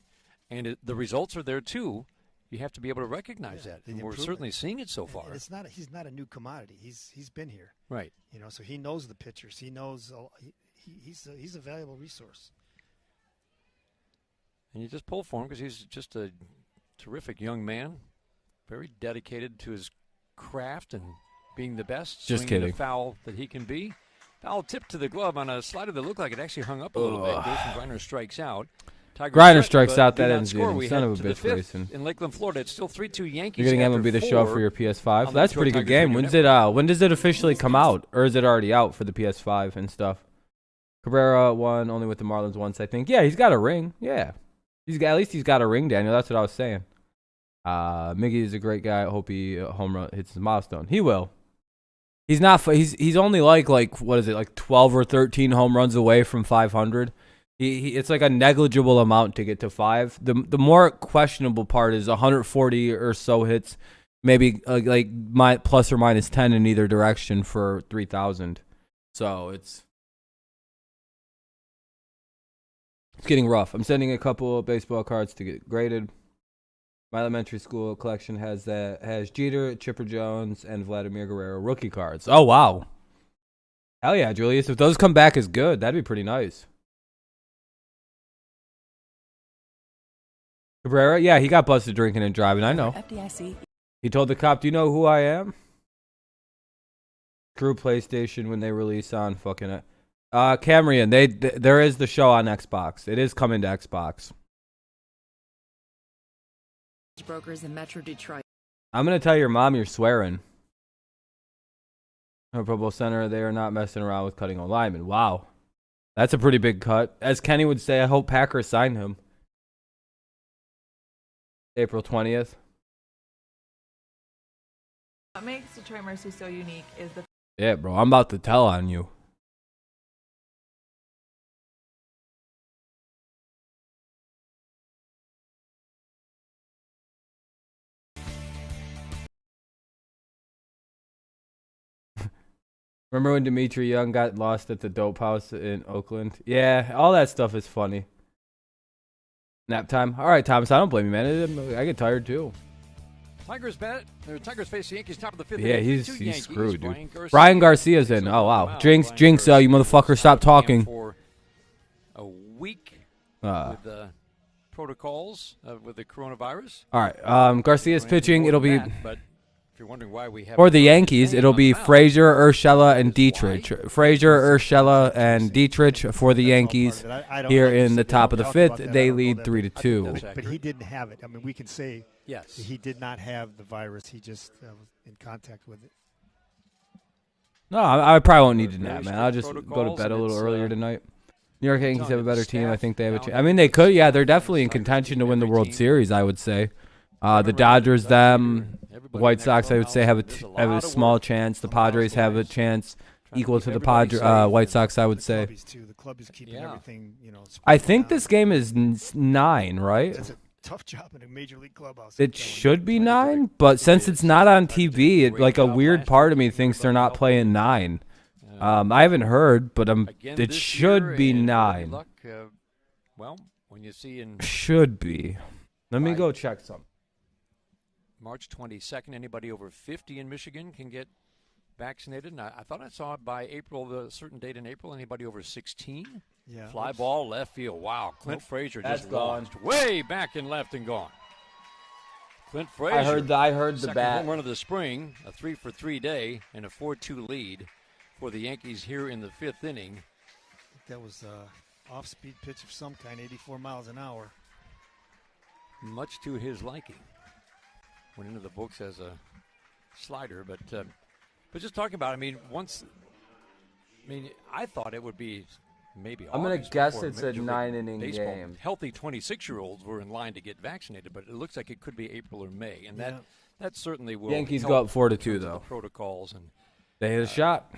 and the results are there too. You have to be able to recognize that, the and we're improvement. certainly seeing it so And far. he's not a new commodity. He's been here. Right. So he knows the pitchers. He knows he's a valuable resource. And you just pull for him because he's just a terrific young man, very dedicated to his craft and being the best. Just swinging kidding. the foul that he can be. Foul tip to the glove on a slider that looked like it actually hung up a little bit. Grayson Griner strikes out. Tigers Griner threatened, strikes but out, do that not ends the score. inning. We Son head of a to the bitch, fifth Grayson. in Lakeland, Florida. It's still 3-2 Yankees. You're getting after MLB The Show 4 for your on PS5. the That's a Detroit pretty good Tigers game. Radio When does it officially come out, or is it already out for the PS5 and stuff? Cabrera won only with the Marlins once, I think. Yeah, he's got a ring. Yeah, at least he's got a ring, Daniel. That's what I was saying. Miggy is a great guy. I hope he home run hits his milestone. He will. He's not. He's only like what is it, like 12 or 13 home runs away from 500. It's like a negligible amount to get to 5. The more questionable part is 140 or so hits, maybe plus or minus 10 in either direction for 3,000. So it's getting rough. I'm sending a couple of baseball cards to get graded. My elementary school collection has Jeter, Chipper Jones, and Vladimir Guerrero rookie cards. Oh wow! Hell yeah, Julius! If those come back as good, that'd be pretty nice. Cabrera, yeah, he got busted drinking and driving. I know. FDIC. He told the cop, "Do you know who I am?" Screw PlayStation when they release on fucking Camrian. There is the show on Xbox. It is coming to Xbox. Brokers in Metro Detroit. I'm gonna tell your mom you're swearing. Pro Bowl Center, they are not messing around with cutting a lineman. Wow, That's a pretty big cut. As Kenny would say, I hope Packers sign him. April 20th. What makes Detroit Mercy so unique is the Yeah, bro. I'm about to tell on you. Remember when Dimitri Young got lost at the dope house in Oakland? Yeah, all that stuff is funny. Nap time. All right, Thomas, I don't blame you, man. I get tired too. Tigers face the Yankees top of the fifth. Yeah, inning. he's screwed, dude. Garcia. Brian Garcia's in. Oh, wow. Jinx, you motherfucker, stop talking. For a week with the protocols with the coronavirus. All right, Garcia's pitching. It'll be... But if you're wondering why we have for the Yankees, it'll be Frazier, Urshela, and Dietrich. Frazier, Urshela, and Dietrich for the Yankees. Here in the top of the fifth, they lead 3-2. But he didn't have it. I mean, we can say yes, he did not have the virus. He just was in contact with it. No, I probably won't need to nap, man. I'll just go to bed a little earlier tonight. New York Yankees have a better team. I think they have a chance. I mean, they could. Yeah, they're definitely in contention to win the World Series, I would say. The Dodgers, them, the White Sox, I would say, have a small chance. The Padres have a chance equal to the White Sox, I would say. The club is keeping everything, I think this game is 9, right? That's a tough job in a major league clubhouse. It should be 9, but since it's not on TV, like a weird part of me thinks they're not playing 9. I haven't heard, but it should be 9. Well, when you see in should be. Let me go check some. March 22nd, anybody over 50 in Michigan can get vaccinated. And I thought I saw it by April, the certain date in April, anybody over 16. Yeah. Fly ball, left field. Wow, Clint Frazier just gone. launched way back and left and gone. Clint Frazier. I heard the second bat. home run of the spring, a 3-for-3 day, and a 4-2 lead for the Yankees here in the fifth inning. That was off-speed pitch of some kind, 84 miles an hour. Much to his liking. Went into the books as a slider, but just talking about, I thought it would be maybe I'm going to August guess before it's a Major League 9-inning Baseball. game. Healthy 26-year-olds were in line to get vaccinated, but it looks like it could be April or May, and that certainly will. Yankees help go up 4-2 in terms of though. the protocols, and They hit a shot.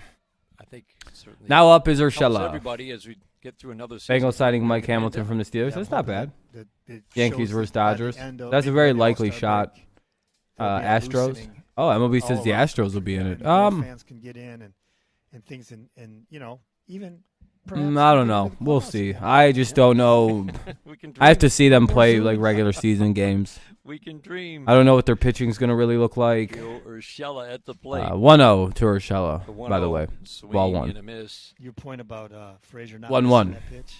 I think certainly Now up is helps Urshela. everybody as we get through another season. Bengals signing Mike Hamilton from the Steelers. That's not bad. Yankees versus Dodgers. That's a very likely shot. Astros. Oh, MLB says the Astros will be in it. Fans can get in and things, and even. I don't know. We'll see. I just don't know. I have to see them play like regular season games. We can dream. I don't know what their pitching's going to really look like. Urshela at the plate. 1-0 to Urshela, by the way. Ball one. Your point about Frazier not 1-1. that pitch.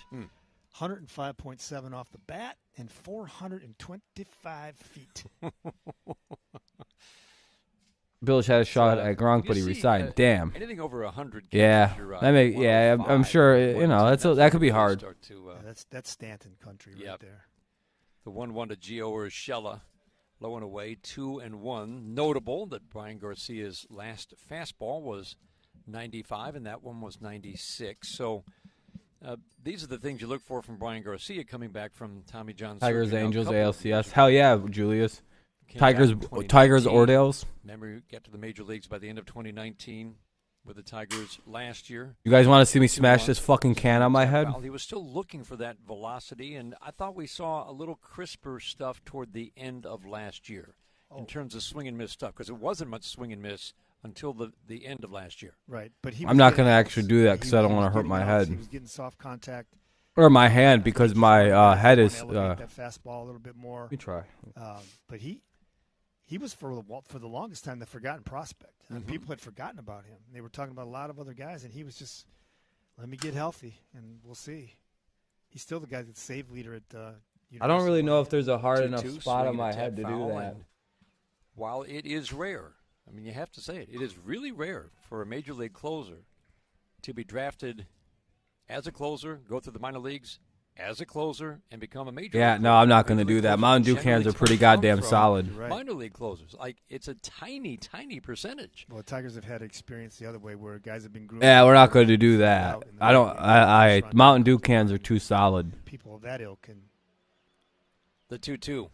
105.7 off the bat and 425 feet. Billich had a shot at Gronk, but he resigned. Damn. Anything over 100. Yeah. I'm sure. That could be hard. That's Stanton country right there. The 1-1 to Gio Urshela, low and away, 2-1. Notable that Brian Garcia's last fastball was 95, and that one was 96. So these are the things you look for from Brian Garcia coming back from Tommy John. Tigers, Angels, ALCS. Hell yeah, Julius. Tigers, Orioles. Remember, get to the major leagues by the end of 2019 with the Tigers last year. You guys want to see me smash this fucking can on my head? He was still looking for that velocity, and I thought we saw a little crisper stuff toward the end of last year in terms of swing and miss stuff, because it wasn't much swing and miss until the end of last year. Right, but I'm not going to actually do that because I don't want to hurt my head. He was getting soft contact. Or my hand, because my head is. That fastball a little bit more. Let me try. But he was for the longest time the forgotten prospect. And people had forgotten about him. They were talking about a lot of other guys, and he was just, let me get healthy, and we'll see. He's still the guy that's save leader at I don't really know if there's a hard enough spot on my head to do that. While it is rare, you have to say it, it is really rare for a major league closer to be drafted as a closer, go through the minor leagues as a closer and become a major Yeah, league no, closer. I'm not going to Major do league that. closers Mountain Dew generally cans are pretty come goddamn from solid. Right. minor league closers. Like, it's a tiny, tiny percentage. Well, Tigers have had experience the other way where guys have been groomed. Yeah, we're not going to do that. out in the I don't. in the I front. Mountain Dew cans are too solid. People of that ilk can. The 2-2.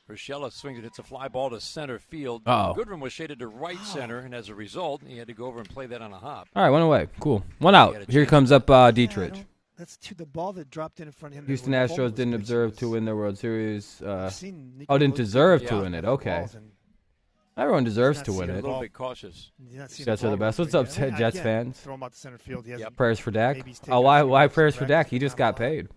Urshela swings it. It's a fly ball to center field. Uh-oh. Goodrum was shaded to right center, and as a result, he had to go over and play that on a hop. All right, one away. Cool. One out. had a Here chance. comes up Yeah, I Dietrich. don't- That's the ball that dropped in front of him. Houston when Fulmer Astros was didn't pitching observe was- to win the World Series. I've seen Nico didn't Rose deserve pitch to win it. balls Okay. and Everyone deserves not to seeing win the A it. little ball. bit cautious. you're not seeing Jets the are the ball best. go What's up, through. Jets Again, fans? Throw him out to center field. He hasn't. Prayers for Dak. Maybe he's taken Oh, a why? few Why reps in prayers for Dak? practice, He but just not a got lot. paid.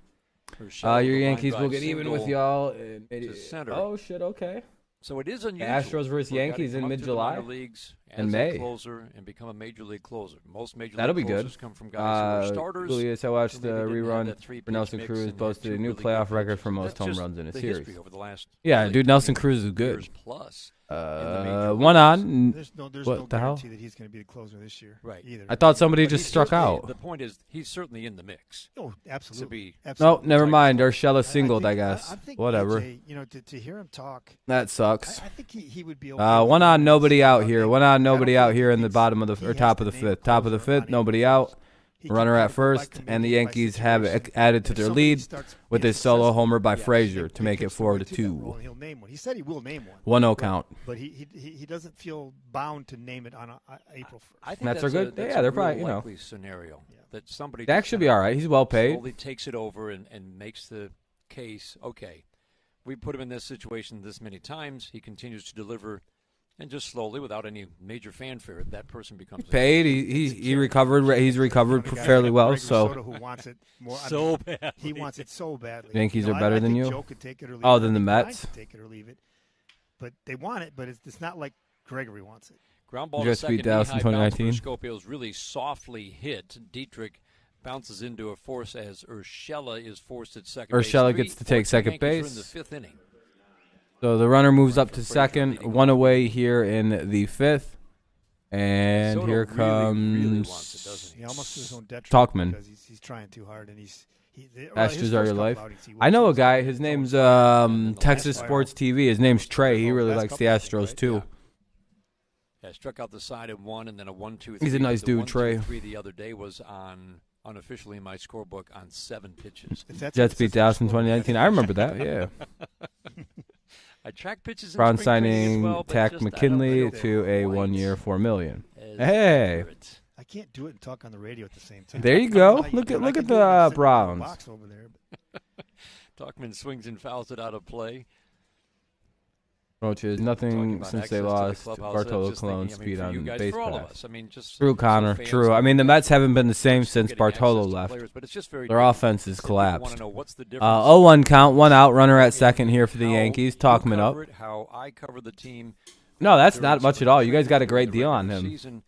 Urshela, Your the line Yankees will drive get even with single y'all. to center. Oh shit. Okay. So it is unusual. Astros versus for a guy to Yankees come in up to the mid-July? minor leagues In as May. a closer and become a major league closer. Most major That'll league be good. closers come from guys who are starters. Julius, I watched who the maybe didn't have rerun that three-pitch for Nelson mix Cruz and had posted two a new really good playoff record pitches. for most That's home just runs in a the series. history over the last Yeah, really dude, Nelson 20 Cruz is good. years plus. in the major One leagues. on. There's What no the hell? guarantee that he's going to be the closer this year. Right. Either. I thought somebody But just he's struck certainly- out. The point is, he's certainly in the mix. Oh, To absolutely. be No, Absolutely. never mind. Tigers. Urshela singled, I think- guess. I think Whatever. AJ, to hear him talk, That sucks. I think he would be. Okay with One the on, minutes. nobody out here. They- One I on, don't nobody feel out like here he in the thinks bottom of the he or has top to of the name a fifth. Top of the closer on fifth, any nobody basis. out. He can Runner kind at of go by first, committee, and the by Yankees have situation. added to If their somebody lead starts with being a solo successful, homer by yeah, Frazier they to make can it swing 4-2. to that role, and he'll name one. He said he will name one. 1-0 count. But he doesn't feel bound to name it on April 1st. I think Mets are that's good? A, that's Yeah, a they're real probably, you know. likely scenario that somebody Dak just should be kinda all right. He's well paid. slowly takes it over and makes the case. Okay, we put him in this situation this many times. He continues to deliver, and just slowly, without any major fanfare, that person becomes Paid. He recovered. He's recovered The guy fairly like well. Greg So Soto, who wants it more. so bad. He wants it so badly. Yankees are I better than think you? Joe could take it or leave Oh, it. than I the think Ryan Mets? could take it or leave it. But they want it, but it's not like Gregory wants it. Ground ball Just to beat second. Dallas in knee-high bounce 2019. for Scopio's really softly hit. Dietrich bounces into a force as Urshela is forced at second base. Urshela gets to take second Yankees are base. in the fifth inning. So the runner moves up to Frazier second, leading one off. away here in the fifth, and Soto here really comes wants it, doesn't He almost to his own detriment Talkman. because he's trying too hard and his Astros first are your couple life. outings, he I know a was- guy. His name's Texas Sports TV. His name's Trey. He really Last likes the couple, I think, Astros right? too. Yeah, struck out the side at one, and then a 1-2-3. He's a nice The dude, 1-2-3 Trey. the other day was on unofficially in my scorebook on 7 pitches. If that's Jets beat consistent Dallas in scoring, 2019. I remember that. Yeah. I track pitches in Brown spring training as signing well, but Tack just I don't McKinley feel to a quite 1 year, $4 million. as Hey. accurate. I can't do it and talk on the radio at the same time. There you I don't know go. how Look do at it. I look can at do it when I'm the sitting in the Browns. box over there, but Talkman swings and fouls it out of play. Coaches, Talking nothing about since they access to the lost. clubhouse, Bartolo just thinking, clone I mean, speed for you on guys, base for all of pass. us. I mean, just True, so Connor. fans True. know I mean, the that Mets haven't been the same they're since getting Bartolo access to left. players, but it's just very Their different. offense has People wanna collapsed. know what's the difference 0-1 count, one out, runner at second here for the how Yankees. you Talkman up. cover it, how I cover the team. No, that's during not much at spring all. You guys got a training, great during the deal on regular him. season.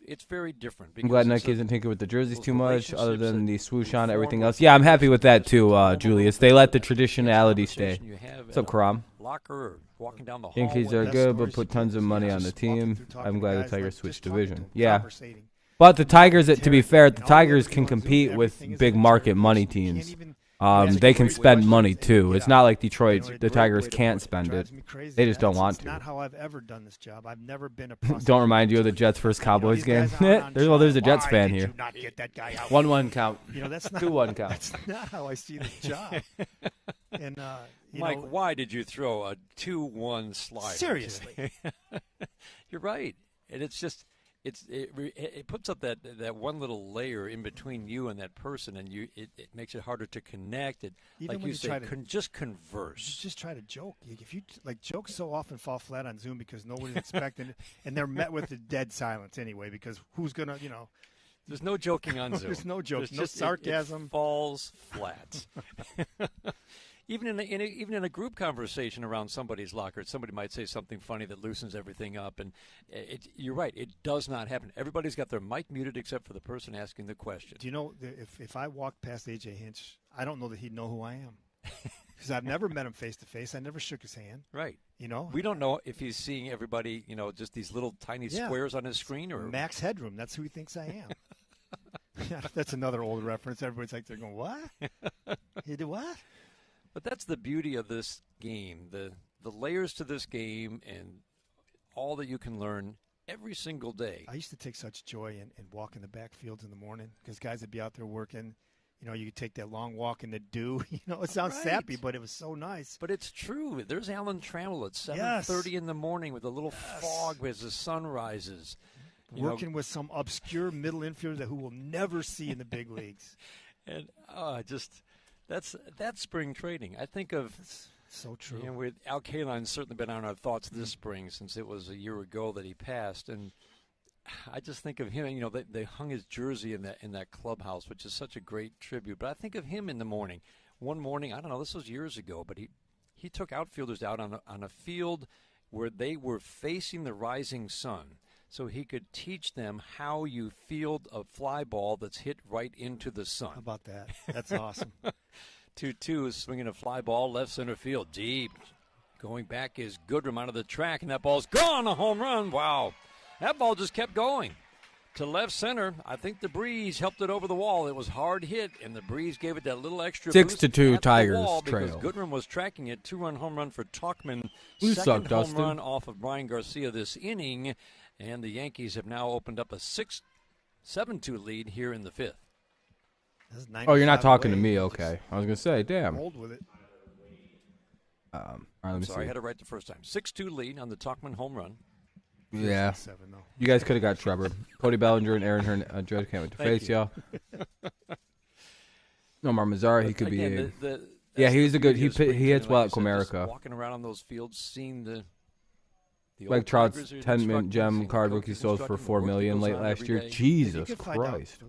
It's very different. I'm glad because Nike it's a- isn't tinking with the jerseys those too much, other relationships than that the swoosh you on form everything with else. Yeah, I'm players, happy with that it's too, just Julius. the They let the conversation traditionality stay. you have What's up, at a Crom? Locker or walking down the Yankees hallway. are Best good, but stories put you tons can of see money is on the just walking team. through talking I'm to glad the guys, Tigers like, switched just talking to division. them, Yeah. conversating. But the Tigers, to be Territory. fair, the And all Tigers they can do on Zoom, compete with everything is big in market German. money You can't teams. even- They can Great spend way money to too. get It's out. not like You Detroit. know, a The great Tigers way to can't put it. spend it. Drives me crazy. They just don't That's want to. not how I've ever done this job. I've never been a Don't remind you of the Jets versus Cowboys game. There's a Jets fan here. Not get that guy out. 1-1 count. You know, that's not 2-1 count. That's not how I see this job. And Mike, know, why did you throw a 2-1 slider? seriously, You're right, and it's just it puts up that one little layer in between you and that person, and it makes it harder to connect. It Even like when you you say, try to- just converse. just try to joke. If you jokes so often fall flat on Zoom because nobody's expecting it, and they're met with a dead silence anyway. Because who's gonna, There's no joking on Zoom. There's no jokes, There's no just- sarcasm. It falls flat. Even in a group conversation around somebody's locker, somebody might say something funny that loosens everything up, and you're right. It does not happen. Everybody's got their mic muted except for the person asking the question. Do you know if I walked past AJ Hinch, I don't know that he'd know who I am because I've never met him face to face. I never shook his hand. Right. We We don't know if he's seeing everybody, just these little tiny Yeah. squares on his screen, or Max Headroom. That's who he thinks I am. That's another old reference. Everybody's like, they're going, what? You did what? But that's the beauty of this game, the layers to this game and all that you can learn every single day. I used to take such joy in walking the backfields in the morning because guys would be out there working. You know, you could take that long walk in the dew. You know, it sounds sappy, but it was so nice. But it's true. There's Alan Trammell at 7:30 in the morning with a little fog as the sun rises. Working with some obscure middle infielder who we'll never see in the big leagues. And that's spring training. I think of so true. You know, with Al Kaline's certainly been on our thoughts this spring since it was a year ago that he passed, and I just think of him. You know, they hung his jersey in that clubhouse, which is such a great tribute. But I think of him in the morning. One morning, I don't know, this was years ago, but he took outfielders out on a field where they were facing the rising sun, so he could teach them how you field a fly ball that's hit right into the sun. How about that? That's awesome. 2-2 is swinging a fly ball left center field deep. Going back is Goodrum out of the track, and that ball's gone. A home run. Wow. That ball just kept going to left center. I think the breeze helped it over the wall. It was hard hit, and the breeze gave it that little extra 6-2 Tigers trail. Goodrum was tracking it. 2-run home run for Talkman. You Second suck, home Dustin. run off of Brian Garcia this inning, and the Yankees have now opened up a 7-2 lead here in the fifth. Oh, you're not talking to me, okay. I was going to say, damn. Rolled with it. All right, let me Sorry, I see. had it right the first time. 6-2 lead on the Talkman home run. Yeah. 7, though. You guys could have got Trevor. Cody Bellinger and Aaron Hernandez can't wait to face y'all. Nomar Mazara, he could Again, be. Yeah, he was a good. He hits well at Comerica. Walking around on those fields, seeing the Like old Trout's Tigers are 10-mint instructing, gem seeing card coaches rookie sold for instructing, $4 the million work that late goes on last every year. day. Jesus You could find out. Christ!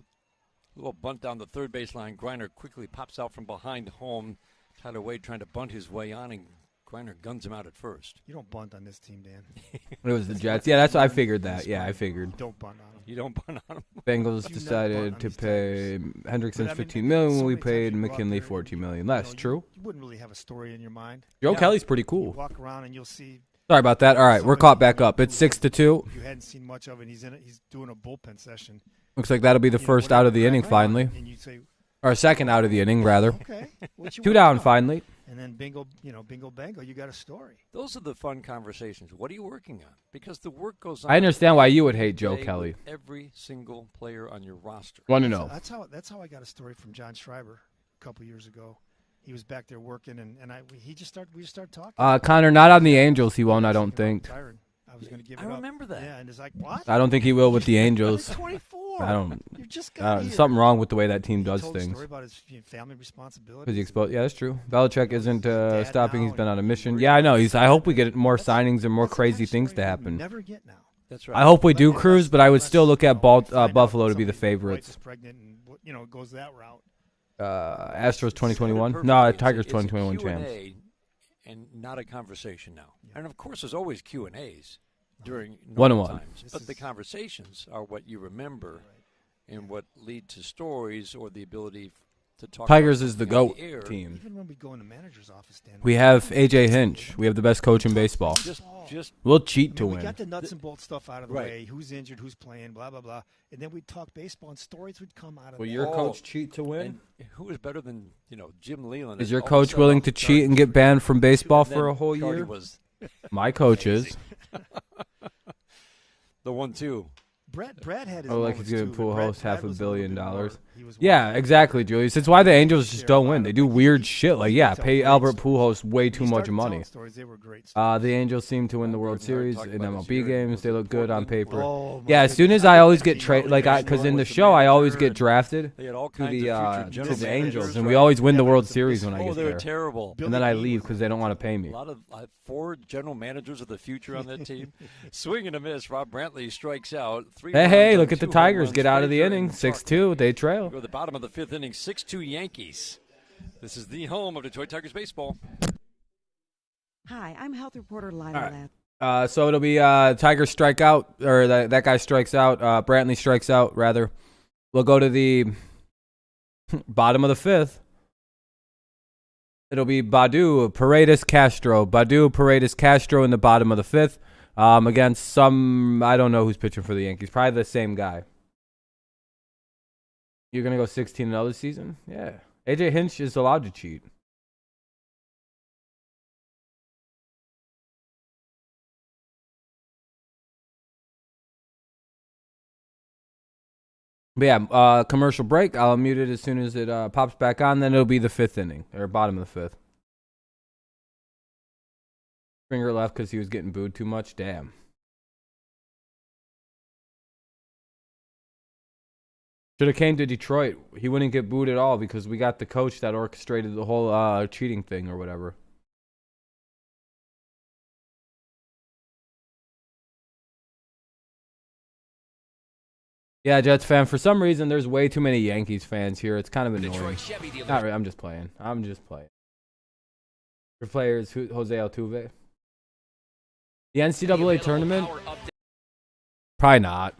Little bunt down the third baseline. Griner quickly pops out from behind home. Tyler Wade trying to bunt his way on, and Griner guns him out at first. You don't bunt on this team, Dan. It was the Jets. Yeah, that's I figured that. Yeah, I figured. Don't bunt on them. You don't bunt on him. Bengals You never decided bunt to on these pay Hendrickson But, I mean, $15 million when so we many times paid you go out McKinley there, $14 million you less. know, True. You wouldn't really have a story in your mind. Joe Yeah. Kelly's pretty You cool. walk around and you'll see. Sorry about that. All right, we're somebody caught back who- up. It's who 6-2. You hadn't seen much of it. He's doing a bullpen session. Looks like that'll be the You know, first what out do of the you inning crack on? finally, And you say, or second out of the inning rather. okay, what you 2 want down now? finally. And then bingo, bingo, bango, you got a story. Those are the fun conversations. What are you working on? Because the work goes on. I understand why you would hate Joe day Kelly. with every single player on your roster. Want to know? That's how I got a story from John Schreiber a couple years ago. He was back there working, and we just started talking. Connor, not on the Angels. He won't. I don't Thinking think. about retiring. I was going to give it I up. remember that. Yeah, and it's like, what? I don't think he will with the He's Angels. 24. I don't. You just got here. Something wrong with the way that team He does told a things. story about his family responsibilities. Because he exposed. Yeah, that's true. Belichick isn't Dad stopping. now He's been on a and mission. worried Yeah, I know. about I hope we get more That's- signings and more that's the kind crazy of things story to you happen. Never get now. That's right. I hope we do, But Cruz, but I would unless, still look at you find out Buffalo that to be the somebody's wife favorites. is pregnant and it goes that route. Astros 2021. Perfectly. No, It's a- Tigers it's a 2021 Q&A champs. and not a conversation now. And of course, there's always Q&As during One-on-one. normal times, but the conversations are what you remember and what lead to stories or the ability to talk. Tigers about is the something on GOAT air. team. Even when we go in the manager's office, Dan. We have A.J. Hinch. We have the best coach in baseball. Just We'll cheat I to mean, we win. got the nuts and bolts stuff out of the Right. way. Who's injured, who's playing, blah, blah, blah. And then we'd talk baseball and stories would come out of Will that. your Oh. coach cheat to win? and who is better than Jim Leland? Is And your all of a coach sudden, willing all to the cheat and Chargers get were- banned from baseball and for then a whole Cardi year? was My coach is. the 1-2. Brad had his Oh, like moments he's gonna too, pull but Brad- host half Brad $1 was a little billion bit more- dollars. he was Yeah, one- exactly, Julius. It's why the Angels just don't win. They do weird shit. Like, yeah, Tell pay great Albert stories. Pujols way When too he much started money. telling stories, they were great stories. The Angels seem to win the World Gordon Hart Series talked in about this MLB year. games. Was They it look good on Portland? paper. Oh, my Yeah, as soon goodness. as I always You get know, traded, like, there's because no in the with show I always manager get and drafted They had all to kinds the of future to general the Angels, managers, and we right? always win the Yeah, World but Series when I Oh, get they're there. terrible. And then I Billy Beane leave was because they don't want to pay me. A lot of 4 general managers of the future on that team. Swing and a miss. Rob Brantley strikes out. 3 runs Hey, on look at the 2 home Tigers runs. get out of the Frazier inning. and 6-2. They trail. Go to the bottom of the 5th inning. 6-2 Yankees. This is the home of Detroit Tigers baseball. Hi, I'm health reporter Lila All Ladd. right. So it'll be Tigers strike out, or that guy strikes out. Brantley strikes out, rather. We'll go to the bottom of the 5th. It'll be Paredes, Castro in the bottom of the 5th against some, I don't know who's pitching for the Yankees. Probably the same guy. You're going to go 16-0 this season? Yeah. AJ Hinch is allowed to cheat. But yeah, commercial break. I'll mute it as soon as it pops back on. Then it'll be the 5th inning, or bottom of the 5th. Springer left because he was getting booed too much. Damn. Should have came to Detroit. He wouldn't get booed at all because we got the coach that orchestrated the whole cheating thing or whatever. Yeah, Jets fan. For some reason, there's way too many Yankees fans here. It's kind of annoying. Not really. I'm just playing. Your players, Jose Altuve. The NCAA tournament? Probably not.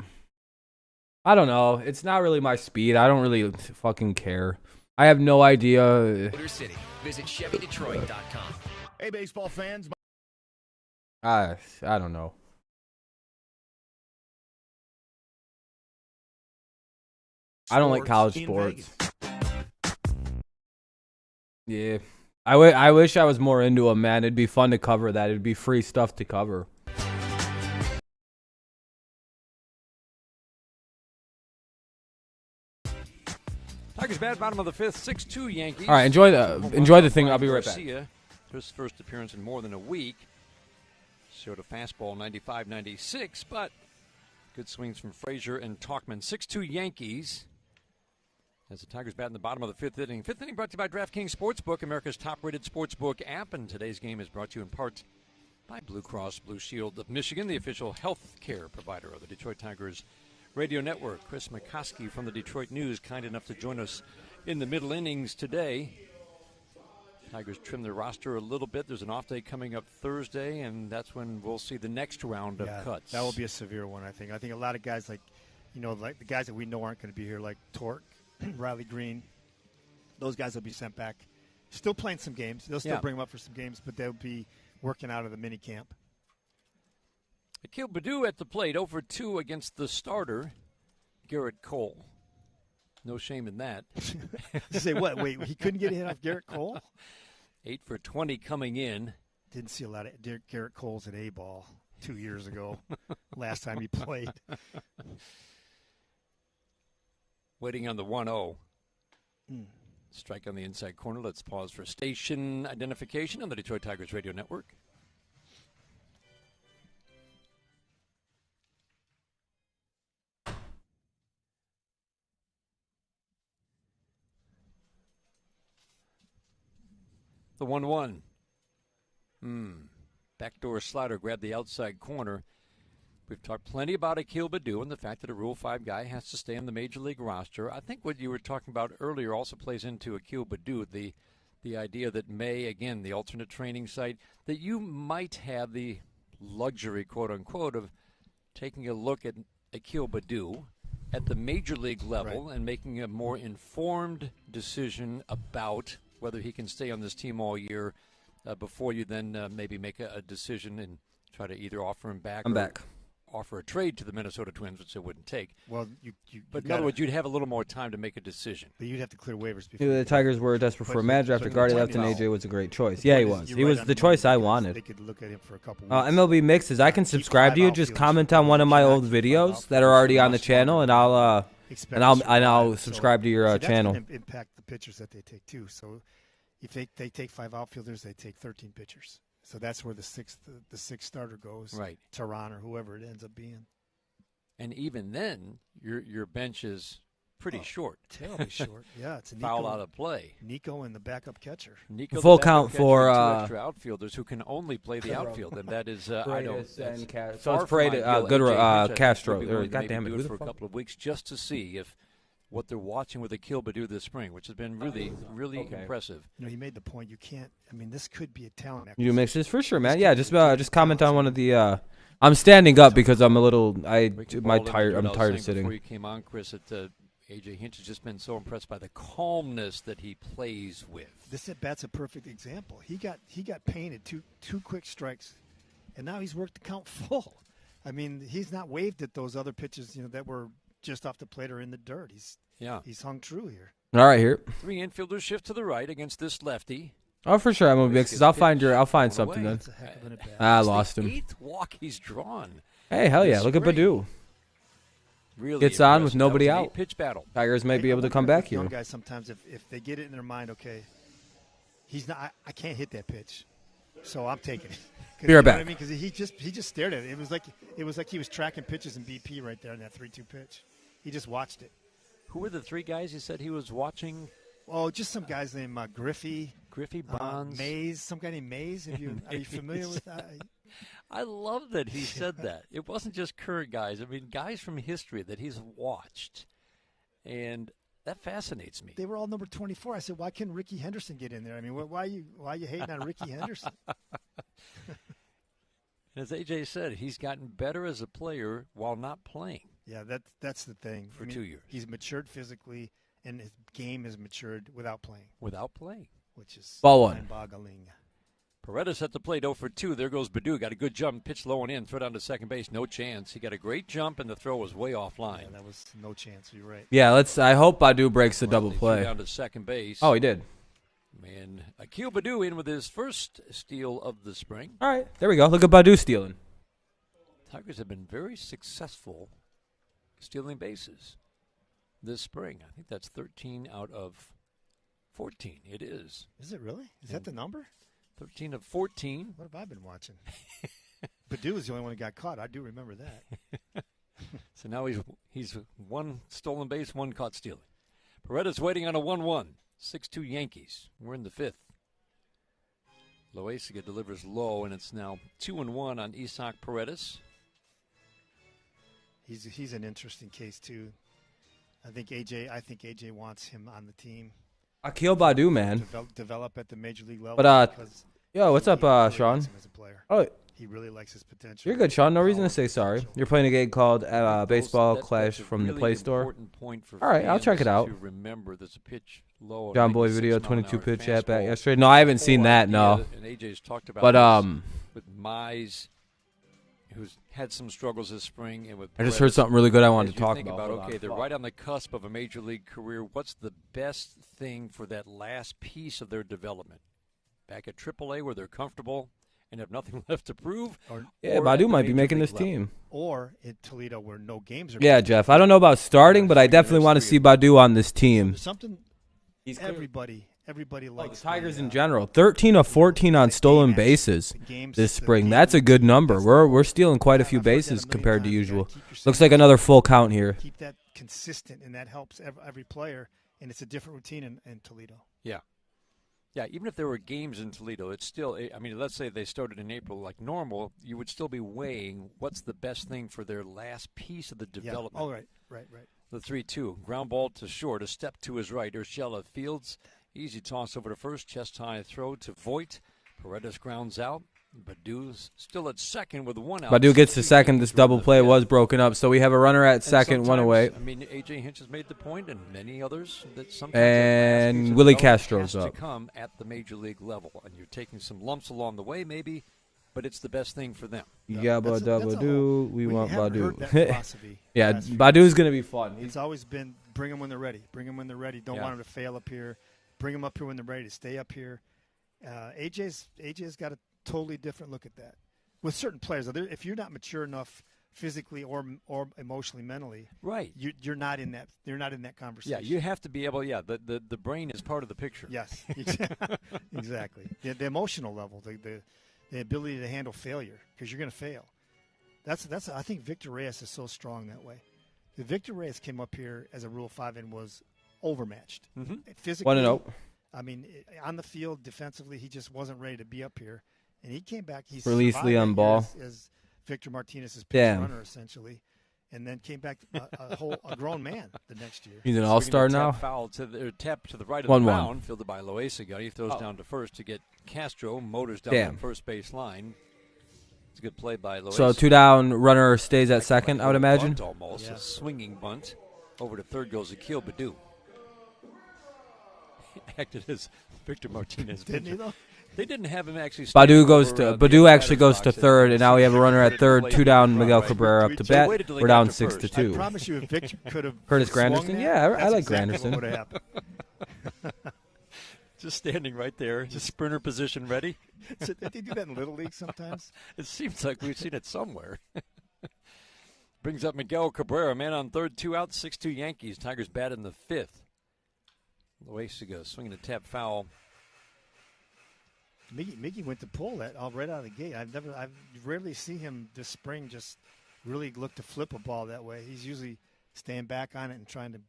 I don't know. It's not really my speed. I don't really fucking care. I have no idea. Motor City. Visit ChevyDetroit.com. Hey, baseball fans. I don't know. I don't like college sports. Yeah. I wish I was more into them, man. It'd be fun to cover that. It'd be free stuff to cover. Tigers bat, bottom of the 5th, 6-2 Yankees. All right, enjoy the thing. I'll be right back. His first appearance in more than a week. Showed a fastball 95-96, but good swings from Frazier and Talkman. 6-2 Yankees. As the Tigers bat in the bottom of the 5th inning. 5th inning brought to you by DraftKings Sportsbook, America's top-rated sportsbook app. And today's game is brought to you in part by Blue Cross Blue Shield of Michigan, the official health care provider of the Detroit Tigers Radio Network. Chris McCoskey from the Detroit News, kind enough to join us in the middle innings today. Tigers trim their roster a little bit. There's an off day coming up Thursday, and that's when we'll see the next round of cuts. That will be a severe one, I think. I think a lot of guys like the guys that we know aren't going to be here, like Torque, Riley Green, those guys will be sent back. Still playing some games. They'll still bring them up for some games, but they'll be working out of the mini camp. Akil Baddoo at the plate, 0-2 against the starter, Garrett Cole. No shame in that. Say what? Wait, he couldn't get a hit off Garrett Cole? 8-for-20 coming in. Didn't see a lot of Garrett Cole's at A-ball 2 years ago, last time he played. Waiting on the 1-0. Strike on the inside corner. Let's pause for station identification on the Detroit Tigers Radio Network. The 1-1. Backdoor slider grabbed the outside corner. We've talked plenty about Akil Baddoo and the fact that a Rule 5 guy has to stay on the Major League roster. I think what you were talking about earlier also plays into Akil Baddoo, the idea that May, again, the alternate training site, that you might have the luxury, quote-unquote, of taking a look at Akil Baddoo at the Major League level and making a more informed decision about whether he can stay on this team all year before you then maybe make a decision and try to either offer him back offer a trade to the Minnesota Twins, which they wouldn't take. Well, but in other words, you'd have a little more time to make a decision. But you'd have to clear waivers before. The Tigers were desperate for a manager after Gardy left, and AJ was a great choice. Yeah, he was. He was the choice I wanted. They could look at him for a couple weeks. MLB Mixes, I can subscribe to you. Just comment on one of my old videos that are already on the channel, and I'll subscribe to your channel. That's going to impact the pitchers that they take too. So if they take 5 outfielders, they take 13 pitchers. So that's where the sixth starter goes. Right. Tehran or whoever it ends up being. And even then, your bench is pretty short. Terribly short. Yeah, it's Nico, foul out of play. Nico and the backup catcher. Nico, full count for two extra outfielders who can only play the outfield, and that is so it's Parade, Castro. God damn it, do it for a couple of weeks just to see if what they're watching with Akil Baddoo this spring, which has been really impressive. He made the point. You can't. I mean, this could be a talent. You do mixes for sure, man. Yeah, just comment on one of the. I'm standing up because I'm a little. I'm tired of sitting. Before you came on, Chris, AJ Hinch has just been so impressed by the calmness that he plays with. This at bat's a perfect example. He got painted two quick strikes, and now he's worked the count full. I mean, he's not waved at those other pitches, that were just off the plate or in the dirt. He's hung true here. All right, here. 3 infielders shift to the right against this lefty. Oh, for sure. I'm gonna mix this. I'll find something then. That's a heck of an at-bat. I It's lost the him. 8th walk he's drawn. Hey, hell yeah! this Look at spring. Badu. Really Gets on with impressive. That nobody was an out. 8-pitch battle. Tigers may be I able to wonder come if back young here. guys sometimes, if they get it in their mind, okay, he's not. I can't hit that pitch, so I'm taking it. Be right back. I mean, because he just stared at it. It was like he was tracking pitches in BP right there in that 3-2 pitch. He just watched it. Who were the 3 guys he said he was watching? Oh, just some guys named Griffey, Bonds. Mays. Some guy named Mays. Are you familiar with that? I love that he said that. It wasn't just current guys. I mean, guys from history that he's watched. And that fascinates me. They were all number 24. I said, why couldn't Ricky Henderson get in there? I mean, why are you hating on Ricky Henderson? As AJ said, he's gotten better as a player while not playing. Yeah, that's the thing. For 2 years. He's matured physically, and his game has matured without playing. Which is Ball 1. mind-boggling. Paredes at the plate, 0 for 2. There goes Badu. Got a good jump, pitch low and in, throw down to second base. No chance. He got a great jump, and the throw was way offline. Yeah, that was no chance. You're right. Yeah, I hope Badu breaks the double They play. threw down to second base. Oh, he did. And Akil Badu in with his first steal of the spring. All right, there we go. Look at Badu stealing. Tigers have been very successful stealing bases this spring. I think that's 13 out of 14. It is. Is it really? Is that the number? 13 of 14. What have I been watching? Badu was the only one who got caught. I do remember that. So now he's 1 stolen base, 1 caught stealing. Paredes waiting on a 1-1. 6-2 Yankees. We're in the 5th. Loaiza delivers low, and it's now 2-1 on Isaac Paredes. He's an interesting case too. I think AJ wants him on the team. Akil Badu, man. Develop at the major league level. But because yo, what's up, really Sean? likes him as a player. Oh, he really likes his potential. you're good, Sean. No reason to say sorry. You're playing a game called Baseball Clash That's a from the really Play Store. important point for All right, I'll fans check it out. To remember, there's a pitch low. John Boy 96 video, mile an 22 hour pitch at bat fastball. yesterday. No, I haven't seen that. No, And AJ's talked about but this with Mize, who's had some struggles this spring, and with I just Paredes. heard something really good I wanted As to you talk think about. Hold on. Okay, they're right on the cusp of a major league career. What's the best thing for that last piece of their development? Back at AAA where they're comfortable and have nothing left to prove? Yeah, or at Badu the might be major making league this level? team. Or in Toledo where no games are. Yeah, played. Jeff. I don't know about starting, but I definitely want to see Badu on this team. Something. Everybody likes The Tigers the, in general, 13 of 14 on stolen bases this spring. That's a good number. We're stealing quite a few bases compared to usual. Looks like another full count here. Keep that consistent, and that helps every player. And it's a different routine in Toledo. Yeah. Yeah, even if there were games in Toledo, it's still, I mean, let's say they started in April like normal, you would still be weighing what's the best thing for their last piece of the development. Yeah. Oh, right. The 3-2. Ground ball to short, a step to his right. Urshela fields. Easy toss over to first. Chest high throw to Voigt. Paredes grounds out. Badu's still at second with 1 out. Badu gets to second. This double play was broken up, so we have a runner at second, 1 away. I mean, AJ Hinch has made the point, and many others, that sometimes And that last piece of Willie development Castro's has up. to come at the major league level, and you're taking some lumps along the way, maybe, but it's the best thing for them. Yabba dabba doo. We want haven't heard Badu. that philosophy Yeah, last few Badu's going to be fun. It's always been bring them when they're ready. Bring them when they're ready. Don't Yeah. want them to fail up here. Bring them up here when they're ready to stay up here. AJ's got a totally different look at that. With certain players, if you're not mature enough physically or emotionally, mentally, right, you're not in that. You're not in that conversation. Yeah, you have to be able. Yeah, the brain is part of the picture. Yes, exactly. The emotional level, the ability to handle failure, because you're going to fail. That's. I think Victor Reyes is so strong that way. The Victor Reyes came up here as a Rule 5 and was overmatched. Physically, 1-0. I mean, on the field, defensively, he just wasn't ready to be up here. And he came back. He Release survived Leon that Ball. year as Victor Martinez's pitch Damn. runner, essentially, and then came back a grown man the next year. He's an all-star now. Foul to the tap to the right of 1-1. the mound, fielded by Loaiza. He throws down to first to get Castro. Motors down Damn. the first base line. It's a good play by Loaiza. So 2 down, runner stays at second, I would imagine. Bunt almost, a swinging bunt. Over to third goes Akil Badu. Acted as Victor Martinez. Didn't he, though? They didn't have him actually. Badu actually goes to third, and now we have a runner at third. 2 down, Miguel Cabrera up to bat. We're down 6-2. I promise you, if Victor could have Curtis swung Granderson? that, Yeah, I that's like exactly Granderson. what would have happened. Just standing right there, just sprinter position ready. So did they do that in Little League sometimes? It seems like we've seen it somewhere. Brings up Miguel Cabrera, man on third, 2 outs, 6-2 Yankees. Tigers bat in the 5th. Loaizaga swinging a tap foul. Miggy went to pull that all right out of the gate. I've rarely seen him this spring just really look to flip a ball that way. He's usually staying back on it and trying to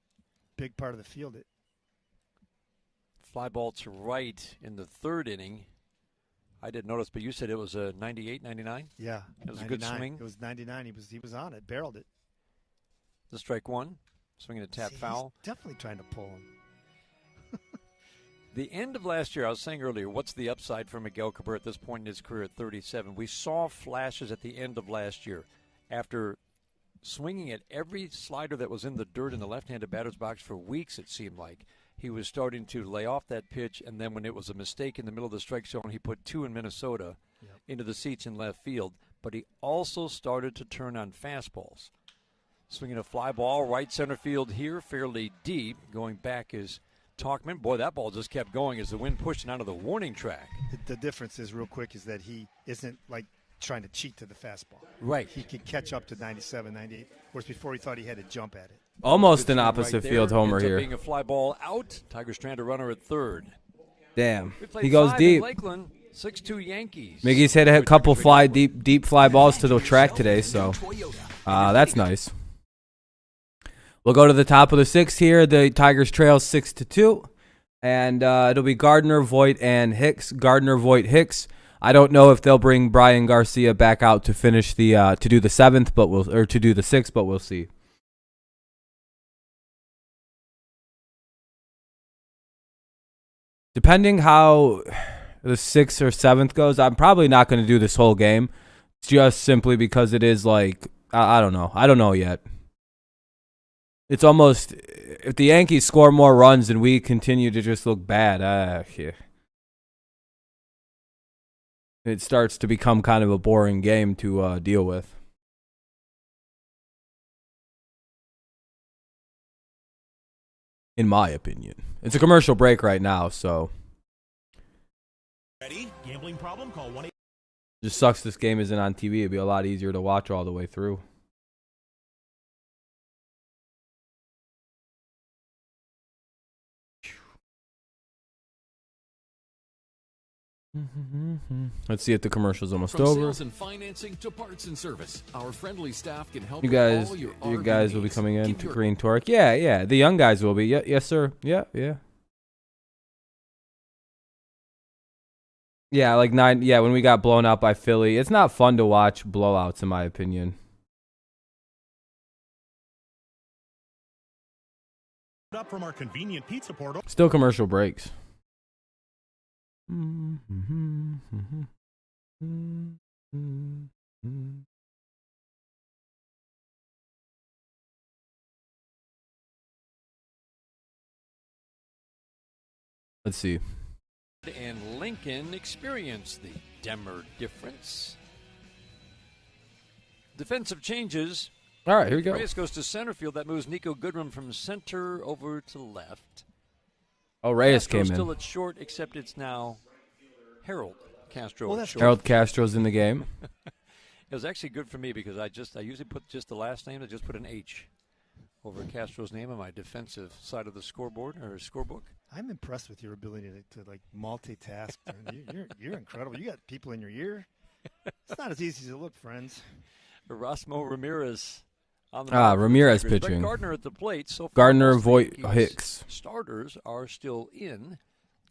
big part of the field it. Fly ball to right in the 3rd inning. I didn't notice, but you said it was a 98, 99? Yeah. It was a good swing. It was 99. He was on it, barreled it. The strike one, swinging a tap foul. He's definitely trying to pull him. The end of last year, I was saying earlier, what's the upside for Miguel Cabrera at this point in his career at 37? We saw flashes at the end of last year. After swinging at every slider that was in the dirt in the left-handed batter's box for weeks, it seemed like, he was starting to lay off that pitch, and then when it was a mistake in the middle of the strike zone, he put 2 in Minnesota into the seats in left field. But he also started to turn on fastballs. Swinging a fly ball, right center field here, fairly deep. Going back is Talkman. Boy, that ball just kept going as the wind pushed it onto the warning track. The difference is, real quick, is that he isn't like trying to cheat to the fastball. Right. He can catch up to 97, 98, whereas before he thought he had to jump at it. Almost an opposite right field homer here. Being a fly ball out. Tigers strand a runner at 3rd. Damn. He goes deep. Lakeland, 6-2 Yankees. Miggy's hit a couple deep fly balls to the track today, so that's nice. We'll go to the top of the 6th here. The Tigers trail 6-2, and it'll be Gardner, Voit, and Hicks. Gardner, Voit, Hicks. I don't know if they'll bring Brian Garcia back out to finish the to do the 7th, to do the 6th, but we'll see. Depending how the 6th or 7th goes, I'm probably not going to do this whole game, just simply because it is like I don't know. I don't know yet. It's almost, if the Yankees score more runs and we continue to just look bad, yeah. It starts to become kind of a boring game to deal with. In my opinion. It's a commercial break right now, so. Ready? Gambling problem? Call 1-800. Just sucks this game isn't on TV. It'd be a lot easier to watch all the way through. Let's see if the commercial's almost From over. Sales and financing to parts and service, our friendly staff can help You with all guys, your you RV guys will be needs. coming in Keep to your Green Torque. Yeah. The young guys will be. Yeah, yes, sir. Yeah. Yeah, like 9. Yeah, when we got blown out by Philly, it's not fun to watch blowouts, in my opinion. Up from our convenient pizza portal. Still commercial breaks. Let's see. And Lincoln experienced the Demmer difference. Defensive changes. All right, here we go. Reyes goes to center field. That moves Nico Goodrum from center over to left. Oh, Reyes Castro came in. Still at short, except it's now Harold Castro. Well, at short. Harold Castro's in the game. It was actually good for me because I usually put just the last name. I just put an H over Castro's name on my defensive side of the scoreboard or scorebook. I'm impressed with your ability to like multitask. You're incredible. You got people in your ear. It's not as easy as it looks, friends. Erasmo Ramirez on the Ramirez Tigers. pitching. Brett Gardner at the plate. So far, Gardner, most Voit, Yankees Hicks. Starters are still in.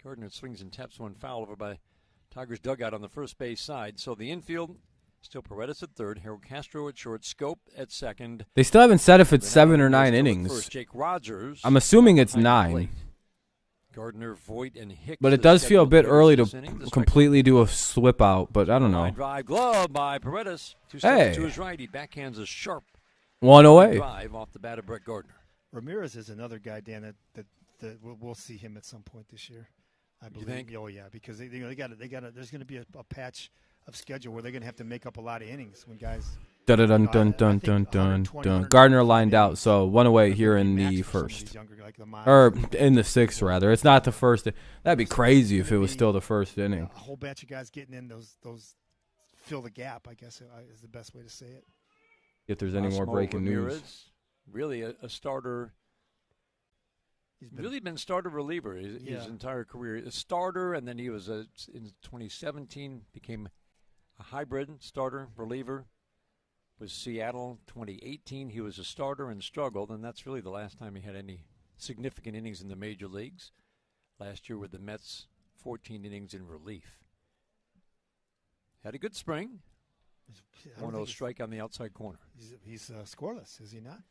Gardner swings and taps one foul over by Tigers dugout on the first base side. So the infield, still Paredes at third, Harold Castro at short, Scope at second. They still haven't said if it's Renata 7 or 9 still at innings. first. Jake Rogers. I'm assuming it's behind the 9. plate. Gardner, Voit, and Hicks. But it the does feel a scheduled bit hitters early to this inning. The strike completely do a slip out, but I don't line know. drive glove by Paredes. Two steps Hey. to his right. He backhands a sharp One away. drive off the bat of Brett Gardner. Ramirez is another guy, Dan, that we'll see him at some point this year. I believe. think? Oh yeah, because they got there's going to be a patch of schedule where they're going to have to make up a lot of innings when guys. Dun dun You know, dun I dun think dun dun 120, dun. Gardner 150 lined out, so one away here in match the for some of first. these younger, like like the miles. Or in the 6th, rather. It's not the first. That'd be crazy if it was still the first inning. A whole batch of guys getting in those fill the gap, I guess is the best way to say it. If there's any more breaking news. Really a starter. He's really been starter reliever his entire career. A starter, and then he was in 2017 became a hybrid starter reliever. Was Seattle 2018. He was a starter and struggled, and that's really the last time he had any significant innings in the major leagues. Last year with the Mets, 14 innings in relief. Had a good spring. 1-0 strike on the outside corner. He's scoreless, is he not?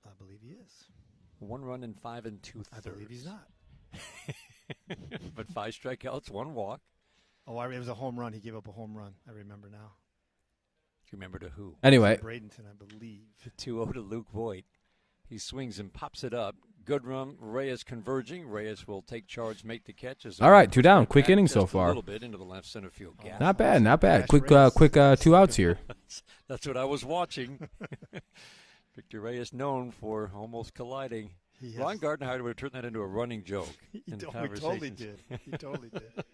I believe he is. 1 run in 5 2/3. I believe he's not. But 5 strikeouts, 1 walk. Oh, it was a home run. He gave up a home run. I remember now. Do you remember to who? Anyway. Bradenton, I believe. 2-0 to Luke Voigt. He swings and pops it up. Good run. Reyes converging. Reyes will take charge, make the catches. All right, 2 down. Quick inning so far. A little bit into the left center field gap. Not bad, not bad. Quick 2 outs here. That's what I was watching. Victor Reyes known for almost colliding. Ron Gardenhire would have turned that into a running joke. He totally did. He totally did.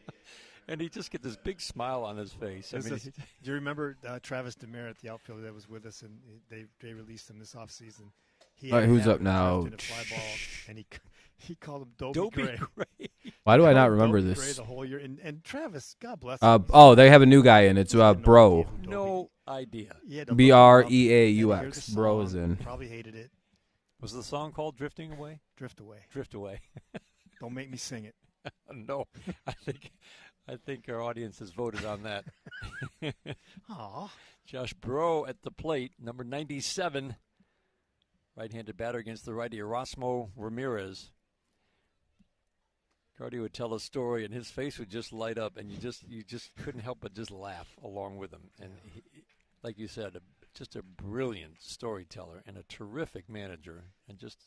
And he just gets this big smile on his face. Do you remember Travis Demare, the outfielder that was with us, and they released him this offseason? All right, who's up now? Fly ball, and he called him Dopey Gray. Why do I not remember Dopey this? Gray the whole year. And Travis, God bless him. They have a new guy in. It's Bro. No idea. Breaux. Bro is in. Probably hated it. Was the song called Drifting Away? Drift Away. Drift Away. Don't make me sing it. No, I think our audience has voted on that. Aw. Josh Breaux at the plate, number 97. Right-handed batter against the righty Erasmo Ramirez. Cardi would tell a story, and his face would just light up, and you just couldn't help but just laugh along with him. And he, like you said, just a brilliant storyteller and a terrific manager, and just.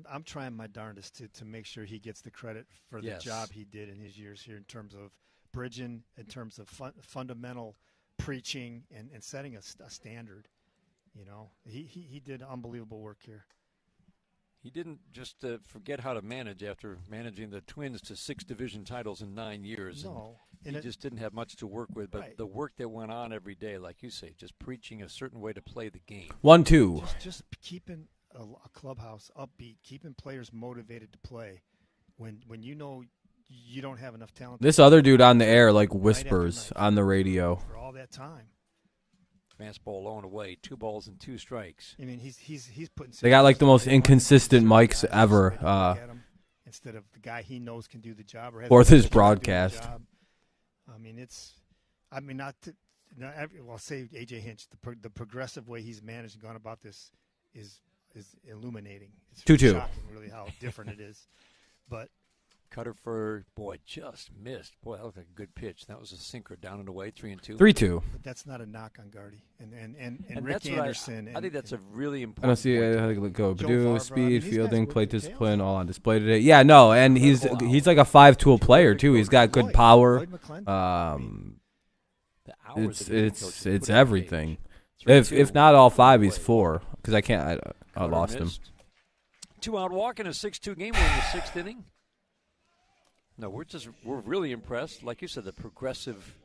I'm trying my darndest to make sure he gets the credit for the job he did in his years here in terms of bridging, in terms of fundamental preaching, and setting a standard. You know, he did unbelievable work here. He didn't just forget how to manage after managing the Twins to 6 division titles in 9 years. No. He just didn't have much to work with, but the work that went on every day, like you say, just preaching a certain way to play the game. 1-2. Just keeping a clubhouse upbeat, keeping players motivated to play when you know you don't have enough talent. This other dude on the air whispers on the radio. For all that time. Fastball low and away, 2 balls and 2 strikes. I mean, he's putting. They got the most inconsistent mics ever. Instead of the guy he knows can do the job, or his broadcast. I mean, I'll say AJ Hinch. The progressive way he's managed and gone about this is illuminating. It's 2-2. Shocking, really, how different it is. But. Cutter for just missed. Boy, that looked like a good pitch. That was a sinker down and away, 3-2. 3-2. But that's not a knock on Gardy and Rick Anderson. I think that's a really important. I don't see it. Go Purdue, speed, fielding, plate discipline, all on display today. Yeah, no, and he's like a 5-tool player too. He's got good power. It's everything. If not all 5, he's 4 because I can't. I lost him. 2-out walk in a 6-2 game. We're in the 6th inning. No, we're really impressed. Like you said, the progressive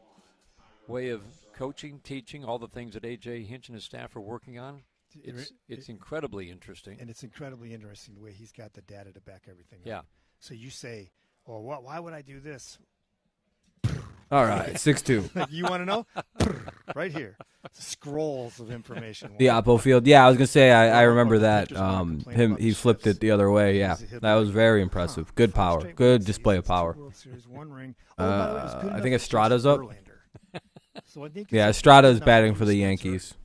way of coaching, teaching, all the things that A.J. Hinch and his staff are working on. It's incredibly interesting. And it's incredibly interesting the way he's got the data to back everything up. Yeah. So you say, why would I do this? All right, 6-2. You want to know? Right here. Scrolls of information. The Oppo field. Yeah, I was going to say, I remember that. He flipped it the other way. Yeah, that was very impressive. Good power. Good display of power. I think Estrada's up. Yeah, Estrada's batting for the Yankees.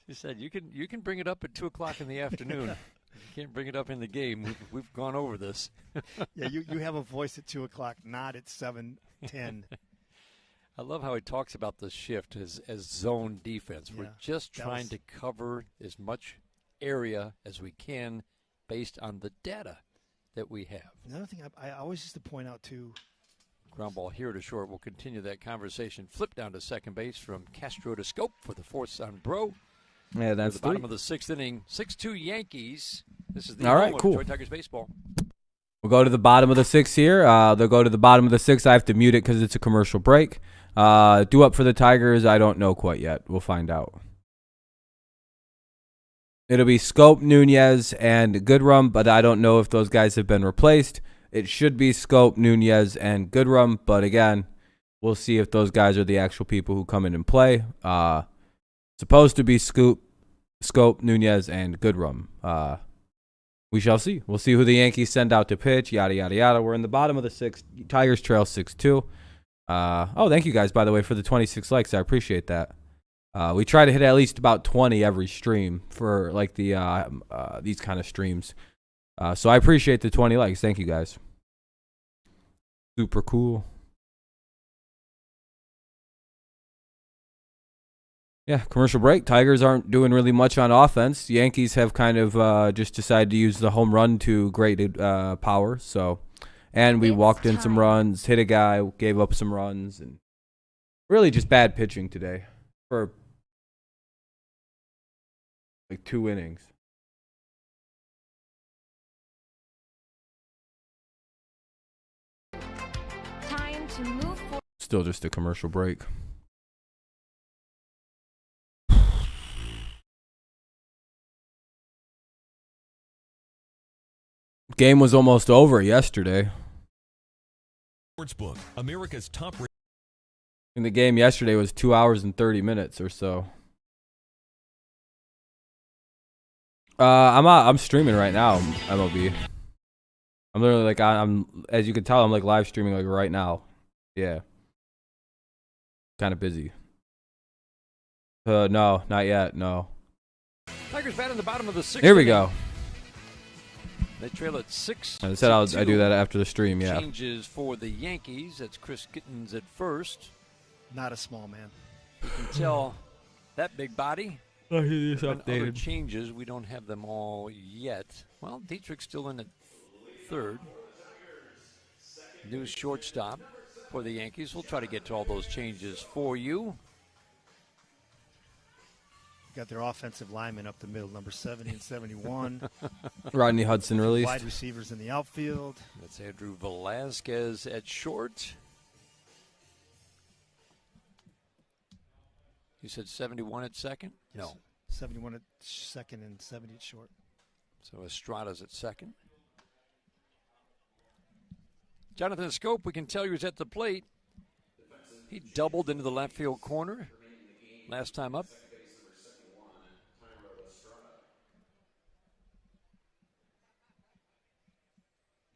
He said, you can bring it up at 2 o'clock in the afternoon. You can't bring it up in the game. We've gone over this. Yeah, you have a voice at 2 o'clock, not at 7:10. I love how he talks about the shift as zone defense. We're just trying to cover as much area as we can based on the data that we have. Another thing I always used to point out, too. Ground ball here to short. We'll continue that conversation. Flip down to second base from Castro to Scope for the force on Breaux. Yeah, that's the bottom three. of the 6th inning. 6-2 Yankees. This is the All right, home of cool. Detroit Tigers baseball. We'll go to the bottom of the 6th here. They'll go to the bottom of the 6th. I have to mute it because it's a commercial break. Due up for the Tigers, I don't know quite yet. We'll find out. It'll be Scope, Nunez, and Goodrum, but I don't know if those guys have been replaced. It should be Scope, Nunez, and Goodrum, but again, we'll see if those guys are the actual people who come in and play. Supposed to be Scope, Nunez, and Goodrum. We shall see. We'll see who the Yankees send out to pitch, yada, yada, yada. We're in the bottom of the 6th. Tigers trail 6-2. Thank you guys, by the way, for the 26 likes. I appreciate that. We try to hit at least about 20 every stream for like these kind of streams. So I appreciate the 20 likes. Thank you guys. Super cool. Yeah, commercial break. Tigers aren't doing really much on offense. Yankees have kind of just decided to use the home run to great power. And we walked in some runs, hit a guy, gave up some runs, and really just bad pitching today for like 2 innings. Time to move forward. Still just a commercial break. Game was almost over yesterday. Sportsbook, America's top. And the game yesterday was 2 hours and 30 minutes or so. I'm streaming right now, MLB. I'm literally like I'm as you can tell, I'm like live streaming like right now. Yeah. Kind of busy. No, not yet. No. Tigers bat in the bottom of the 6th. Here we go. They trail at 6. I said I do that after the stream. Yeah. Changes for the Yankees. That's Chris Gittens at first. Not a small man. You can tell that big body. Oh, he is And other updated. changes, we don't have them all yet. Well, Dietrich's still in at 3rd. New shortstop for the Yankees. We'll try to get to all those changes for you. Got their offensive linemen up the middle, number 70 and 71. Rodney Hudson released. Wide receivers in the outfield. That's Andrew Velasquez at short. You said 71 at second? Yes. No. 71 at second and 70 at short. So Estrada's at second. Jonathan Scope, we can tell you, is at the plate. He doubled into the left field corner last time up.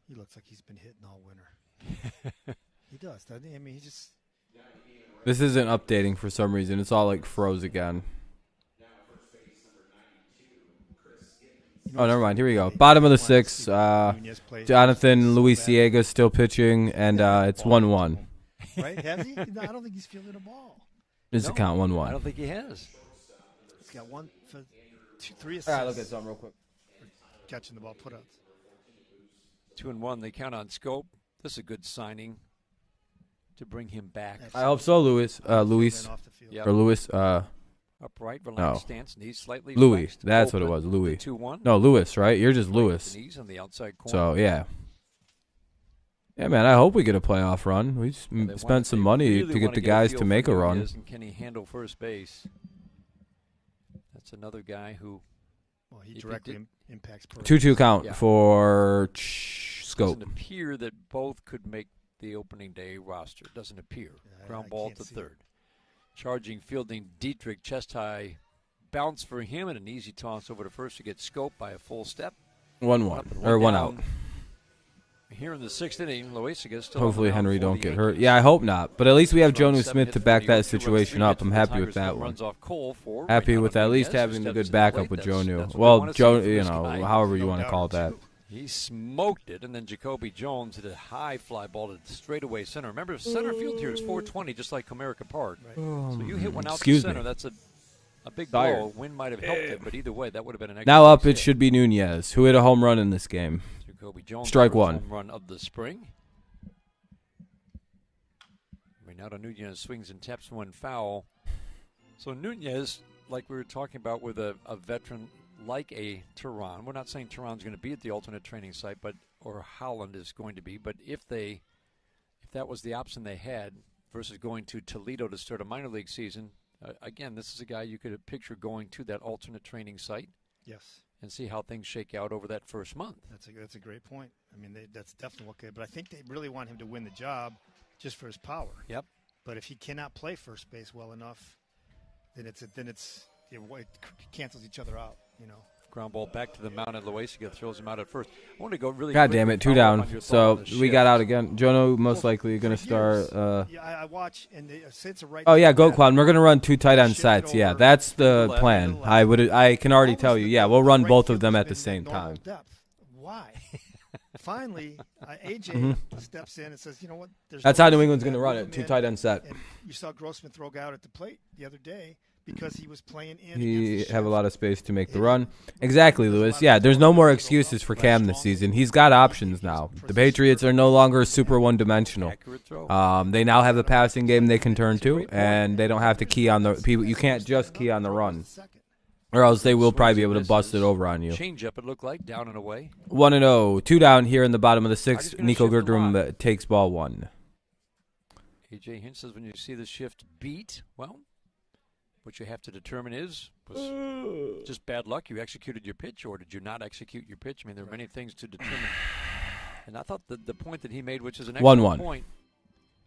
He looks like he's been hitting all winter. He does, doesn't he? I mean, he just... This isn't updating for some reason. It's all like froze again. Oh, never mind. Here we go. Bottom of the 6th. Jonathan Luisiega still pitching, and it's 1-1. Right? Has he? No, I don't think he's fielding a ball. It's a count 1-1. I don't think he has. He's got 3 assists. All right, look at something real quick. Catching the ball, put outs. 2-1. They count on Scope. This is a good signing to bring him back. I hope so, Luis. Yep. Or Luis. Upright, relaxed stance, knees slightly Louis. flexed, That's open. what it was. Louis. 2-1. No, Lewis, right? You're just Lewis. Knees on the outside corner. So, yeah. Yeah, man, I hope we get a playoff run. We spent some money to get the guys to make a run. And can he handle first base? That's another guy who... Well, he directly impacts... 2-2 count for Scope. Doesn't appear that both could make the opening day roster. Doesn't appear. Ground ball to 3rd. Charging, fielding, Dietrich, chest high bounce for him, and an easy toss over to first to get Scope by a full step. 1-1, or 1 out. Here in the 6th inning, Loaizaga still. Hopefully Henry don't get hurt. Yeah, I hope not. But at least we have Jonu Smith to back that situation up. I'm happy with that one. Happy with at least having the good backup with Jonu. Well, however you want to call that. He smoked it, and then Jacoby Jones hit a high fly ball to straightaway center. Remember, center field here is 420, just like Comerica Park. Right. So you hit one out to center. That's a big blow. Wind might have helped it, but either way, that would have been an excellent Now up, it should be Nunez, who hit a home run in this game. Jacoby Jones, strike 1. Home run of the spring. Renato Nunez swings and taps one foul. So Nunez like we were talking about with a veteran like a Tehran. We're not saying Tehran's going to be at the alternate training site, or Holland is going to be. But if that was the option they had versus going to Toledo to start a minor league season, again, this is a guy you could picture going to that alternate training site. Yes. And see how things shake out over that first month. That's a great point. I mean, that's definitely okay. But I think they really want him to win the job just for his power. Yep. But if he cannot play first base well enough, then it cancels each other out. Ground ball back to the mound, and Loaiza throws him out at first. I want to go really. God damn it, 2 down. So we got out again. Jono most likely going to start. Yeah, I watch, and they say it's a right. Oh yeah, Goat Cloud. We're going to run 2 tight end sets. Yeah, that's the plan. I can already tell you. Yeah, we'll run both of them at the same time. Depth. Why? Finally, AJ steps in and says, "You know what? That's how New England's going to run it. 2 tight end set." And you saw Grossman throw out at the plate the other day. Because he was playing in. He have a lot of space to make the run. Exactly, Lewis. Yeah, there's no more excuses for Cam this season. He's got options now. The Patriots are no longer super one-dimensional. They now have a passing game they can turn to, and they don't have to key on the people. You can't just key on the run, or else they will probably be able to bust it over on you. Change up, it looked like, down and away. 1-0, 2 down here in the bottom of the 6th. Nico Goodrum takes ball 1. AJ Hinch says when you see the shift beat, well, what you have to determine was just bad luck. You executed your pitch, or did you not execute your pitch? I mean, there are many things to determine. And I thought the point that he made, which is an excellent point,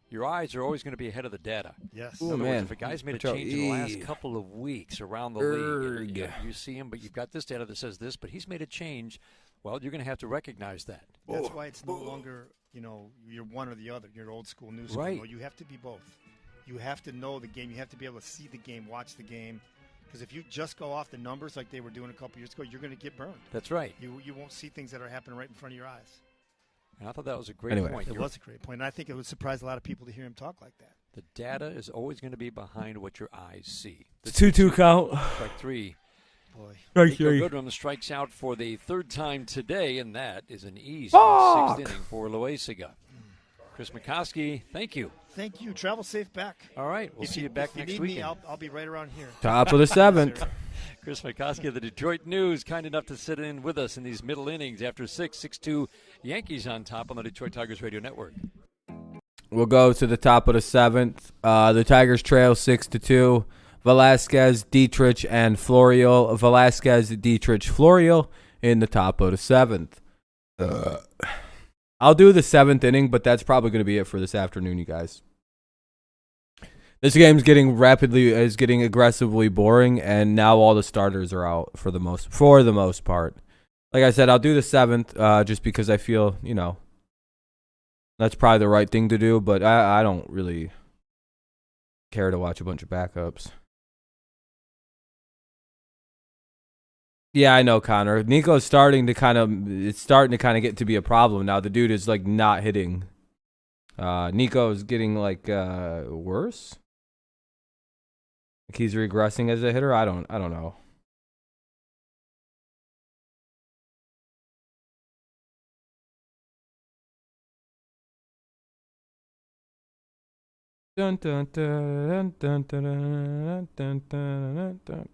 your eyes are always going to be ahead of the data. Yes. In other words, if a guy's made a change in the last couple of weeks around the league, you see him, but you've got this data that says this, but he's made a change, well, you're going to have to recognize that. That's why it's no longer, you're one or the other. You're old school, new school. Right. No, you have to be both. You have to know the game. You have to be able to see the game, watch the game. Because if you just go off the numbers like they were doing a couple years ago, you're going to get burned. That's right. You won't see things that are happening right in front of your eyes. And I thought that was a great point. It was a great point. And I think it would surprise a lot of people to hear him talk like that. The data is always going to be behind what your eyes see. The 2-2 count. Strike 3. Boy. Nico Goodrum strikes out for the 3rd time today, and that is an easy 6th inning for Loaiza. Chris McCoskey, thank you. Thank you. Travel safe back. All right. We'll see you back next week. I'll be right around here. Top of the 7th. Chris McCoskey of the Detroit News, kind enough to sit in with us in these middle innings after 6-2 Yankees on top on the Detroit Tigers Radio Network. We'll go to the top of the 7th. The Tigers trail 6-2. Velasquez, Dietrich, and Florial. Velasquez, Dietrich, Florial in the top of the 7th. I'll do the 7th inning, but that's probably going to be it for this afternoon, you guys. This game's getting aggressively boring, and now all the starters are out for the most part. Like I said, I'll do the 7th just because I feel, that's probably the right thing to do, but I don't really care to watch a bunch of backups. Yeah, I know, Connor. Nico's starting to kind of get to be a problem now. The dude is not hitting. Nico's getting worse. He's regressing as a hitter. I don't know. Dun dun dun dun dun dun dun dun dun.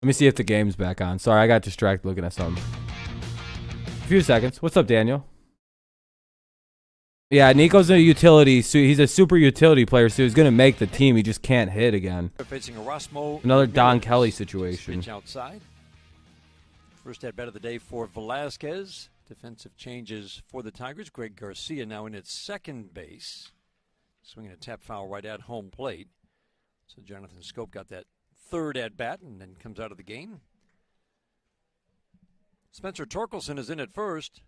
Let me see if the game's back on. Sorry, I got distracted looking at something. A few seconds. What's up, Daniel? Yeah, Nico's a utility. He's a super utility player, so he's going to make the team. He just can't hit again. Another Don Kelly situation. Pitch outside. First at bat of the day for Velasquez. Defensive changes for the Tigers. Greg Garcia now in at second base. Swinging a tap foul right at home plate. So Jonathan Scope got that 3rd at bat and then comes out of the game. Spencer Torkelson is in at first.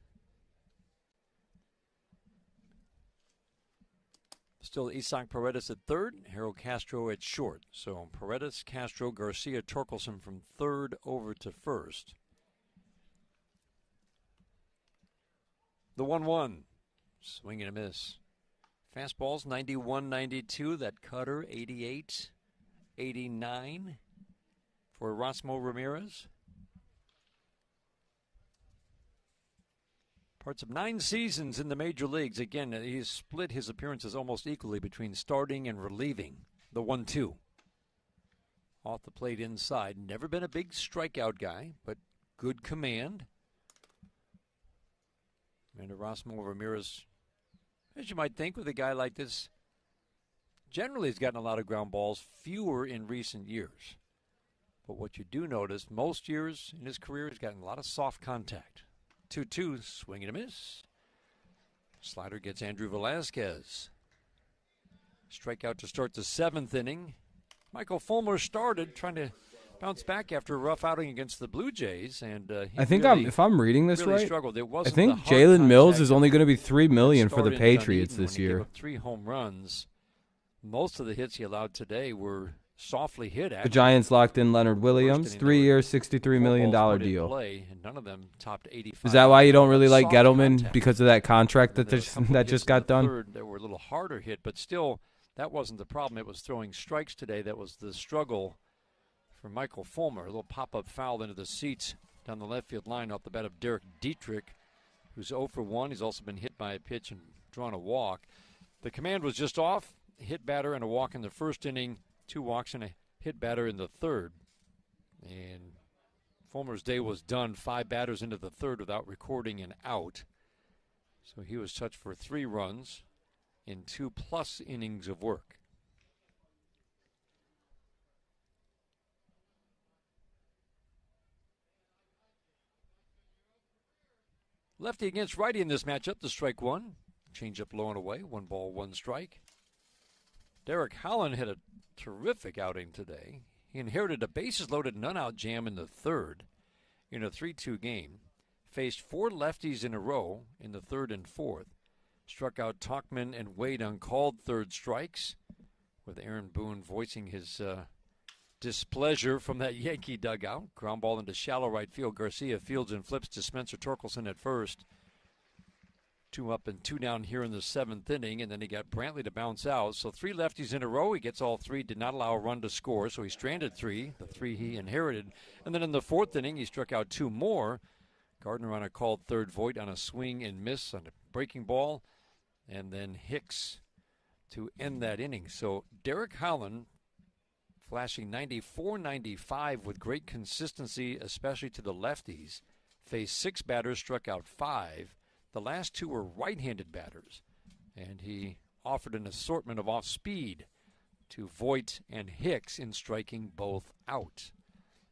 Still Isak Paredes at third, Harold Castro at short. So Paredes, Castro, Garcia, Torkelson from third over to first. The 1-1. Swing and a miss. Fastballs 91-92. That cutter 88-89 for Erasmo Ramirez. Parts of 9 seasons in the major leagues. Again, he's split his appearances almost equally between starting and relieving. The 1-2. Off the plate inside. Never been a big strikeout guy, but good command. And Erasmo Ramirez, as you might think with a guy like this, generally has gotten a lot of ground balls, fewer in recent years. But what you do notice, most years in his career, he's gotten a lot of soft contact. 2-2, swing and a miss. Slider gets Andrew Velazquez. Strikeout to start the 7th inning. Michael Fulmer started trying to bounce back after a rough outing against the Blue Jays, and I think if I'm reading this right, struggled. I think Jalen Mills is only going to be $3 million for the Patriots this year. 3 home runs. Most of the hits he allowed today were softly hit. The Giants locked in Leonard Williams, 3-year, $63 million deal. And none of them topped 85. Is that why you don't really like Gettleman, because of that contract that just got done? Third, that were a little harder hit, but still, that wasn't the problem. It was throwing strikes today that was the struggle for Michael Fulmer. A little pop-up foul into the seats down the left field line off the bat of Derek Dietrich, who's 0 for 1. He's also been hit by a pitch and drawn a walk. The command was just off. Hit batter and a walk in the first inning. 2 walks and a hit batter in the third. And Fulmer's day was done. 5 batters into the third without recording an out. So he was touched for 3 runs in 2+ innings of work. Lefty against righty in this matchup, the strike 1. Change up low and away, 1 ball, 1 strike. Derek Holland had a terrific outing today. He inherited a bases-loaded, none-out jam in the third in a 3-2 game. Faced 4 lefties in a row in the third and fourth. Struck out Talkman and Wade on called third strikes, with Aaron Boone voicing his displeasure from that Yankee dugout. Ground ball into shallow right field. Garcia fields and flips to Spencer Torkelson at first. 2 up and 2 down here in the 7th inning, and then he got Brantley to bounce out. So 3 lefties in a row. He gets all 3, did not allow a run to score, so he stranded 3, the 3 he inherited. And then in the 4th inning, he struck out 2 more. Gardner on a called third, Voit on a swing and miss on a breaking ball, and then Hicks to end that inning. So Derek Holland flashing 94-95 with great consistency, especially to the lefties. Faced 6 batters, struck out 5. The last 2 were right-handed batters, and he offered an assortment of off-speed to Voit and Hicks in striking both out.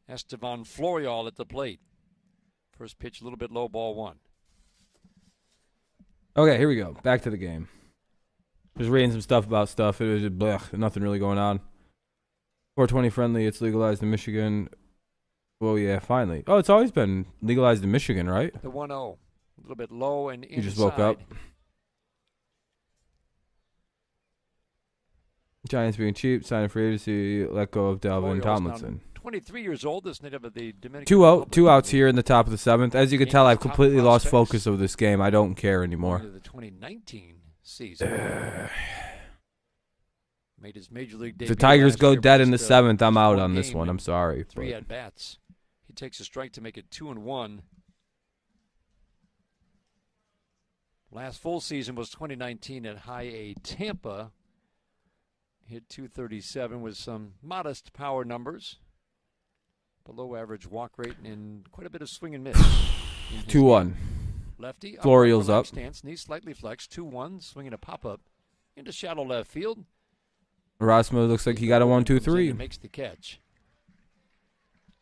Estevan Florial at the plate. First pitch a little bit low, ball 1. Okay, here we go. Back to the game. Just reading some stuff about stuff. It was just blech, nothing really going on. 420 friendly. It's legalized in Michigan. Well, yeah, finally. Oh, it's always been legalized in Michigan, right? The 1-0. A little bit low and inside. You just woke up. Giants being cheap, signing free agency, let go of Dalvin Tomlinson. 23 years old, this native of the Dominican Two outs here in the top of the 7th. As you can tell, I've completely lost focus of this game. I don't care anymore. The 2019 season. Made his major league debut. If the Tigers go dead in the 7th, I'm out on this one. I'm sorry. 3 at bats. He takes a strike to make it 2-1. Last full season was 2019 at High A Tampa. Hit 237 with some modest power numbers. Below average walk rate and quite a bit of swing and miss. 2-1. Lefty. Florial's up. Stance, knee slightly flexed. 2-1. Swinging a pop-up into shallow left field. Erasmo looks like he got a 1-2-3. Makes the catch.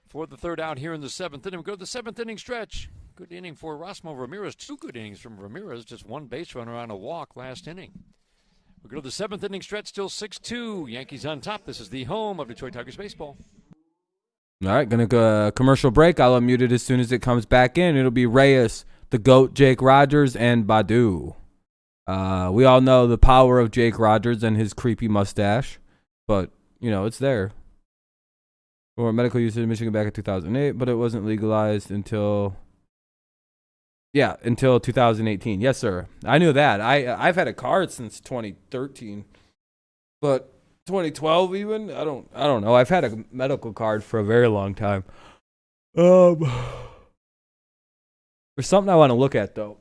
For the 3rd out here in the 7th inning. We go to the 7th inning stretch. Good inning for Erasmo Ramirez. 2 good innings from Ramirez. Just 1 base runner on a walk last inning. We go to the 7th inning stretch. Still 6-2. Yankees on top. This is the home of Detroit Tigers baseball. All right, going to go commercial break. I'll unmute it as soon as it comes back in. It'll be Reyes, the GOAT, Jake Rogers, and Badu. We all know the power of Jake Rogers and his creepy mustache, but, you know, it's there. For medical use in Michigan back in 2008, but it wasn't legalized until 2018. Yes, sir. I knew that. I've had a card since 2013, but 2012 even. I don't know. I've had a medical card for a very long time. There's something I want to look at though.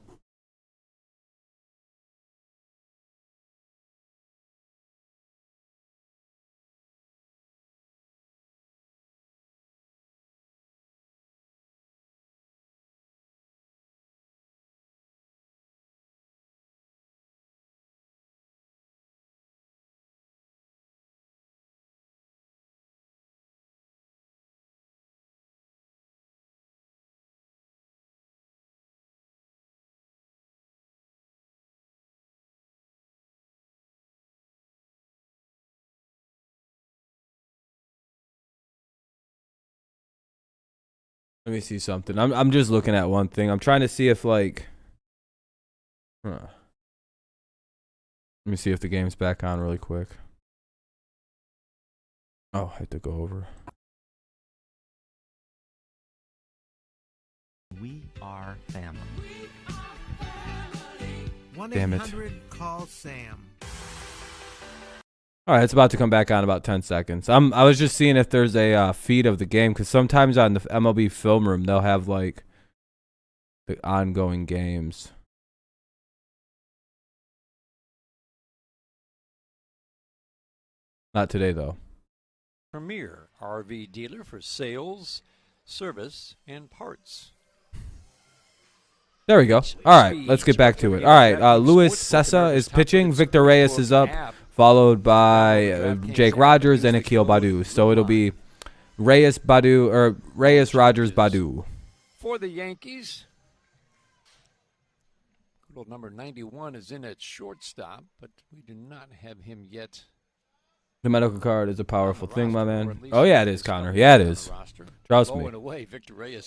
Let me see something. I'm just looking at one thing. I'm trying to see if like Let me see if the game's back on really quick. Oh, I had to go over. We are family. Damn it. 1-800-CALL SAM. All right, it's about to come back on in about 10 seconds. I was just seeing if there's a feed of the game, because sometimes on the MLB film room, they'll have, like, the ongoing games. Not today, though. Premier RV dealer for sales, service, and parts. There we go. All right, let's get back to it. All right, Luis Sessa is pitching. Victor Reyes is up, followed by Jake Rogers and Akil Baddoo. So it'll be Reyes, Rogers, Baddoo. For the Yankees, good old number 91 is in at shortstop, but we do not have him yet. The medical card is a powerful thing, my man. Oh, yeah, it is, Connor. Yeah, it is. Trust me.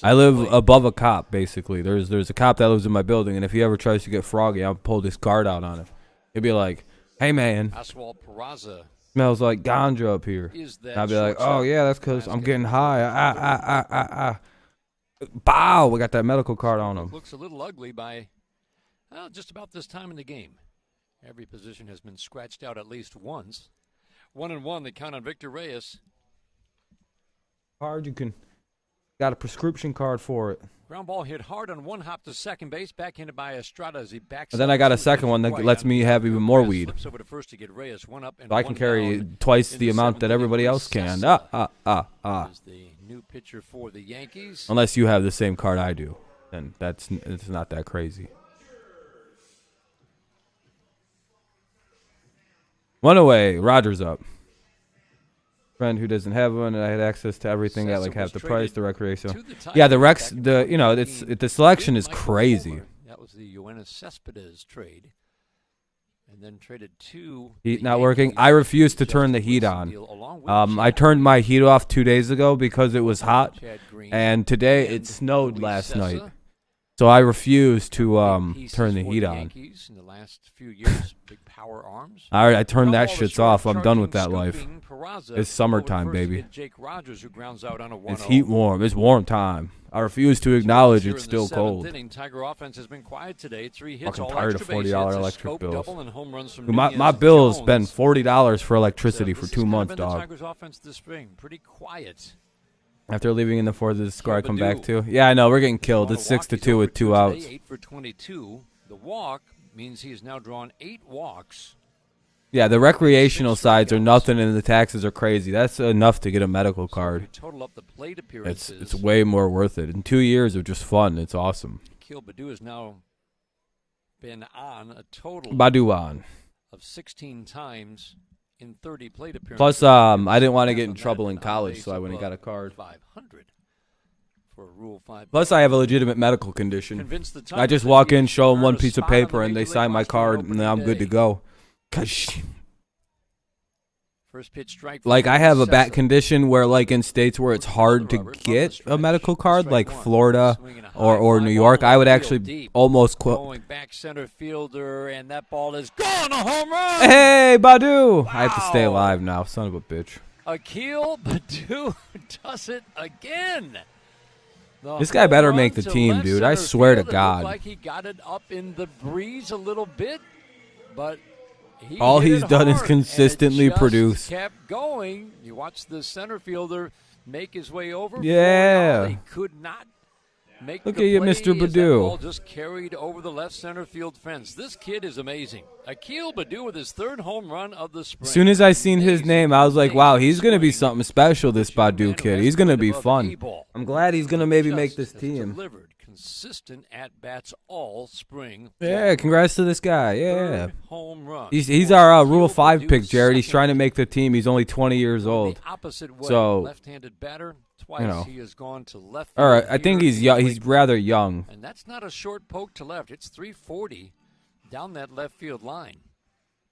I live above a cop, basically. There's a cop that lives in my building, and if he ever tries to get froggy, I'll pull this guard out on him. He'll be like, hey, man, smells like ganja up here. And I'll be like, oh, yeah, that's because I'm getting high. Bow, we got that medical card on him. Looks a little ugly by just about this time in the game. Every position has been scratched out at least once. 1-1, they count on Victor Reyes. Card, you can got a prescription card for it. Ground ball hit hard on one hop to second base, backhanded by Estrada as he backs. And then I got a second one that lets me have even more weed. Over to first to get Reyes, one up and so I can carry twice the amount that everybody else can. Is the new pitcher for the Yankees. Unless you have the same card I do, then it's not that crazy. One away, Rogers up. Friend who doesn't have one, and I had access to everything at like half the price. The recreational, yeah, the selection is crazy. That was the Yoenis Cespedes trade, and then traded to heat not working. I refuse to turn the heat on. I turned my heat off 2 days ago because it was hot, and today it snowed last night. So I refuse to turn the heat on. In the last few years, big power arms. I turned that shit off. I'm done with that life. It's summertime, baby. Jake Rogers, who grounds out on a 1-0. It's heat warm. It's warm time. I refuse to acknowledge it's still cold. Tiger offense has been quiet today. 3 hits, fucking tired of $40 electric bills. My bill's been $40 for electricity for 2 months, dog. Tiger's offense this spring, pretty quiet. After leaving in the fourth, does the score I come back to? Yeah, I know. We're getting killed. It's 6-2 with 2 outs. 8 for 22. The walk means he has now drawn 8 walks. Yeah, the recreational sides are nothing, and the taxes are crazy. That's enough to get a medical card. Total up the plate appearances. It's way more worth it. In 2 years of just fun, it's awesome. Akil Baddoo has now been on a total of 16 times. In 30 plate appearances. Plus, I didn't want to get in trouble in college, so I went and got a card. 500 for Rule 5. Plus, I have a legitimate medical condition. I just walk in, show them one piece of paper, and they sign my card, and then I'm good to go. First pitch strike. Like, I have a bat condition where, like, in states where it's hard to get a medical card, like Florida or New York, I would actually almost quit. Going back center fielder, and that ball is gone. A home run. Hey, Badu! Wow. I have to stay alive now, son of a bitch. Akil Badu does it again. This guy better make the team, dude. I swear to God. Like he got it up in the breeze a little bit, but all he's done is consistently produce. Kept going. You watch the center fielder make his way over. Yeah. He could not make Look the at you, play Mr. as that Badu. ball just carried over the left center field fence. This kid is amazing. Akil Badu with his 3rd home run of the spring. As soon as I seen his name, I was like, wow, he's going to be something special, this Badu kid. He's going to be fun. I'm glad he's going to maybe make this team. Delivered consistent at-bats all spring. Yeah, congrats to this guy. Yeah. 3rd home run. He's our Rule 5 pick, Jared. He's trying to make the team. He's only 20 years old. The opposite way. So, left-handed batter. Twice you know. he has gone to left. All right, I think he's young. He's rather young. And that's not a short poke to left. It's 340 down that left field line.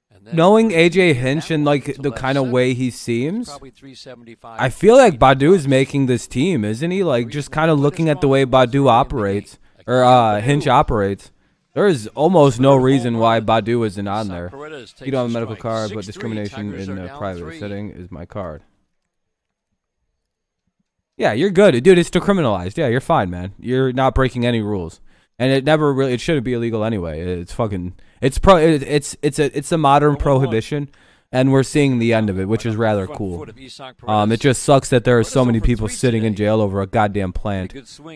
And then Knowing AJ Hinch and like the kind of way he seems, probably 375. I feel like Badu is making this team, isn't he? Like just kind of looking at the way Badu operates or Hinch operates. There is almost no reason why Badu isn't on there. You don't have a medical card, but discrimination in a private setting is my card. Yeah, you're good, dude. It's decriminalized. Yeah, you're fine, man. You're not breaking any rules, and it shouldn't be illegal anyway. It's a modern prohibition, and we're seeing the end of it, which is rather cool. It just sucks that there are so many people sitting in jail over a goddamn plant.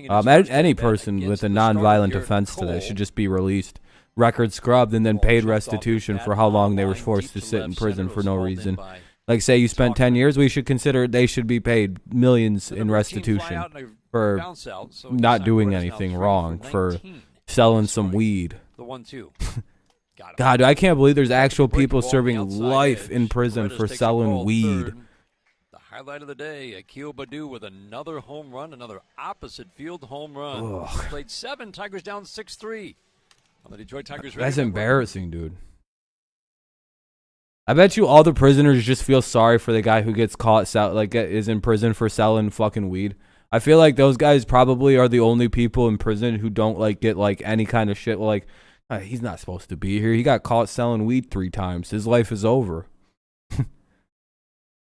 Any person with a non-violent offense to this should just be released, record scrubbed, and then paid restitution for how long they were forced to sit in prison for no reason. Like, say you spent 10 years, we should consider they should be paid millions in restitution for not doing anything wrong, for selling some weed. God, I can't believe there's actual people serving life in prison for selling weed. The highlight of the day, Akil Badu with another home run, another opposite field home run. Played 7, Tigers down 6-3. On the Detroit Tigers. That's embarrassing, dude. I bet you all the prisoners just feel sorry for the guy who gets caught, is in prison for selling fucking weed. I feel like those guys probably are the only people in prison who don't get any kind of shit. He's not supposed to be here. He got caught selling weed 3 times. His life is over.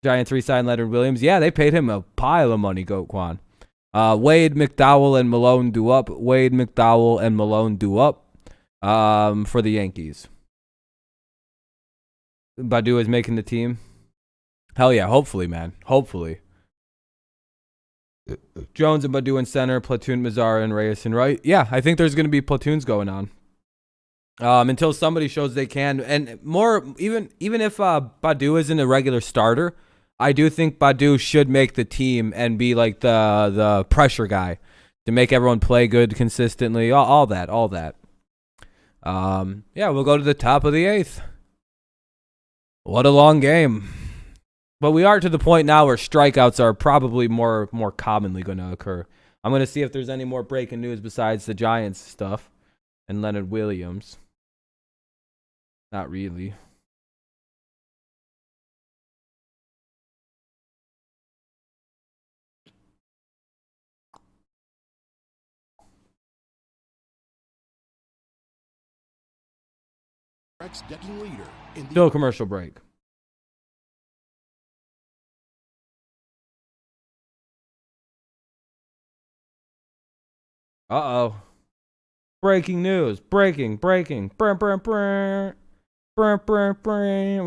Giants re-signed Leonard Williams. Yeah, they paid him a pile of money, Goat Kwan. Wade, McDowell, and Malone do up. Wade, McDowell, and Malone do up for the Yankees. Badu is making the team. Hell yeah, hopefully, man. Hopefully. Jones and Badu in center, platoon Mazzara and Reyes in right. Yeah, I think there's going to be platoons going on. Until somebody shows they can. And more, even if Badu isn't a regular starter, I do think Badu should make the team and be like the pressure guy to make everyone play good consistently. All that. Yeah, we'll go to the top of the 8th. What a long game. But we are to the point now where strikeouts are probably more commonly going to occur. I'm going to see if there's any more breaking news besides the Giants stuff and Leonard Williams. Not really. Still a commercial break. Uh-oh. Breaking news. Breaking. We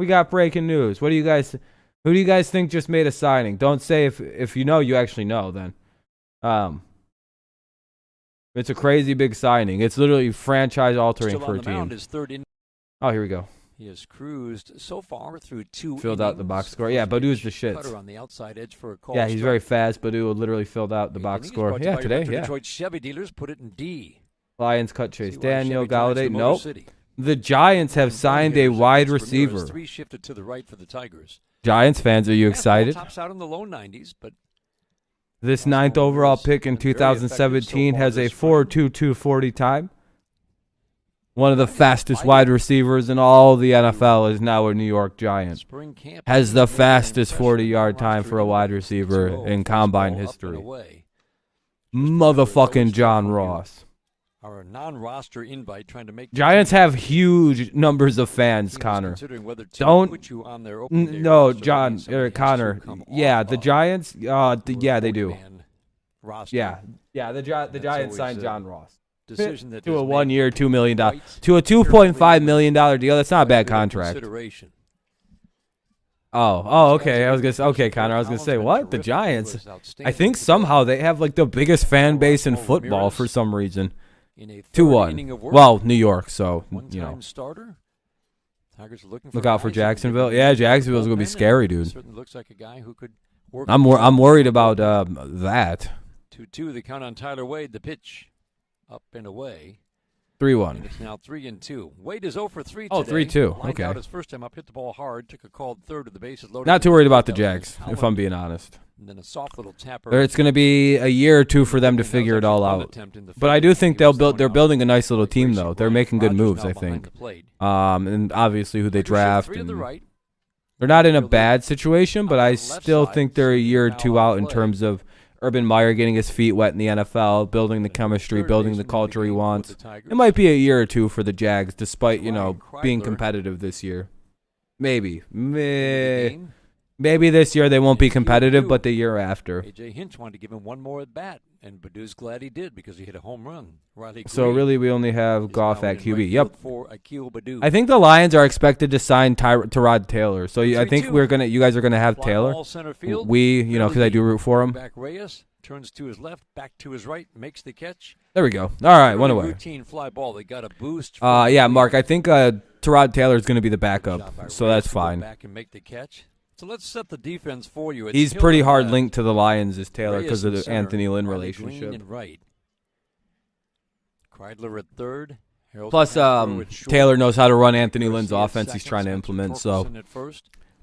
got breaking news. Who do you guys think just made a signing? Don't say if you know, you actually know then. It's a crazy big signing. It's literally franchise altering for a team. Oh, here we go. He has cruised so far through 2 Filled out the box score. Yeah, Badu's the shit. On the outside edge for a call. Yeah, he's very fast. Badu literally filled out the box score. Yeah, today. Yeah. Detroit Chevy dealers put it in D. Lions cut Chase Daniel, Galladay. Nope. The Giants have signed a wide receiver. 3 shifted to the right for the Tigers. Giants fans, are you excited? Tops out in the low 90s, but this 9th overall pick in 2017 has a 4.22 40 time. one of the fastest wide receivers in all the NFL, is now a New York Giant. Has the fastest 40-yard time for a wide receiver in combine history. Motherfucking John Ross. Our non-roster invite trying to make Giants have huge numbers of fans, Connor. Don't. No, John, Connor. Yeah, the Giants. Yeah, they do. Yeah, the Giants signed John Ross to a 1 year, $2 million to a $2.5 million deal. That's not a bad contract. Oh, okay. Okay, Connor. I was gonna say what? The Giants. I think somehow they have like the biggest fan base in football for some reason. 2-1. Well, New York, so you know. Look out for Jacksonville. Yeah, Jacksonville's gonna be scary, dude. I'm worried about that. 2-2. They count on Tyler Wade. The pitch up and away. 3-1. It's now 3-2. Wade is 0 for 3 today. Oh, 3-2. Okay. Out his first time up, hit the ball hard, took a called third with the bases loaded. Not too worried about the Jags, if I'm being honest. And then a soft little tapper. It's going to be a year or two for them to figure it all out. But I do think they're building a nice little team, though. They're making good moves, I think. And obviously who they draft. And they're not in a bad situation, but I still think they're a year or two out in terms of Urban Meyer getting his feet wet in the NFL, building the chemistry, building the culture he wants. It might be a year or two for the Jags, despite, being competitive this year. Maybe this year they won't be competitive, but the year after. A.J. Hinch wanted to give him one more at bat, and Badu's glad he did because he hit a home run. So really we only have Goff at QB. Yep. I think the Lions are expected to sign Tyrod Taylor. So I think you guys are gonna have Taylor. We, because I do root for him. Back Reyes turns to his left, back to his right, makes the catch. There we go. All right, one away. Routine fly ball. They got a boost. Yeah, Mark. I think Tyrod Taylor is going to be the backup, so that's fine. Back and make the catch. So let's set the defense for you. He's pretty hard linked to the Lions as Taylor because of the Anthony Lynn relationship. Right. Kreidler at third. Plus, Taylor knows how to run Anthony Lynn's offense he's trying to implement, so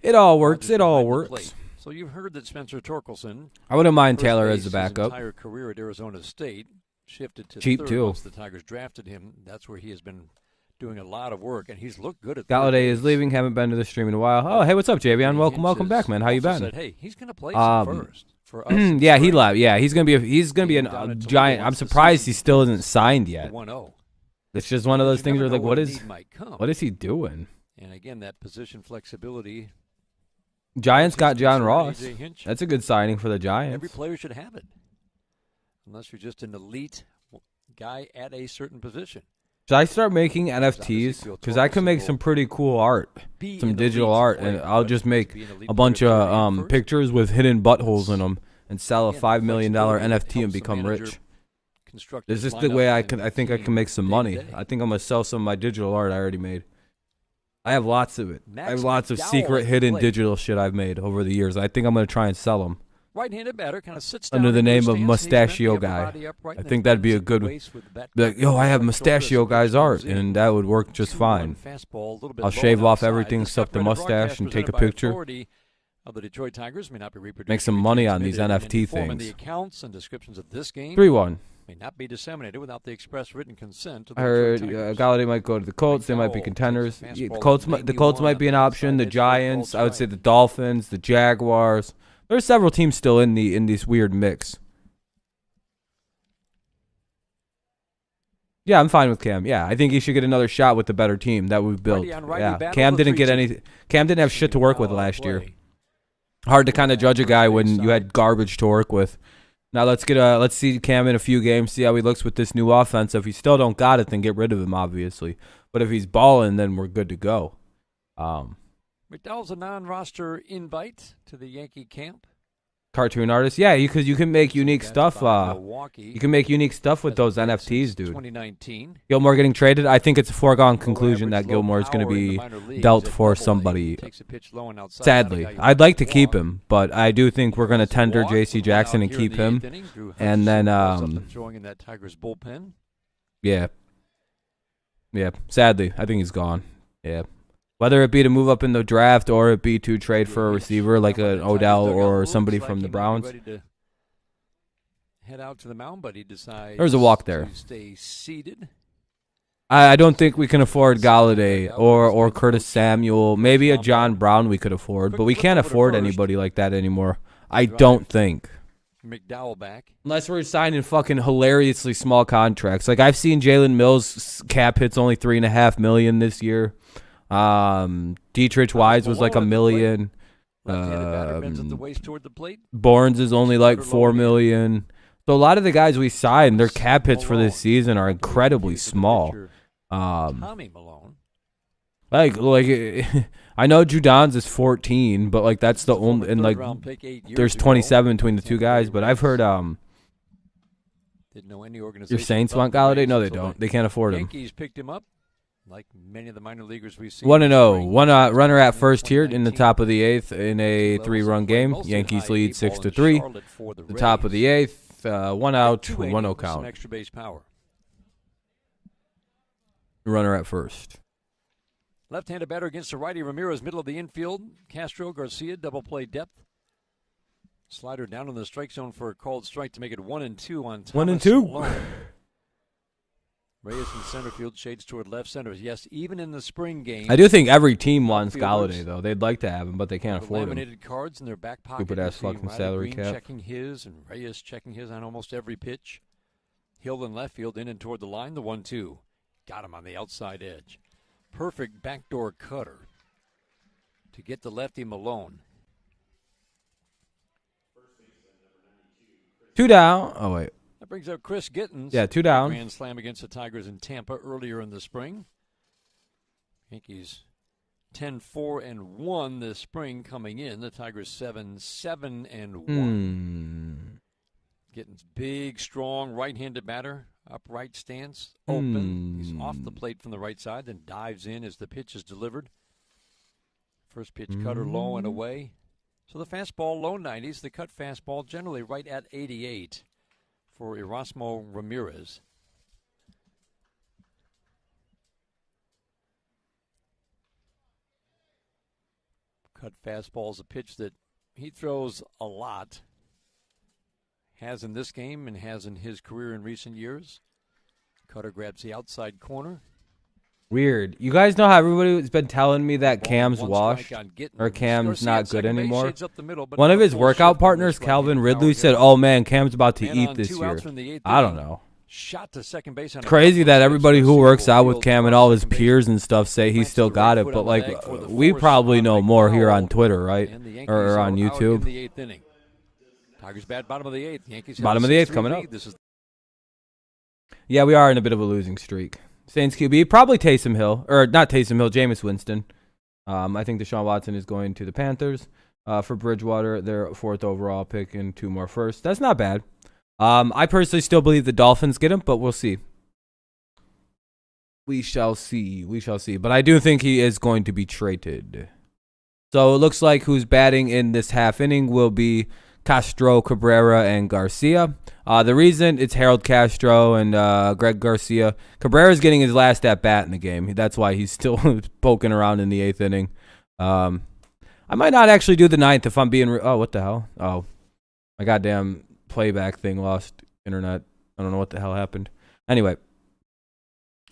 it all works. It all works. So you've heard that Spencer Torkelson, I wouldn't mind Taylor as the backup. His entire career at Arizona State shifted to cheap third too. Once the Tigers drafted him. That's where he has been doing a lot of work, and he's looked good at Galladay is leaving. Haven't been to the stream in a while. Oh, hey, what's up, Javion? Welcome back, man. How you been? Said, hey, he's going to play first for us. Yeah, he left. Yeah, he's going to be a Giant. I'm surprised he still isn't signed yet. 1-0. It's just one of those things where like, what is he doing? And again, that position flexibility. Giants got John Ross. That's a good signing for the Giants. Every player should have it, unless you're just an elite guy at a certain position. Should I start making NFTs? Because I can make some pretty cool art, some digital art, and I'll just make a bunch of pictures with hidden buttholes in them and sell a $5 million NFT and become rich. This is the way I think I can make some money. I think I'm gonna sell some of my digital art I already made. I have lots of it. I have lots of secret, hidden digital shit I've made over the years. I think I'm gonna try and sell them. Right-handed batter kind of sits down under the name of Mustachio Guy. I think that'd be a good one. Be like, yo, I have Mustachio Guy's art, and that would work just fine. I'll shave off everything except the mustache and take a picture. Make some money on these NFT things. 3-1. May not be disseminated without the express written consent of the I heard Galladay might go to the Colts. They might be contenders. The Colts might be an option. The Giants. I would say the Dolphins, the Jaguars. There's several teams still in this weird mix. Yeah, I'm fine with Cam. Yeah, I think he should get another shot with the better team that we've built. Yeah, Cam didn't get any. Cam didn't have shit to work with last year. Hard to kind of judge a guy when you had garbage to work with. Now let's see Cam in a few games, see how he looks with this new offense. If he still don't got it, then get rid of him, obviously. But if he's balling, then we're good to go. McDowell's a non-roster invite to the Yankee camp. Cartoon artist, yeah, because you can make unique stuff. You can make unique stuff with those NFTs, dude. 2019. Gilmore getting traded. I think it's a foregone conclusion that Gilmore is going to be dealt for somebody. Sadly, I'd like to keep him, but I do think we're going to tender J.C. Jackson and keep him. And then, yeah. Sadly, I think he's gone. Yeah. Whether it be to move up in the draft or it be to trade for a receiver like an Odell or somebody from the Browns. Head out to the mound, but he decides there was a walk there. To stay seated. I don't think we can afford Galladay or Curtis Samuel. Maybe a John Brown we could afford, but we can't afford anybody like that anymore. I don't think. McDowell back. Unless we're signing fucking hilariously small contracts. Like I've seen Jalen Mills cap hits only $3.5 million this year. Dietrich Wise was like $1 million. Barnes is only like $4 million. So a lot of the guys we signed, their cap hits for this season are incredibly small. Tommy Malone. Like I know Judon's is 14, but like that's the only, and like there's 27 between the two guys. But I've heard didn't know any your Saints want Galladay? No, they don't. They can't afford him. Yankees picked him up, like many of the minor leaguers we've seen. 1-0. One runner at first here in the top of the 8th in a 3-run game. Yankees lead 6-3. The top of the 8th, 1 out, 1-0 count. Extra base power. Runner at first. Left-handed batter against the righty. Ramirez, middle of the infield. Castro, Garcia, double play depth. Slider down in the strike zone for a called strike to make it 1-2 on Thomas 1-2. Reyes in center field, shades toward left center. Yes, even in the spring game. I do think every team wants Galladay, though. They'd like to have him, but they can't afford him. Laminated cards in their back pocket. Stupid-ass fucking salary cap. Checking his, and Reyes checking his on almost every pitch. Hill in left field, in and toward the line, the 1-2. Got him on the outside edge. Perfect backdoor cutter to get the lefty Malone. 2 down. Oh, wait. That brings up Chris Gittens. Yeah, 2 down. Grand slam against the Tigers in Tampa earlier in the spring. Yankees 10-4-1 this spring coming in. The Tigers 7-7-1. Gittens, big, strong, right-handed batter. Upright stance, open. He's off the plate from the right side, then dives in as the pitch is delivered. First pitch cutter low and away. So the fastball low 90s, the cut fastball generally right at 88 for Erasmo Ramirez. Cut fastball is a pitch that he throws a lot. Has in this game and has in his career in recent years. Cutter grabs the outside corner. Weird. You guys know how everybody's been telling me that Cam's washed or Cam's not good anymore? One of his workout partners, Calvin Ridley, said, "Oh man, Cam's about to eat this year." I don't know. Shot to second base. It's crazy that everybody who works out with Cam and all his peers and stuff say he's still got it, but like we probably know more here on Twitter, right? Or on YouTube. Tigers bat, bottom of the 8th. Yankees bottom of the 8th coming up. Yeah, we are in a bit of a losing streak. Saints QB, probably Taysom Hill. Or not Taysom Hill, Jameis Winston. I think Deshaun Watson is going to the Panthers. For Bridgewater, their 4th overall pick and 2 more firsts. That's not bad. I personally still believe the Dolphins get him, but we'll see. We shall see. We shall see. But I do think he is going to be traded. So it looks like who's batting in this half inning will be Castro, Cabrera, and Garcia. The reason it's Harold Castro and Greg Garcia. Cabrera's getting his last at-bat in the game. That's why he's still poking around in the 8th inning. I might not actually do the 9th if I'm being... oh, what the hell? Oh, my goddamn playback thing lost internet. I don't know what the hell happened. Anyway.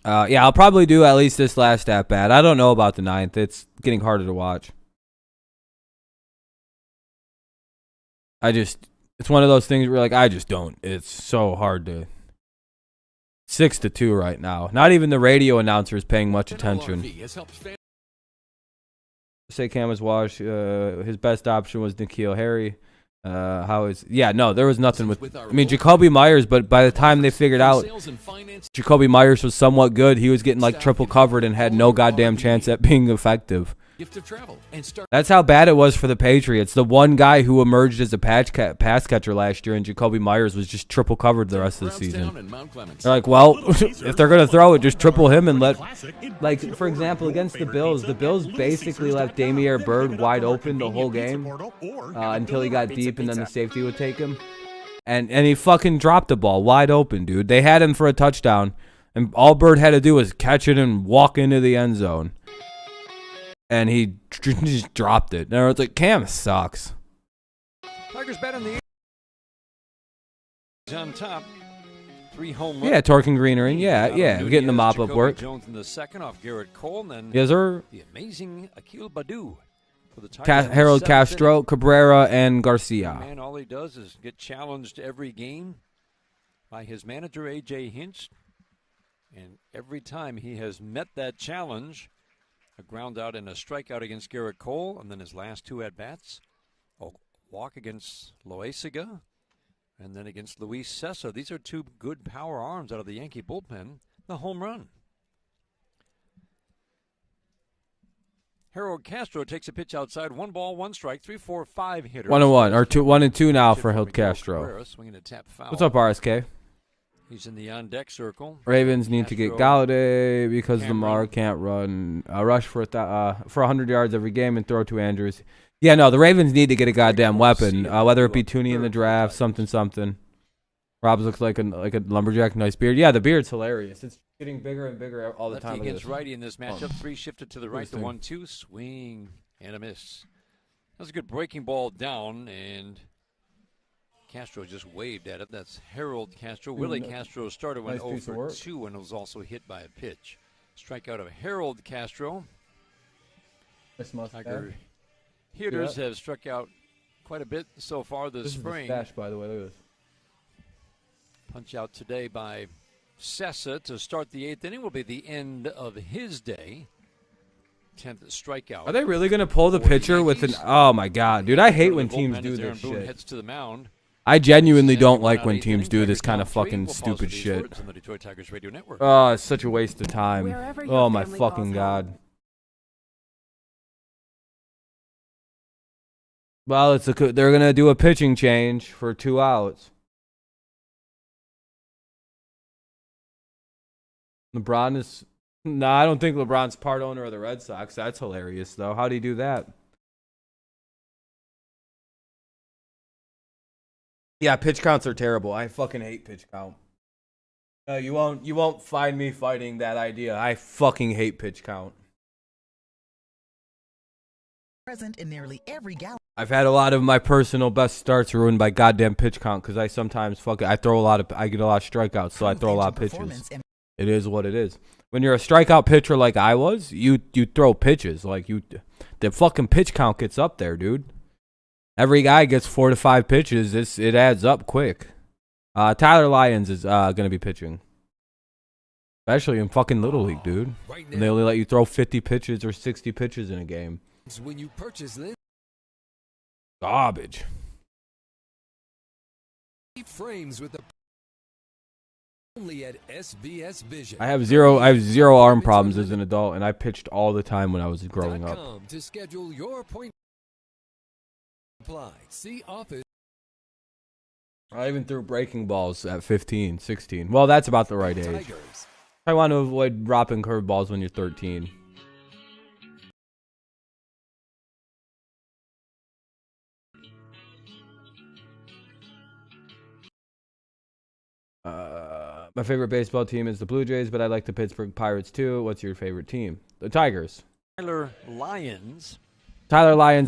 Yeah, I'll probably do at least this last at-bat. I don't know about the 9th. It's getting harder to watch. It's one of those things where, like, I just don't. It's so hard to. 6-2 right now. Not even the radio announcer is paying much attention. Say Cam was washed. His best option was N'Keal Harry. There was nothing with. I mean, Jacoby Myers, but by the time they figured out Jacoby Myers was somewhat good, he was getting like triple covered and had no goddamn chance at being effective. That's how bad it was for the Patriots. The one guy who emerged as a pass catcher last year, and Jacoby Myers was just triple covered the rest of the season. They're like, well, if they're going to throw it, just triple him and let... Like, for example, against the Bills basically left Damiere Byrd wide open the whole game until he got deep, and then the safety would take him. And he fucking dropped the ball wide open, dude. They had him for a touchdown, and all Byrd had to do was catch it and walk into the end zone. And he just dropped it. And it's like, Cam sucks. Tigers bat in the on top. 3 home runs. Yeah, Torque and Greenering. Yeah, getting the mop-up work. Jones in the second off Garrett Cole, and then yes, sir. the amazing Akil Badu for the Tigers. Harold Castro, Cabrera, and Garcia. Man, all he does is get challenged every game by his manager, A.J. Hinch. And every time he has met that challenge, a ground out and a strikeout against Garrett Cole, and then his last 2 at-bats, a walk against Loaizaga, and then against Luis Cessa. These are 2 good power arms out of the Yankee bullpen. The home run. Harold Castro takes a pitch outside. 1 ball, 1 strike, 3-4-5 hitter. 1-1 or 2-1-2 now for Harold Castro. Swinging a tap foul. What's up, RSK? He's in the on-deck circle. Ravens need to get Galladay because Lamar can't run rush for 100 yards every game and throw to Andrews. Yeah, no, the Ravens need to get a goddamn weapon, whether it be Tooney in the draft, something. Rob looks like a lumberjack, nice beard. Yeah, the beard's hilarious. It's getting bigger and bigger all the time. Lefty against righty in this matchup. 3 shifted to the right, the 1-2 swing and a miss. That was a good breaking ball down, and Castro just waved at it. That's Harold Castro. Willie Castro started went 0 for 2 and was also hit by a pitch. Strikeout of Harold Castro. Tiger hitters have struck out quite a bit so far this spring. This is by the way. Look at this. Punch out today by Cessa to start the 8th inning will be the end of his day. 10th strikeout. Are they really going to pull the pitcher with an... Oh, my God. Dude, I hate when teams do this shit. Heads to the mound. I genuinely don't like when teams do this kind of fucking stupid shit. Oh, it's such a waste of time. Oh, my fucking God. Well, they're going to do a pitching change for 2 outs. LeBron is... No, I don't think LeBron's part owner of the Red Sox. That's hilarious, though. How'd he do that? Yeah, pitch counts are terrible. I fucking hate pitch count. You won't find me fighting that idea. I fucking hate pitch count. Present in nearly every gallon. I've had a lot of my personal best starts ruined by goddamn pitch count because I sometimes I get a lot of strikeouts, so I throw a lot of pitches. It is what it is. When you're a strikeout pitcher like I was, you throw pitches. Like the fucking pitch count gets up there, dude. Every guy gets 4 to 5 pitches. It adds up quick. Tyler Lyons is gonna be pitching, especially in fucking Little League, dude. And they only let you throw 50 pitches or 60 pitches in a game. When you purchase this garbage. Frames with the only at SBS Vision. I have zero arm problems as an adult, and I pitched all the time when I was growing up. To schedule your appointment. Apply. See office. I even threw breaking balls at 15, 16. Well, that's about the right age. I want to avoid dropping curveballs when you're 13. My favorite baseball team is the Blue Jays, but I like the Pittsburgh Pirates too. What's your favorite team? The Tigers. Tyler Lyons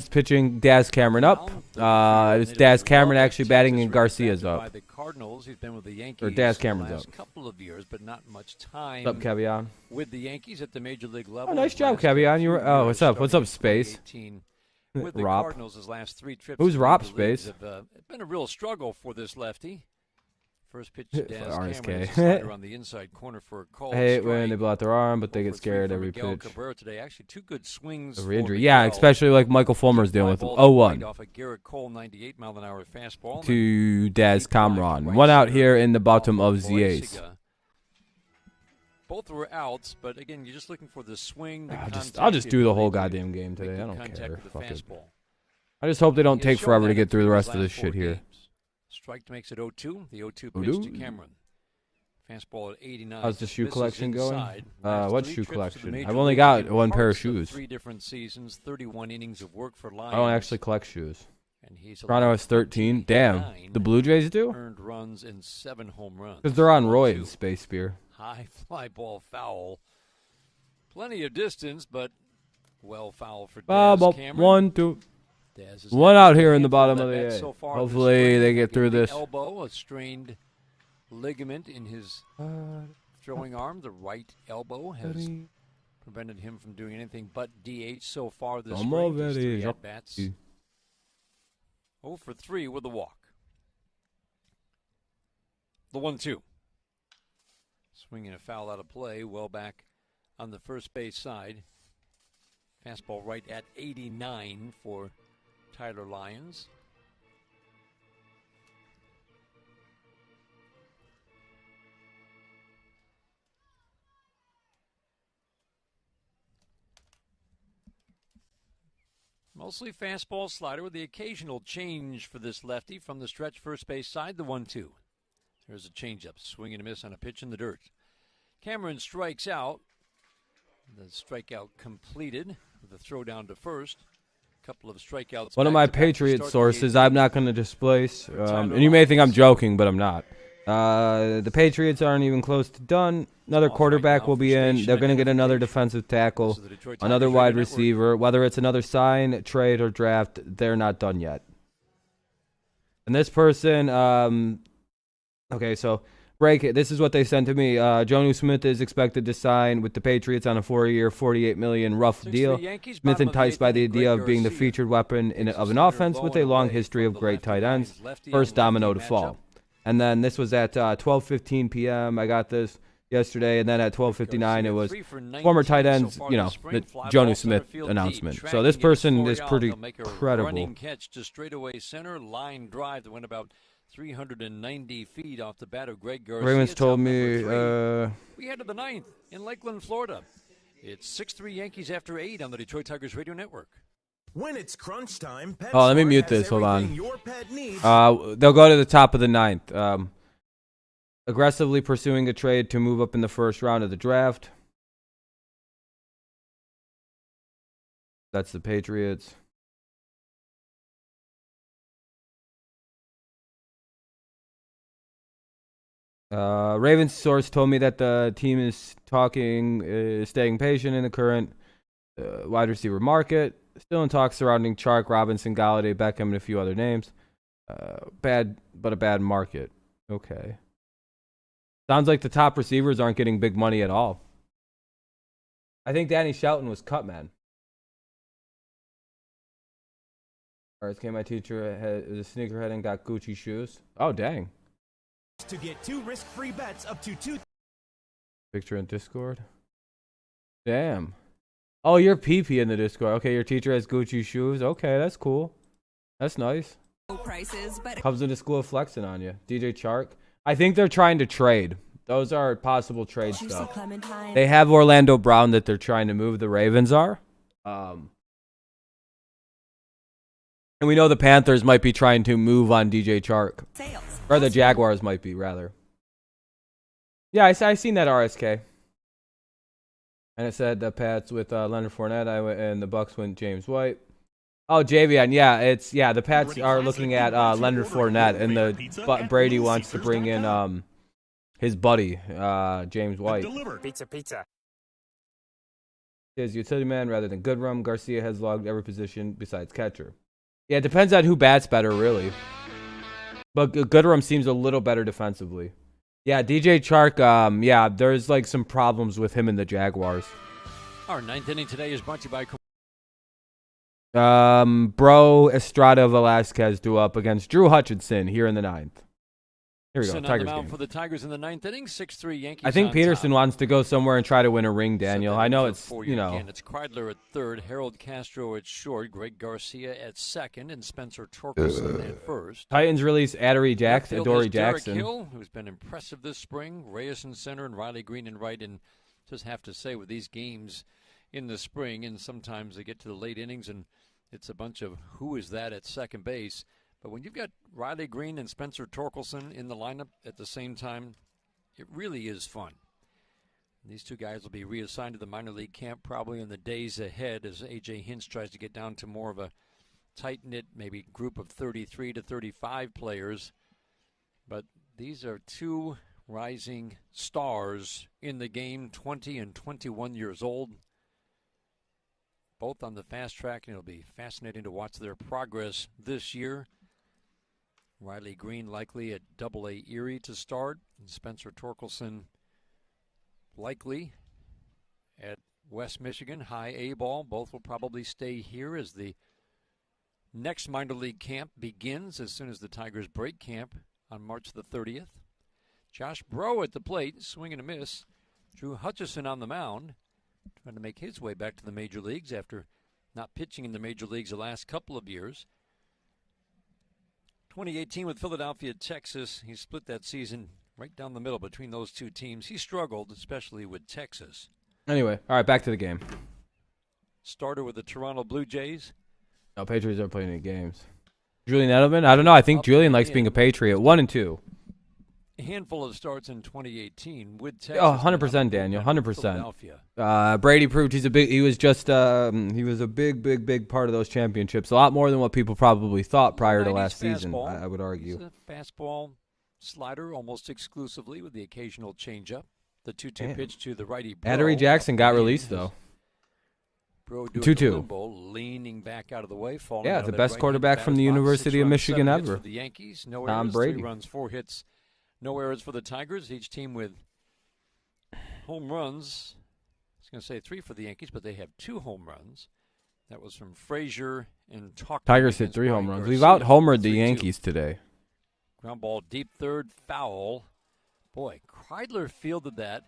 pitching. Daz Cameron up. It's Daz Cameron actually batting, and Garcia's up. By the Cardinals, he's been with the Yankees. Or Daz Cameron's the last up. Couple of years, but not much time. What's up, Kevion? With the Yankees at the major league level. Oh, nice job, Kevion. You were. Oh, what's up? What's up, Space? With the Rob. Cardinals, his last 3 trips. Who's Rob, Space? It's been a real struggle for this lefty. First pitch to Daz RSK. Cameron around the inside corner for a call. I hate when they blow out their arm, but they get scared every pitch. Cabrera today. Actually, 2 good swings. Every injury. Yeah, especially like Michael Fulmer's dealing with 0-1. Off a Garrett Cole 98-mile-an-hour fastball. To Daz Cameron. 1 out here in the bottom of the 8th. Both were outs, but again, you're just looking for the swing. I'll just do the whole goddamn game today. I don't care. Fuck it. I just hope they don't take forever to get through the rest of this shit here. Strike makes it 0-2. The 0-2 pitch to Cameron. Fastball at 89. How's the shoe collection going? What shoe collection? I've only got 1 pair of shoes. 3 different seasons, 31 innings of work for Lyons. I don't actually collect shoes. Toronto has 13. Damn. The Blue Jays do? Earned runs and 7 home runs. Because they're on roids, Space Spear. High fly ball foul. Plenty of distance, but well foul for Daz Cameron. 1, 2. 1 out here in the bottom of the 8th. Hopefully they get through this. Elbow, a strained ligament in his throwing arm. The right elbow has prevented him from doing anything but DH so far this spring. Just 3 at-bats. 0 for 3 with a walk. The 1-2. Swinging a foul out of play, well back on the first base side. Fastball right at 89 for Tyler Lyons. Mostly fastball slider with the occasional change for this lefty from the stretch first base side, the 1-2. There's a changeup, swing and a miss on a pitch in the dirt. Cameron strikes out. The strikeout completed with a throw down to first. A couple of strikeouts. One of my Patriot sources, I'm not going to displace, and you may think I'm joking, but I'm not. The Patriots aren't even close to done. Another quarterback will be in. They're going to get another defensive tackle, another wide receiver. Whether it's another sign, trade, or draft, they're not done yet. And this person, okay, so break it. This is what they sent to me. Jonnu Smith is expected to sign with the Patriots on a 4-year, $48 million rough deal. Smith enticed by the idea of being the featured weapon of an offense with a long history of great tight ends. First domino to fall. And then this was at 12:15 p.m. I got this yesterday, and then at 12:59 it was former tight ends, the Jonnu Smith announcement. So this person is pretty credible. Running catch to straightaway center, line drive that went about 390 feet off the bat of Greg Garcia. Ravens told me we head to the 9th in Lakeland, Florida. It's 6-3 Yankees after 8 on the Detroit Tigers radio network. When it's crunch time, let me mute this. Hold on. They'll go to the top of the 9th. Aggressively pursuing a trade to move up in the first round of the draft. That's the Patriots. Ravens source told me that the team is staying patient in the current wide receiver market. Still in talks surrounding Chark, Robinson, Galladay, Beckham, and a few other names. A bad market. Okay. Sounds like the top receivers aren't getting big money at all. I think Danny Shelton was cut, man. RSK, my teacher, is a sneakerhead and got Gucci shoes. Oh, dang. To get 2 risk-free bets up to 2. Picture in Discord. Damn. Oh, you're PP in the Discord. Okay, your teacher has Gucci shoes. Okay, that's cool. That's nice. Comes into school flexing on you. DJ Chark. I think they're trying to trade. Those are possible trade stuff. They have Orlando Brown that they're trying to move. The Ravens are. And we know the Panthers might be trying to move on DJ Chark. Or the Jaguars might be, rather. Yeah, I seen that RSK. And it said the Pats with Leonard Fournette, and the Bucks went James White. Oh, JVN, the Pats are looking at Leonard Fournette, and Brady wants to bring in his buddy, James White. Pizza. His utility man rather than Goodrum. Garcia has logged every position besides catcher. Yeah, it depends on who bats better, really. But Goodrum seems a little better defensively. Yeah, DJ Chark, there's like some problems with him in the Jaguars. Our 9th inning today is brought to you by Bro Estrada Velasquez due up against Drew Hutchinson here in the 9th. Here we go, Tigers game. For the Tigers in the 9th inning, 6-3 Yankees. I think Peterson wants to go somewhere and try to win a ring, Daniel. I know it's, Again, it's Kreidler at third, Harold Castro at short, Greg Garcia at second, and Spencer Torkelson at first. Titans release Adoree Jackson. Derek Hill, who's been impressive this spring. Reyes in center and Riley Green in right. And just have to say, with these games in the spring, and sometimes they get to the late innings, and it's a bunch of who is that at second base. But when you've got Riley Green and Spencer Torkelson in the lineup at the same time, it really is fun. These two guys will be reassigned to the minor league camp probably in the days ahead as A.J. Hinch tries to get down to more of a tight-knit maybe group of 33 to 35 players. But these are two rising stars in the game, 20 and 21 years old. Both on the fast track, and it'll be fascinating to watch their progress this year. Riley Green likely at Double-A Erie to start. And Spencer Torkelson likely at West Michigan, high A ball. Both will probably stay here as the next minor league camp begins as soon as the Tigers break camp on March the 30th. Josh Breaux at the plate, swing and a miss. Drew Hutchison on the mound, trying to make his way back to the major leagues after not pitching in the major leagues the last couple of years. 2018 with Philadelphia, Texas. He split that season right down the middle between those two teams. He struggled, especially with Texas. Anyway, all right, back to the game. Starter with the Toronto Blue Jays. No, Patriots aren't playing any games. Julian Edelman? I don't know. I think Julian likes being a Patriot. 1-2. A handful of starts in 2018 with Texas. Oh, 100%, Daniel. 100%. Brady proved he was a big part of those championships. A lot more than what people probably thought prior to last season, I would argue. It's a fastball slider almost exclusively with the occasional changeup. The 2-2 pitch to the righty. Adoree Jackson got released, though. 2-2. Leaning back out of the way. Yeah, the best quarterback from the University of Michigan ever. The Yankees, no Tom errors, Brady. 3 runs, 4 hits. No errors for the Tigers. Each team with home runs. I was going to say 3 for the Yankees, but they have 2 home runs. That was from Frazier and Tucker. Tigers hit 3 home runs. We've out-homered the Yankees today. Ground ball deep third, foul. Boy, Kreidler fielded that.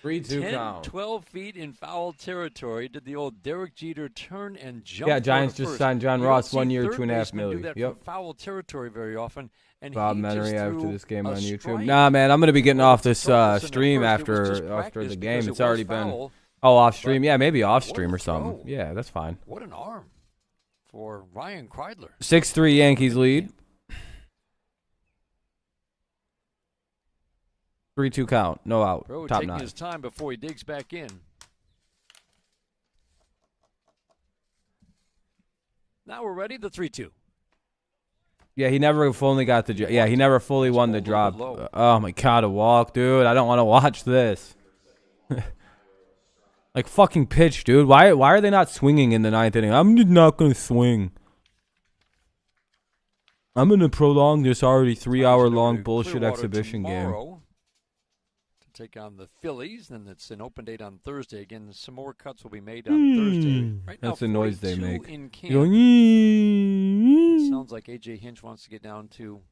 3-2 count. 12 feet in foul territory. Did the old Derek Jeter turn and jump? Yeah, Giants just signed John Ross 1 year, $2.5 million. Do that from foul territory very often. And Bob Menery after this game on YouTube. Nah, man, I'm gonna be getting off this stream after the game. It's already been off stream. Yeah, maybe off stream or something. Yeah, that's fine. What an arm for Ryan Kreidler. 6-3 Yankees lead. 3-2 count, no out. Bro, top taking 9. his time before he digs back in. Now we're ready. The 3-2. Yeah, he never fully got the. Yeah, he never fully won the drop. Oh my God, a walk, dude! I don't want to watch this. Like fucking pitch, dude. Why are they not swinging in the 9th inning? I'm just not gonna swing. I'm gonna prolong this already 3-hour-long bullshit exhibition game. Take on the Phillies, and it's an open date on Thursday. Again, some more cuts will be made on Thursday. Right now, that's the noise they make. In camp. Sounds like A.J. Hinch wants to get down to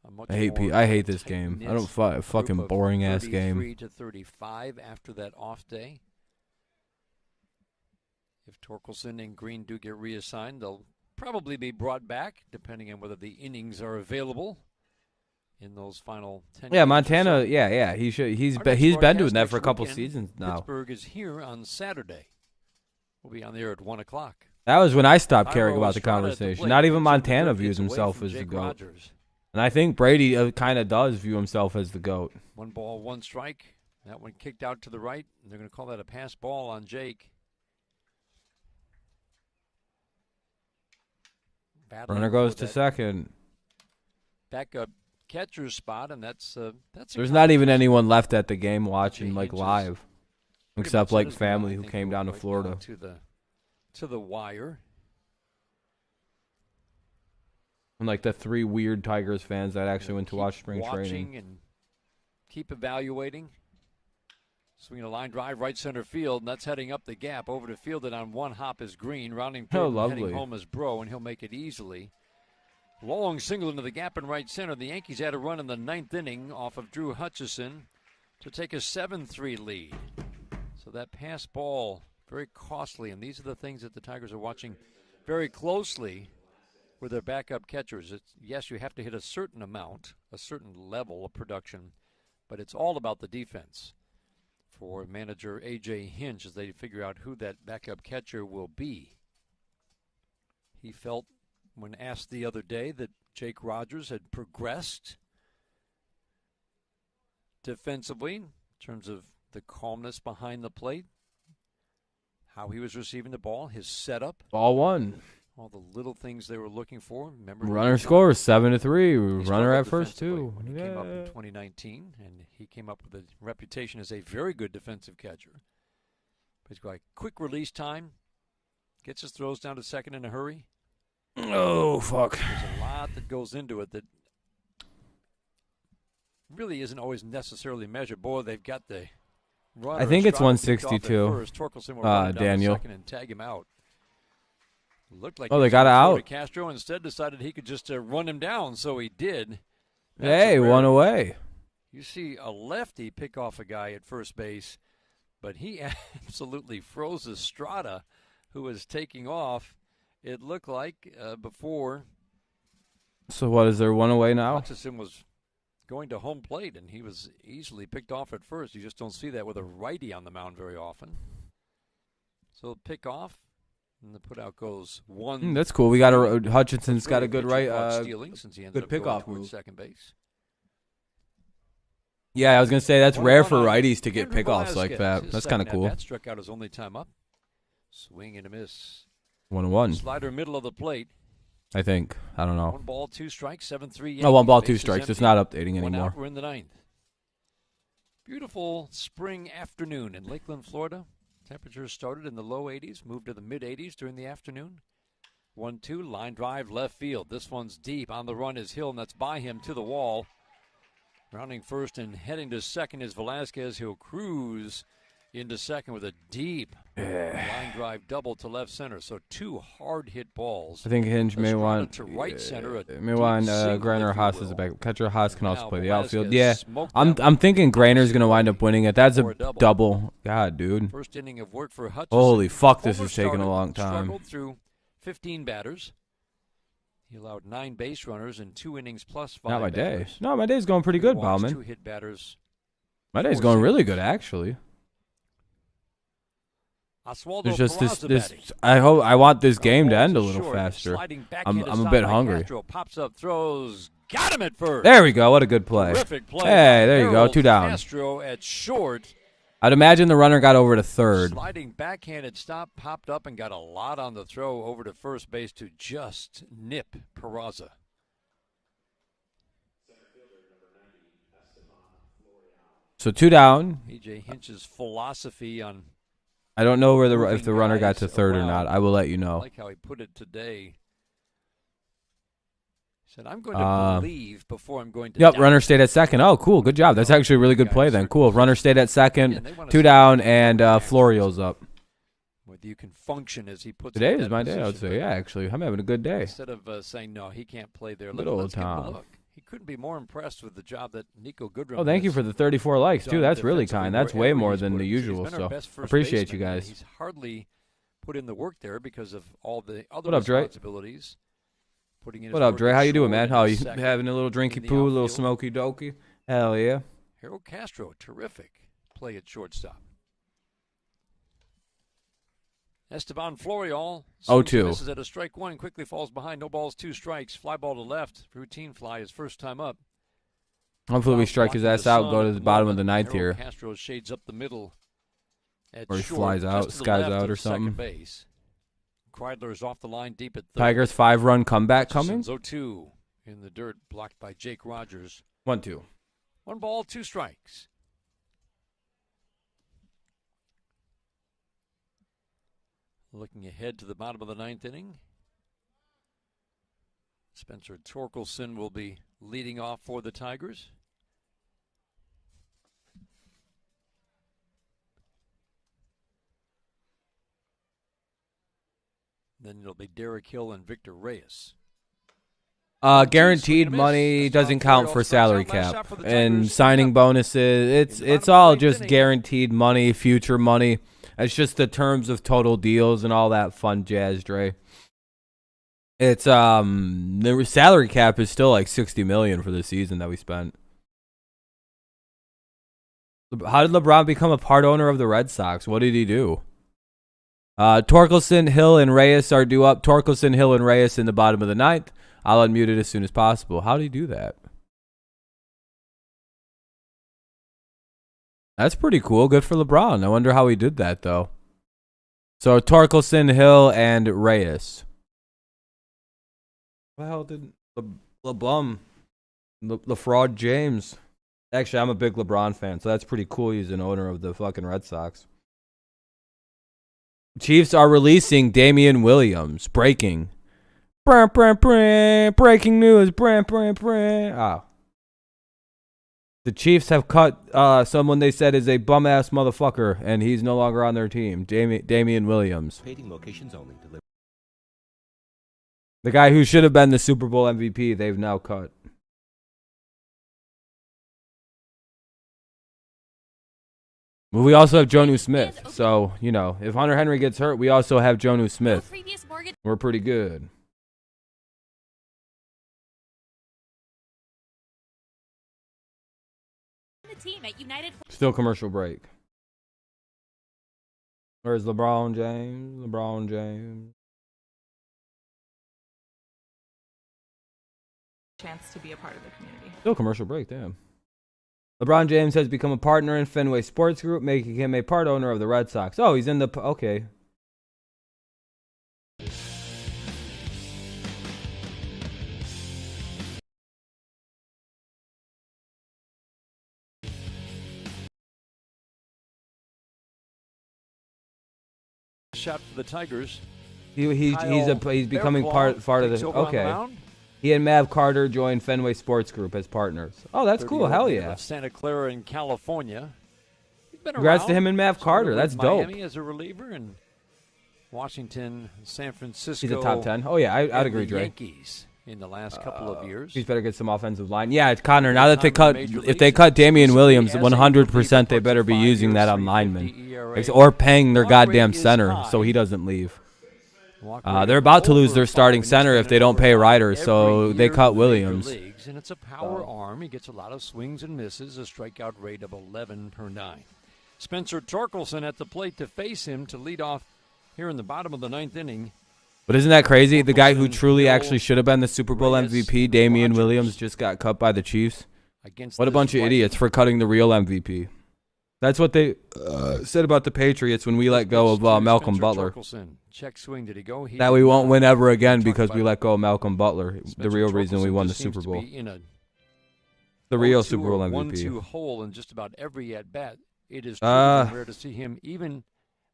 a much I hate this game. I don't fucking boring ass game. 33-35 after that off day. If Torkelson and Green do get reassigned, they'll probably be brought back, depending on whether the innings are available in those final 10 Yeah, Montana, yeah. He's been doing that for a couple seasons now. Pittsburgh is here on Saturday. We'll be on the air at 1 o'clock. That was when I stopped caring about the conversation. Not even Montana views himself as the GOAT. And I think Brady kind of does view himself as the GOAT. 1 ball, 1 strike. That one kicked out to the right. They're going to call that a pass ball on Jake. Runner goes to second. Backup catcher's spot, and that's there's not even anyone left at the game watching like live, except like family who came down to Florida. To the wire. And like the 3 weird Tigers fans that actually went to watch spring training. And keep evaluating. Swinging a line drive right center field, and that's heading up the gap. Over to field it on 1 hop is Green. Rounding third, heading home is Breaux, and he'll make it easily. Long single into the gap in right center. The Yankees had a run in the 9th inning off of Drew Hutchison to take a 7-3 lead. So that pass ball, very costly, and these are the things that the Tigers are watching very closely with their backup catchers. Yes, you have to hit a certain amount, a certain level of production, but it's all about the defense for manager A.J. Hinch as they figure out who that backup catcher will be. He felt when asked the other day that Jake Rogers had progressed defensively in terms of the calmness behind the plate, how he was receiving the ball, his setup. Ball 1. All the little things they were looking for. Remember, runner scores 7-3. Runner at first too. When he came up in 2019, and he came up with a reputation as a very good defensive catcher. But he's got a quick release time, gets his throws down to second in a hurry. Oh, fuck. There's a lot that goes into it that really isn't always necessarily measured. Boy, they've got the runner. I think it's Estrada picked off at 162. first. Torkelson will run it down Daniel. to second and tag him out. Looked like Oh, he they was got gonna throw out. to Castro instead decided he could just run him down, so he did. That's Hey, a one rarity. away. You see a lefty pick off a guy at first base, but he absolutely froze Estrada, who was taking off. It looked like before So what is there? One away now. Hutchison was going to home plate, and he was easily picked off at first. You just don't see that with a righty on the mound very often. So pick off, and the put out goes one. That's cool. We got a Hutchinson's got a good stealing since he ended good up going pickoff towards move. second base. Yeah, I was gonna say that's One rare run for on righties to get Andrew pickoffs like Velasquez. that. His That's kind of second cool. at-bat struck out his only time up. Swing and a miss. 1-1. Slider middle of the plate. I think. I don't know. 1 ball, 2 strikes, 7-3. No, 1 ball, 2 Bases strikes. It's empty. not updating 1 anymore. out, we're in the 9th. Beautiful spring afternoon in Lakeland, Florida. Temperatures started in the low 80s, moved to the mid 80s during the afternoon. 1-2, line drive, left field. This one's deep. On the run is Hill, and that's by him to the wall. Rounding first and heading to second is Velasquez. He'll cruise into second with a deep line drive double to left center. So 2 hard hit balls. I think Hinge may Estrada want to right center. may want single, Grainer if you Haas as will. a back catcher. Haas can also Now play the Velasquez outfield. Yeah, smoked I'm that one. thinking Grainer's gonna wind up winning it. That's For a a double. double. God, dude. First inning of work for Hutchison. Holy fuck, this Fulmer is taking a started, long time. Struggled through 15 batters. He allowed 9 base runners in 2 innings plus 5 Not my day. batters. No, my day's going pretty good, Walks, Bauman. 2 hit batters. My day's 4 going really singles. good, actually. Oswaldo There's just this. Peraza This. batting. I want this game to Balls end a little short, faster. sliding I'm backhand a is bit by hungry. Castro, pops up, throws, got him at first. There we go. What a good play. Terrific play. Hey, by there you go. Harold 2 down. Castro at short. I'd imagine the runner got over to third. Sliding backhanded stop, popped up and got a lot on the throw over to first base to just nip Peraza. So 2 down. A.J. Hinch's philosophy on I don't know where if the moving runner got to guys third or around. not. I will let you I know. like how he put it today. He said, I'm going to believe before I'm going to Yep, doubt." runner stayed at second. Oh, cool. Good job. That's actually a really good play then. Cool. Runner stayed at Yeah, second. and they wanna 2 see down, him and back. Florio's up. Whether you can function as he puts Today it in is that my day, I would position, say. but Yeah, actually. I'm having a good day. Instead of saying, no, he can't play there, Good old let's give him a Tom. look. He couldn't be more impressed with the job that Nico Goodrum Oh, thank you has for the 34 likes, too. done That's really defensively kind. That's way wherever more he's than put the him. He's usual, been our so best first appreciate you baseman, and guys. He's hardly put in the work there because of all the other What up, Dre? responsibilities. Putting in What his up, work Dre? at How you doing, short man? and How you second having a little in drinky the poo, a little outfield. smoky dokey? Hell yeah. Harold Castro, terrific play at shortstop. Esteban Florial. 0-2. This is at a strike 1, quickly falls behind. No balls, 2 strikes. Fly ball to left. Routine fly his first time up. Hopefully we strike his ass out, go to the bottom of the ninth Harold here. Castro shades up the middle at Or he short, flies out, just to the skies left out of or second something. base. Kreidler is off the line deep at third. Tigers 5-run comeback coming. Hutchison's 0-2 in the dirt, blocked by Jake Rogers. 1-2. 1 ball, 2 strikes. Looking ahead to the bottom of the 9th inning. Spencer Torkelson will be leading off for the Tigers. Then it'll be Derek Hill and Victor Reyes. Guaranteed money doesn't count for salary cap, and signing bonuses. It's all just guaranteed money, future money. It's just the terms of total deals and all that fun jazz, Dre. It's the salary cap is still like $60 million for the season that we spent. How did LeBron become a part owner of the Red Sox? What did he do? Torkelson, Hill, and Reyes are due up. Torkelson, Hill, and Reyes in the bottom of the 9th. I'll unmute it as soon as possible. How did he do that? That's pretty cool. Good for LeBron. I wonder how he did that, though. So, Torkelson, Hill, and Reyes. What the hell did LeFraud James? Actually, I'm a big LeBron fan, so that's pretty cool. He's an owner of the fucking Red Sox. Chiefs are releasing Damian Williams. Breaking. Breaking news. Oh. The Chiefs have cut someone they said is a bum-ass motherfucker, and he's no longer on their team. Damian Williams. Locations only. The guy who should have been the Super Bowl MVP, they've now cut. Well, we also have Jonnu Smith. So, you know, if Hunter Henry gets hurt, we also have Jonnu Smith. We're pretty good. Still commercial break. Where's LeBron James? LeBron James. Chance to be a part of the community. Still commercial break, damn. LeBron James has become a partner in Fenway Sports Group, making him a part owner of the Red Sox. Oh, he's in the... Okay. Shot for the Tigers. He's becoming part of the... Okay. He and Mav Carter joined Fenway Sports Group as partners. Oh, that's cool. Hell yeah. Santa Clara in California. Congrats to him and Mav Carter. That's dope. Miami as a reliever and Washington, San Francisco. He's a top 10. Oh, yeah. I'd agree, Dre. Yankees in the last couple of years. He's better get some offensive line. Yeah, Connor, now that if they cut Damian Williams, 100% they better be using that on lineman. Or paying their goddamn center so he doesn't leave. They're about to lose their starting center if they don't pay Ryder, so they cut Williams. And it's a power arm. He gets a lot of swings and misses, a strikeout rate of 11 per 9. Spencer Torkelson at the plate to face him to lead off here in the bottom of the 9th inning. But isn't that crazy? The guy who truly actually should have been the Super Bowl MVP, Damian Williams, just got cut by the Chiefs. What a bunch of idiots for cutting the real MVP. That's what they said about the Patriots when we let go of Malcolm Butler. Check swing, did he go? That we won't win ever again because we let go of Malcolm Butler. The real reason we won the Super Bowl. The real Super Bowl MVP. 1-2 hole in just about every at bat. It is rare to see him even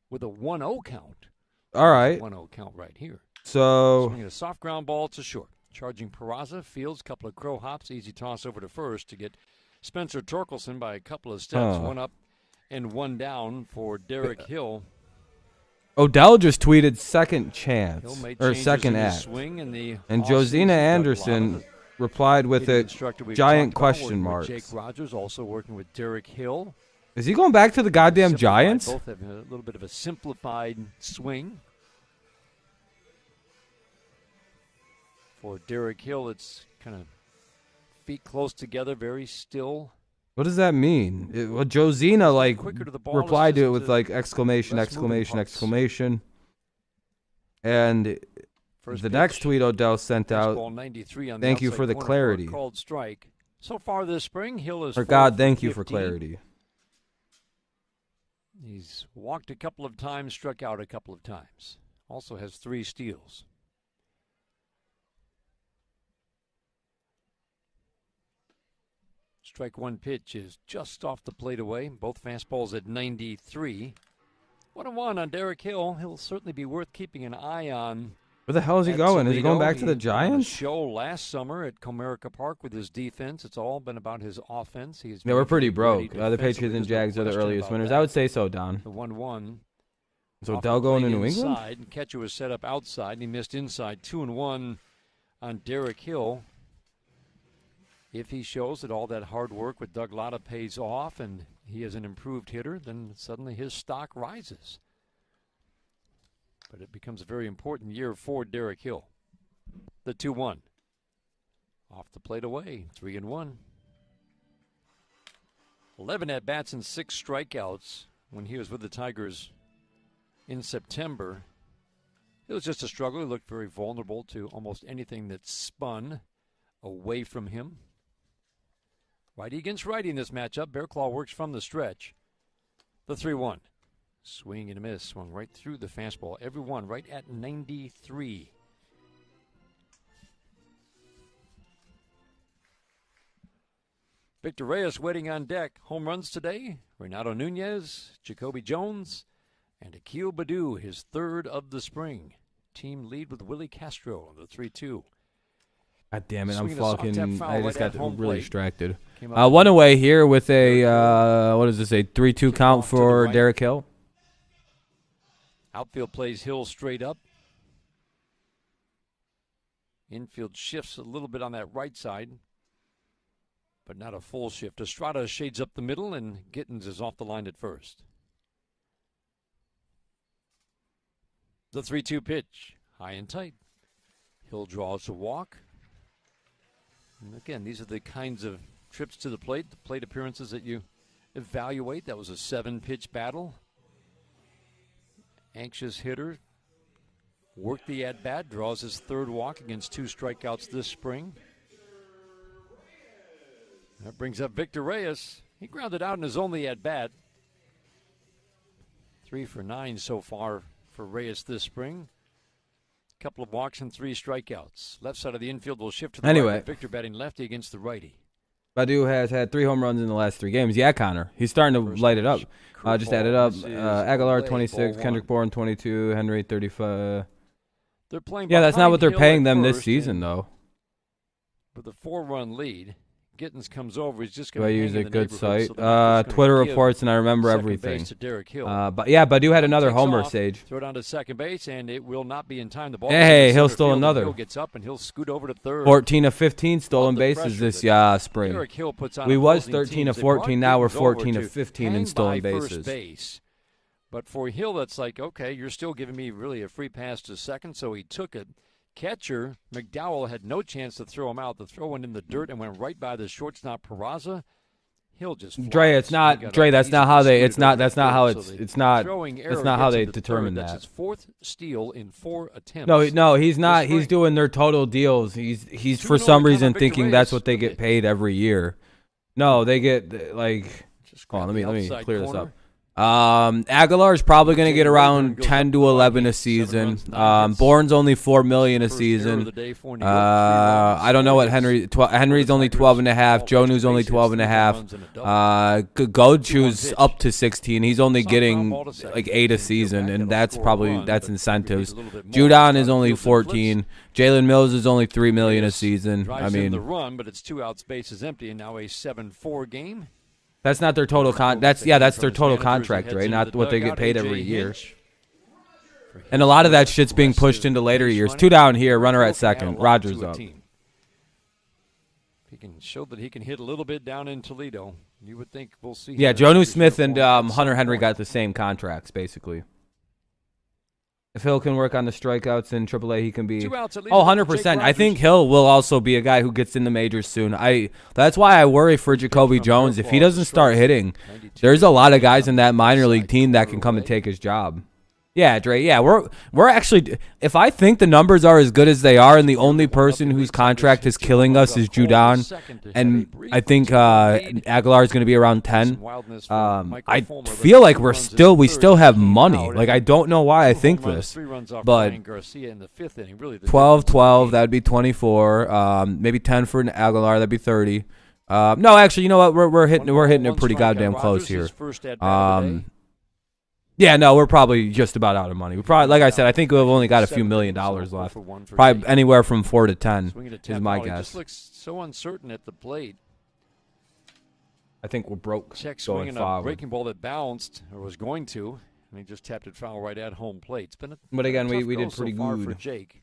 with a 1-0 count. All right. 1-0 count right here. So swinging a soft ground ball to short. Charging Peraza, fields, couple of crow hops, easy toss over to first to get Spencer Torkelson by a couple of steps. One up and one down for Derek Hill. Odell just tweeted second chance or second act. And Josina Anderson replied with a giant question mark. Jake Rogers also working with Derek Hill. Is he going back to the goddamn Giants? Both have a little bit of a simplified swing. For Derek Hill, it's kind of feet close together, very still. What does that mean? Josina replied to it with exclamation. And the next tweet Odell sent out, thank you for the clarity. Called strike. So far this spring, Hill is thank you for clarity. He's walked a couple of times, struck out a couple of times. Also has 3 steals. Strike one pitch is just off the plate away. Both fastballs at 93. 1-1 on Derek Hill. He'll certainly be worth keeping an eye on. Where the hell is he going? Is he going back to the Giants? He show last summer at Comerica Park with his defense. It's all been about his offense. Yeah, we're pretty broke. The Patriots and Jags are the earliest winners. I would say so, Don. The 1-1. Is Odell going to New England? And catcher was set up outside, and he missed inside. 2-1 on Derek Hill. If he shows that all that hard work with Doug Lotta pays off and he is an improved hitter, then suddenly his stock rises. But it becomes a very important year for Derek Hill. The 2-1. Off the plate away, 3-1. 11 at-bats and 6 strikeouts when he was with the Tigers in September. It was just a struggle. He looked very vulnerable to almost anything that spun away from him. Righty against righty in this matchup. Bearclaw works from the stretch. The 3-1. Swing and a miss. Swung right through the fastball. Every one right at 93. Victor Reyes waiting on deck. Home runs today. Renato Nunez, Jacoby Jones, and Akil Baddoo, his 3rd of the spring. team lead with Willie Castro on the 3-2. God damn it! I'm Swinging a soft tap fucking. foul I just right at got home really plate. distracted. Came up One away here with a what is this? A 3-2 count off to the for right. Derek Hill. Outfield plays Hill straight up. Infield shifts a little bit on that right side, but not a full shift. Estrada shades up the middle, and Gittins is off the line at first. The 3-2 pitch, high and tight. Hill draws a walk. And again, these are the kinds of trips to the plate appearances that you evaluate. That was a 7-pitch battle. Anxious hitter. Worked the at-bat, draws his 3rd walk against 2 strikeouts this spring. That brings up Victor Reyes. He grounded out in his only at-bat. 3 for 9 so far for Reyes this spring. A couple of walks and 3 strikeouts. Left side of the infield will shift to the right. With Victor batting lefty against the righty. Badu has had 3 home runs in the last 3 games. Yeah, Connor. He's starting to light it up. Just added up. Aguilar, 26. Kendrick Bourne, 22. Henry, 35. They're playing. Yeah, that's not what they're Hill paying at them this first, season, though. With a 4-run lead, Gittins comes over. He's just Do going I to use a in the good neighborhood, site? so Twitter reports, and I remember second everything. base to Derek Hill. But yeah, Badu had another Takes homer, off, Sage. Throw down to second base, and it will not be in time. The ball. Hey, is in Hill center stole field, and another. Hill gets up and he'll scoot over to third. 14 of 15 stolen the bases pressure this that spring. Derek Hill puts on We was opposing 13 of teams. They brought 14. Now we're Gittins over 14 to of 15 hang in stolen by bases. First base. But for Hill, that's like, okay, you're still giving me really a free pass to second, so he took it. Catcher McDowell had no chance to throw him out. The throw went in the dirt and went right by the shortstop Peraza. Hill just flies. Dre, it's not Dre. That's not how they. It's not. That's not how it's. It's not. That's not how they determine that. That's his 4th steal in 4 attempts. No, he's not. He's doing their total deals. He's for some reason thinking that's what they get paid every year. No, they get like. Hold on, let me clear this up. Aguilar's probably going to get around 10 to 11 a season. Bourne's only $4 million a season. I don't know what Henry's only 12 and a half. Jonu's only 12 and a half. Gochu's up to 16. He's only getting like 8 a season, and that's incentives. Judon is only 14. Jalen Mills is only $3 million a season. I mean, the run, but it's 2 outs, bases empty, and now a 7-4 game. That's not their total that's their total contract, right? Not what they get paid every year. And a lot of that shit's being pushed into later years. 2 down here, runner at second. Rogers up. If he can show that he can hit a little bit down in Toledo, you would think we'll see. Yeah, Jonu Smith and Hunter Henry got the same contracts, basically. If Hill can work on the strikeouts in AAA, he can be. 2 outs at least. 100%. I think Hill will also be a guy who gets in the majors soon. That's why I worry for Jacoby Jones. If he doesn't start hitting, there's a lot of guys in that minor league team that can come and take his job. Yeah, Dre. Yeah, we're actually. If I think the numbers are as good as they are, and the only person whose contract is killing us is Judon, and I think Aguilar is going to be around 10. I feel like we still have money. Like I don't know why I think this, but 12, that'd be 24. Maybe 10 for an Aguilar, that'd be 30. No, actually, you know what? We're hitting it pretty goddamn close here. Yeah, no, we're probably just about out of money. We probably, like I said, I think we've only got a few $1 million left. Probably anywhere from 4 to 10 is my guess. Just looks so uncertain at the plate. I think we're broke. Check swinging a breaking ball that bounced or was going to, and he just tapped it foul right at home plate. It's been but again, we did pretty good for Jake.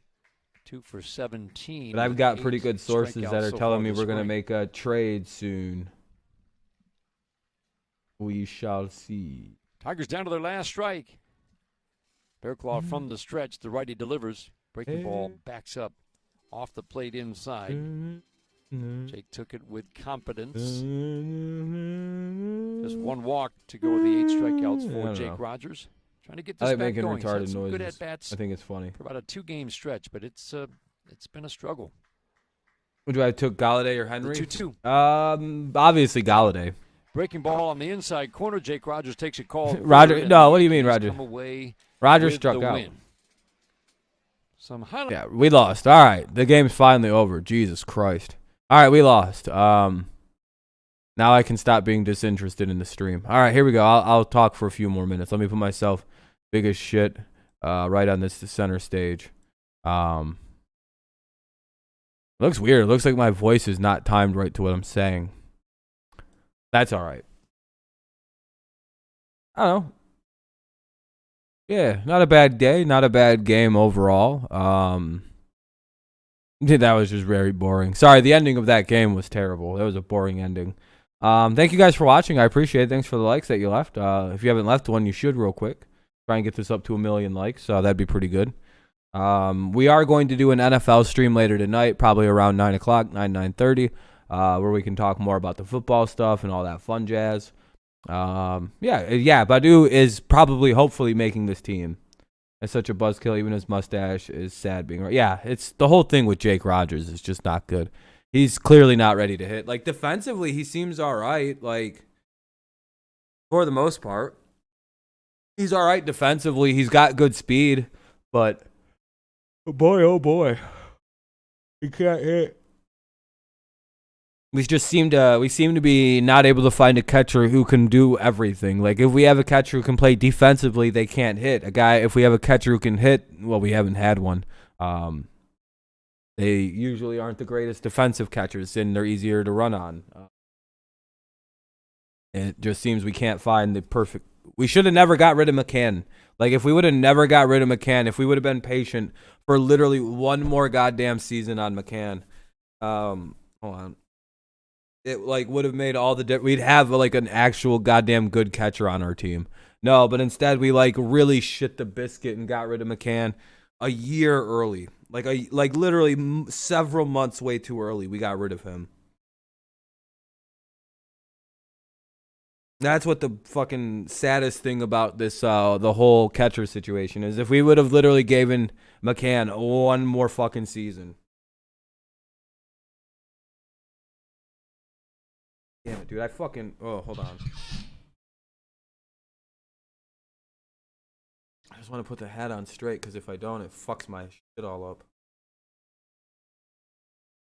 2 for 17. But I've got pretty good sources that are telling me we're going to make a trade soon. We shall see. Tigers down to their last strike. Bearclaw from the stretch. The righty delivers. Breaking ball backs up off the plate inside. Jake took it with confidence. Just 1 walk to go with the 8 strikeouts for Jake Rogers. Trying to get this back going. Retarded noises. Good at-bats. I think it's funny. For about a 2-game stretch, but it's been a struggle. Would I took Galladay or Henry? 2-2. Obviously Galladay. Breaking ball on the inside corner. Jake Rogers takes a call. Roger, no, what do you mean, Roger? Roger struck out. Win. Yeah, we lost. All right, the game's finally over. Jesus Christ. All right, we lost. Now I can stop being disinterested in the stream. All right, here we go. I'll talk for a few more minutes. Let me put myself big as shit right on this center stage. Looks weird. It looks like my voice is not timed right to what I'm saying. That's all right. I don't know. Yeah, not a bad day. Not a bad game overall. That was just very boring. Sorry, the ending of that game was terrible. That was a boring ending. Thank you guys for watching. I appreciate it. Thanks for the likes that you left. If you haven't left one, you should real quick. Try and get this up to 1 million likes. That'd be pretty good. We are going to do an NFL stream later tonight, probably around 9 o'clock, 9:30, where we can talk more about the football stuff and all that fun jazz. Badu is probably, hopefully, making this team. It's such a buzzkill. Even his mustache is sad being right. Yeah, it's the whole thing with Jake Rogers is just not good. He's clearly not ready to hit. Like, defensively, he seems all right. Like, for the most part, he's all right defensively. He's got good speed, but oh boy, he can't hit. We seem to be not able to find a catcher who can do everything. Like, if we have a catcher who can play defensively, they can't hit. If we have a catcher who can hit, well, we haven't had one. They usually aren't the greatest defensive catchers, and they're easier to run on. It just seems we can't find the perfect. We should have never got rid of McCann. Like, if we would have never got rid of McCann, if we would have been patient for literally one more goddamn season on McCann, hold on. It would have made all the difference. We'd have an actual goddamn good catcher on our team. No, but instead we really shit the biscuit and got rid of McCann a year early. Literally several months way too early. We got rid of him. That's what the fucking saddest thing about this the whole catcher situation is. If we would have literally given McCann one more fucking season. Damn it, dude. Hold on. I just want to put the hat on straight, because if I don't, it fucks my shit all up.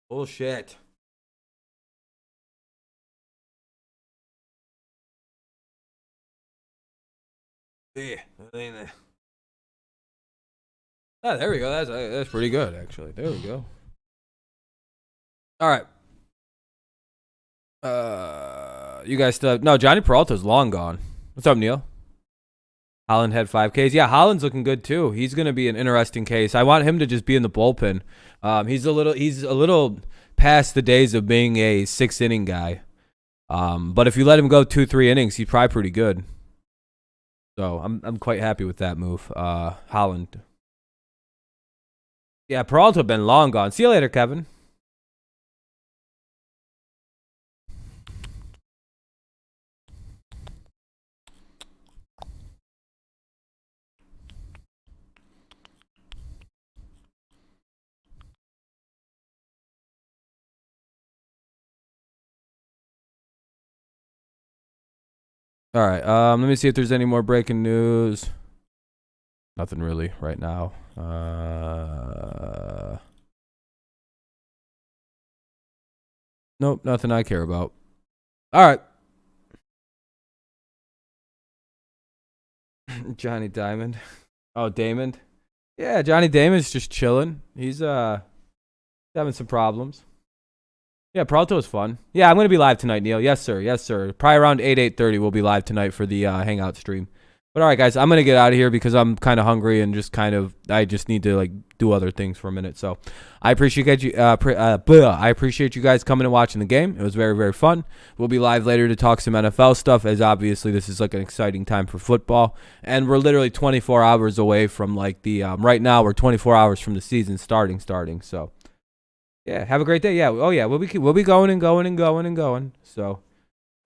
Bullshit. Yeah. Ah, there we go. That's pretty good, actually. There we go. All right. You guys still have... No, Johnny Peralta's long gone. What's up, Neil? Holland had 5 Ks. Yeah, Holland's looking good too. He's going to be an interesting case. I want him to just be in the bullpen. He's a little past the days of being a 6-inning guy. But if you let him go 2-3 innings, he's probably pretty good. So I'm quite happy with that move. Holland. Yeah, Peralta been long gone. See you later, Kevin. All right. Let me see if there's any more breaking news. Nothing really right now. Nope, nothing I care about. All right. Johnny Diamond. Oh, Damon. Yeah, Johnny Damon's just chilling. He's having some problems. Yeah, Peralta was fun. Yeah, I'm going to be live tonight, Neil. Yes, sir. Yes, sir. Probably around 8:30 we'll be live tonight for the Hangout stream. But all right, guys, I'm going to get out of here because I'm kind of hungry and I just need to do other things for a minute. So I appreciate you. I appreciate you guys coming and watching the game. It was very, very fun. We'll be live later to talk some NFL stuff, as obviously this is an exciting time for football, and we're literally 24 hours away from right now we're 24 hours from the season starting. So yeah, have a great day. Yeah, we'll be going and going. So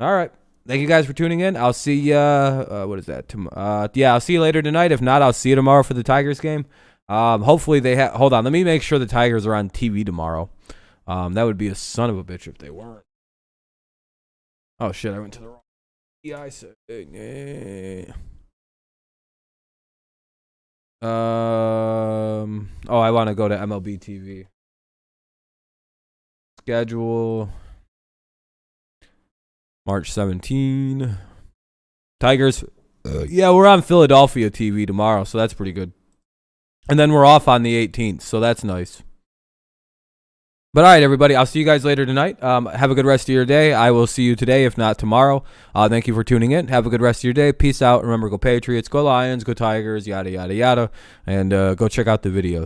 all right. Thank you guys for tuning in. I'll see you, what is that? I'll see you later tonight. If not, I'll see you tomorrow for the Tigers game. Hopefully they have, hold on. Let me make sure the Tigers are on TV tomorrow. That would be a son of a bitch if they weren't. Oh shit, I went to the wrong EI setting. I want to go to MLB TV. Schedule. March 17. Tigers. Yeah, we're on Philadelphia TV tomorrow, so that's pretty good. And then we're off on the 18th, so that's nice. But all right, everybody, I'll see you guys later tonight. Have a good rest of your day. I will see you today, if not tomorrow. Thank you for tuning in. Have a good rest of your day. Peace out. Remember, go Patriots, go Lions, go Tigers, yada, yada, yada. And go check out the video.